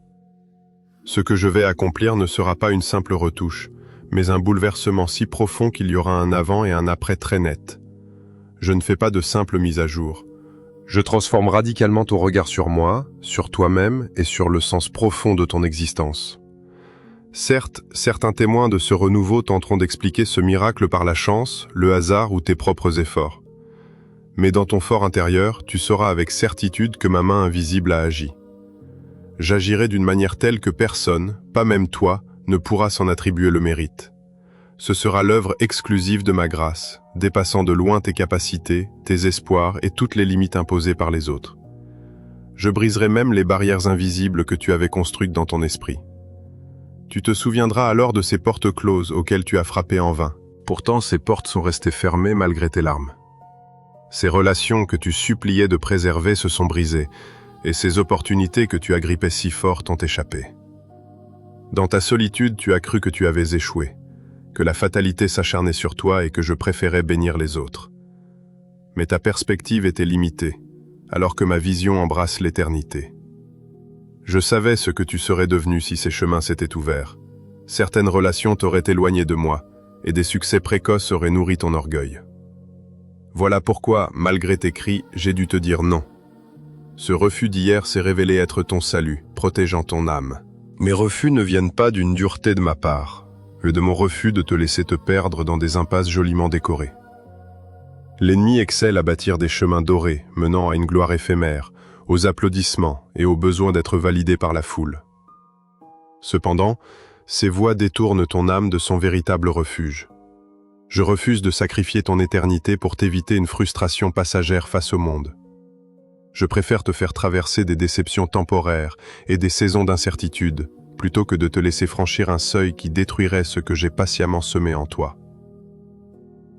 Ce que je vais accomplir ne sera pas une simple retouche, mais un bouleversement si profond qu'il y aura un avant et un après très net. Je ne fais pas de simples mises à jour. Je transforme radicalement ton regard sur moi, sur toi-même et sur le sens profond de ton existence. Certes, certains témoins de ce renouveau tenteront d'expliquer ce miracle par la chance, le hasard ou tes propres efforts. Mais dans ton fort intérieur, tu sauras avec certitude que ma main invisible a agi. J'agirai d'une manière telle que personne, pas même toi, ne pourra s'en attribuer le mérite. Ce sera l'œuvre exclusive de ma grâce, dépassant de loin tes capacités, tes espoirs et toutes les limites imposées par les autres. Je briserai même les barrières invisibles que tu avais construites dans ton esprit. Tu te souviendras alors de ces portes closes auxquelles tu as frappé en vain. Pourtant, ces portes sont restées fermées malgré tes larmes. Ces relations que tu suppliais de préserver se sont brisées, et ces opportunités que tu agrippais si fort t'ont échappé. Dans ta solitude, tu as cru que tu avais échoué, que la fatalité s'acharnait sur toi et que je préférais bénir les autres. Mais ta perspective était limitée, alors que ma vision embrasse l'éternité. Je savais ce que tu serais devenu si ces chemins s'étaient ouverts. Certaines relations t'auraient éloigné de moi, et des succès précoces auraient nourri ton orgueil. Voilà pourquoi, malgré tes cris, j'ai dû te dire non. Ce refus d'hier s'est révélé être ton salut, protégeant ton âme. Mes refus ne viennent pas d'une dureté de ma part, mais de mon refus de te laisser te perdre dans des impasses joliment décorées. L'ennemi excelle à bâtir des chemins dorés, menant à une gloire éphémère, aux applaudissements et au besoin d'être validé par la foule. Cependant, ces voix détournent ton âme de son véritable refuge. Je refuse de sacrifier ton éternité pour t'éviter une frustration passagère face au monde. Je préfère te faire traverser des déceptions temporaires et des saisons d'incertitude, plutôt que de te laisser franchir un seuil qui détruirait ce que j'ai patiemment semé en toi.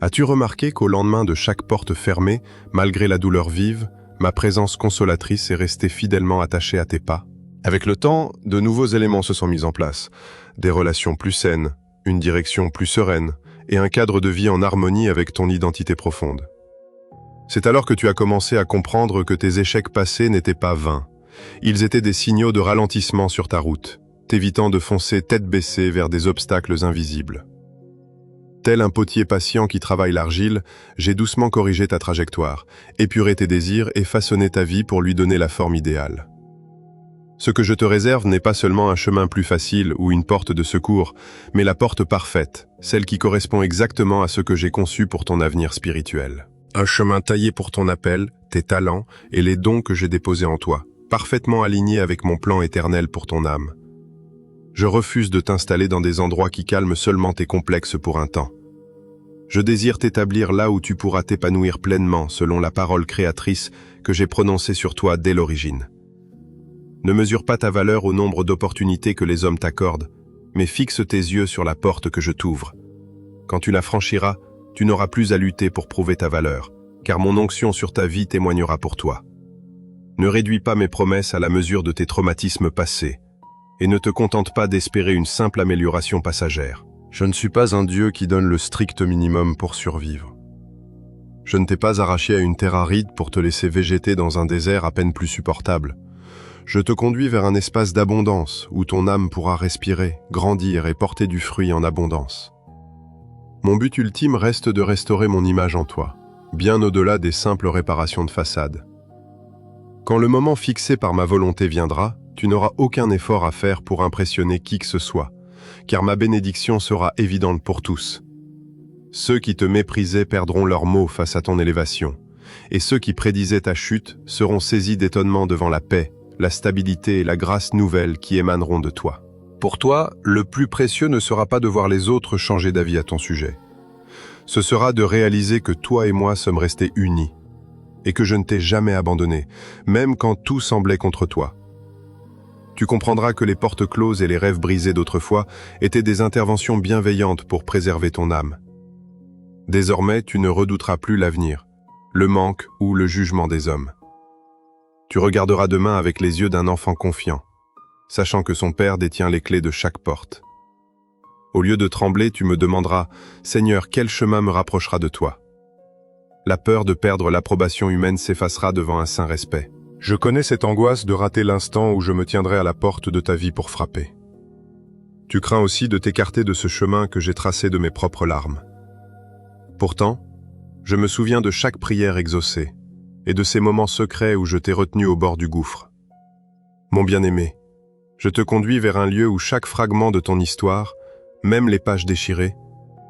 As-tu remarqué qu'au lendemain de chaque porte fermée, malgré la douleur vive, ma présence consolatrice est restée fidèlement attachée à tes pas? Avec le temps, de nouveaux éléments se sont mis en place. Des relations plus saines, une direction plus sereine, et un cadre de vie en harmonie avec ton identité profonde. C'est alors que tu as commencé à comprendre que tes échecs passés n'étaient pas vains. Ils étaient des signaux de ralentissement sur ta route, t'évitant de foncer tête baissée vers des obstacles invisibles. Tel un potier patient qui travaille l'argile, j'ai doucement corrigé ta trajectoire, épuré tes désirs et façonné ta vie pour lui donner la forme idéale. Ce que je te réserve n'est pas seulement un chemin plus facile ou une porte de secours, mais la porte parfaite, celle qui correspond exactement à ce que j'ai conçu pour ton avenir spirituel. Un chemin taillé pour ton appel, tes talents et les dons que j'ai déposés en toi, parfaitement alignés avec mon plan éternel pour ton âme. Je refuse de t'installer dans des endroits qui calment seulement tes complexes pour un temps. Je désire t'établir là où tu pourras t'épanouir pleinement selon la parole créatrice que j'ai prononcée sur toi dès l'origine. Ne mesure pas ta valeur au nombre d'opportunités que les hommes t'accordent, mais fixe tes yeux sur la porte que je t'ouvre. Quand tu la franchiras, tu n'auras plus à lutter pour prouver ta valeur, car mon onction sur ta vie témoignera pour toi. Ne réduis pas mes promesses à la mesure de tes traumatismes passés, et ne te contente pas d'espérer une simple amélioration passagère. Je ne suis pas un Dieu qui donne le strict minimum pour survivre. Je ne t'ai pas arraché à une terre aride pour te laisser végéter dans un désert à peine plus supportable. Je te conduis vers un espace d'abondance où ton âme pourra respirer, grandir et porter du fruit en abondance. Mon but ultime reste de restaurer mon image en toi, bien au-delà des simples réparations de façade. Quand le moment fixé par ma volonté viendra, tu n'auras aucun effort à faire pour impressionner qui que ce soit, car ma bénédiction sera évidente pour tous. Ceux qui te méprisaient perdront leurs mots face à ton élévation, et ceux qui prédisaient ta chute seront saisis d'étonnement devant la paix, la stabilité et la grâce nouvelle qui émaneront de toi. Pour toi, le plus précieux ne sera pas de voir les autres changer d'avis à ton sujet. Ce sera de réaliser que toi et moi sommes restés unis, et que je ne t'ai jamais abandonné, même quand tout semblait contre toi. Tu comprendras que les portes closes et les rêves brisés d'autrefois étaient des interventions bienveillantes pour préserver ton âme. Désormais, tu ne redouteras plus l'avenir, le manque ou le jugement des hommes. Tu regarderas demain avec les yeux d'un enfant confiant, sachant que son père détient les clés de chaque porte. Au lieu de trembler, tu me demanderas « Seigneur, quel chemin me rapprochera de toi ?» La peur de perdre l'approbation humaine s'effacera devant un saint respect. Je connais cette angoisse de rater l'instant où je me tiendrai à la porte de ta vie pour frapper. Tu crains aussi de t'écarter de ce chemin que j'ai tracé de mes propres larmes. Pourtant, je me souviens de chaque prière exaucée et de ces moments secrets où je t'ai retenu au bord du gouffre. Mon bien-aimé, je te conduis vers un lieu où chaque fragment de ton histoire, même les pages déchirées,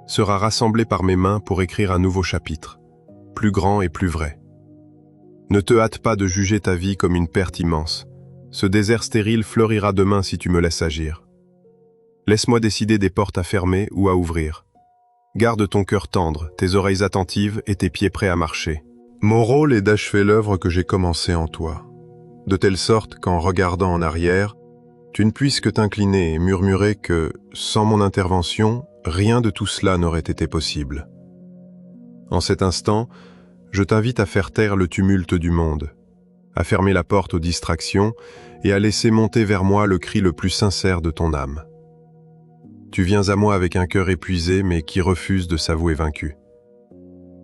sera rassemblé par mes mains pour écrire un nouveau chapitre, plus grand et plus vrai. Ne te hâte pas de juger ta vie comme une perte immense. Ce désert stérile fleurira demain si tu me laisses agir. Laisse-moi décider des portes à fermer ou à ouvrir. Garde ton cœur tendre, tes oreilles attentives et tes pieds prêts à marcher. Mon rôle est d'achever l'œuvre que j'ai commencée en toi, de telle sorte qu'en regardant en arrière, tu ne puisses que t'incliner et murmurer que, sans mon intervention, rien de tout cela n'aurait été possible. En cet instant, je t'invite à faire taire le tumulte du monde, à fermer la porte aux distractions et à laisser monter vers moi le cri le plus sincère de ton âme. Tu viens à moi avec un cœur épuisé mais qui refuse de s'avouer vaincu.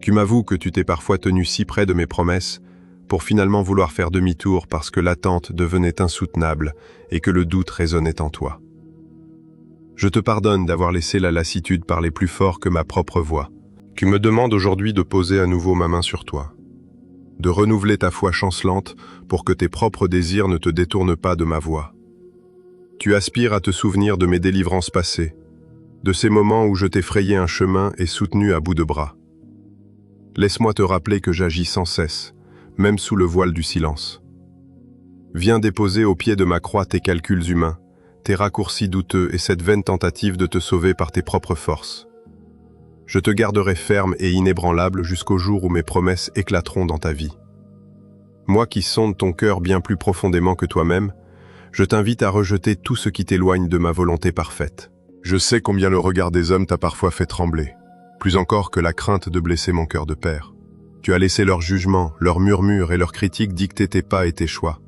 Tu m'avoues que tu t'es parfois tenu si près de mes promesses pour finalement vouloir faire demi-tour parce que l'attente devenait insoutenable et que le doute résonnait en toi. Je te pardonne d'avoir laissé la lassitude parler plus fort que ma propre voix. Tu me demandes aujourd'hui de poser à nouveau ma main sur toi, de renouveler ta foi chancelante pour que tes propres désirs ne te détournent pas de ma voix. Tu aspires à te souvenir de mes délivrances passées, de ces moments où je t'ai frayé un chemin et soutenu à bout de bras. Laisse-moi te rappeler que j'agis sans cesse, même sous le voile du silence. Viens déposer au pied de ma croix tes calculs humains, tes raccourcis douteux et cette vaine tentative de te sauver par tes propres forces. Je te garderai ferme et inébranlable jusqu'au jour où mes promesses éclateront dans ta vie. Moi qui sonde ton cœur bien plus profondément que toi-même, je t'invite à rejeter tout ce qui t'éloigne de ma volonté parfaite. Je sais combien le regard des hommes t'a parfois fait trembler, plus encore que la crainte de blesser mon cœur de père. Tu as laissé leurs jugements, leurs murmures et leurs critiques dicter tes pas et tes choix.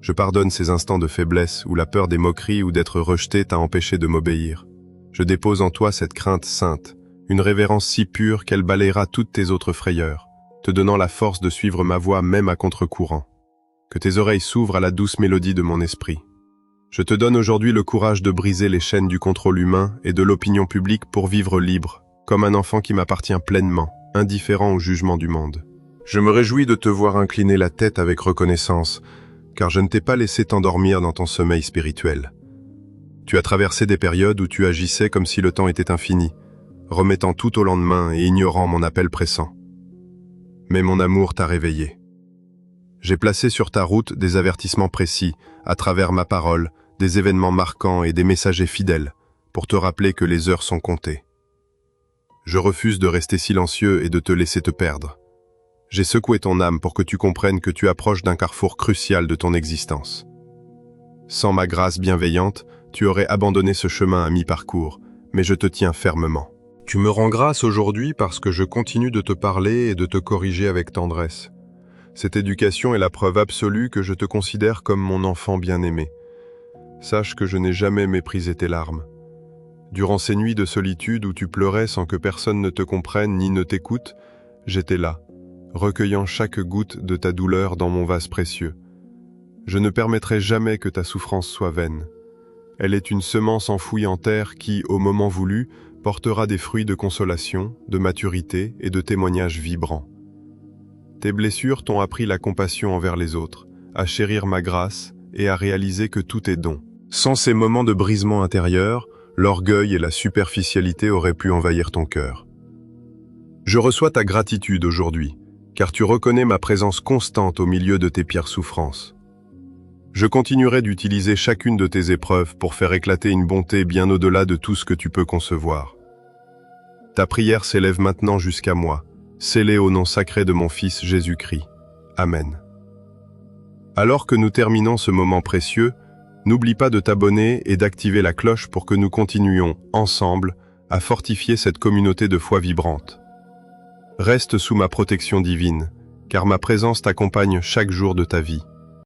Je pardonne ces instants de faiblesse où la peur des moqueries ou d'être rejeté t'a empêché de m'obéir. Je dépose en toi cette crainte sainte, une révérence si pure qu'elle balayera toutes tes autres frayeurs, te donnant la force de suivre ma voie même à contre-courant. Que tes oreilles s'ouvrent à la douce mélodie de mon esprit. Je te donne aujourd'hui le courage de briser les chaînes du contrôle humain et de l'opinion publique pour vivre libre, comme un enfant qui m'appartient pleinement, indifférent au jugement du monde. Je me réjouis de te voir incliner la tête avec reconnaissance, car je ne t'ai pas laissé t'endormir dans ton sommeil spirituel. Tu as traversé des périodes où tu agissais comme si le temps était infini, remettant tout au lendemain et ignorant mon appel pressant. mais mon amour t'a réveillé. J'ai placé sur ta route des avertissements précis, à travers ma parole, des événements marquants et des messagers fidèles, pour te rappeler que les heures sont comptées. Je refuse de rester silencieux et de te laisser te perdre. J'ai secoué ton âme pour que tu comprennes que tu approches d'un carrefour crucial de ton existence. Sans ma grâce bienveillante, tu aurais abandonné ce chemin à mi-parcours, mais je te tiens fermement. Tu me rends grâce aujourd'hui parce que je continue de te parler et de te corriger avec tendresse. Cette éducation est la preuve absolue que je te considère comme mon enfant bien-aimé. Sache que je n'ai jamais méprisé tes larmes. Durant ces nuits de solitude où tu pleurais sans que personne ne te comprenne ni ne t'écoute, j'étais là, recueillant chaque goutte de ta douleur dans mon vase précieux. Je ne permettrai jamais que ta souffrance soit vaine. Elle est une semence enfouie en terre qui, au moment voulu, portera des fruits de consolation, de maturité et de témoignages vibrants. Tes blessures t'ont appris la compassion envers les autres, à chérir ma grâce et à réaliser que tout est don. Sans ces moments de brisement intérieur, l'orgueil et la superficialité auraient pu envahir ton cœur. Je reçois ta gratitude aujourd'hui, car tu reconnais ma présence constante au milieu de tes pires souffrances. Je continuerai d'utiliser chacune de tes épreuves pour faire éclater une bonté bien au-delà de tout ce que tu peux concevoir. Ta prière s'élève maintenant jusqu'à moi, scellée au nom sacré de mon Fils Jésus-Christ. Amen. Alors que nous terminons ce moment précieux, n'oublie pas de t'abonner et d'activer la cloche pour que nous continuions, ensemble, à fortifier cette communauté de foi vibrante. Reste sous ma protection divine, car ma présence t'accompagne chaque jour de ta vie.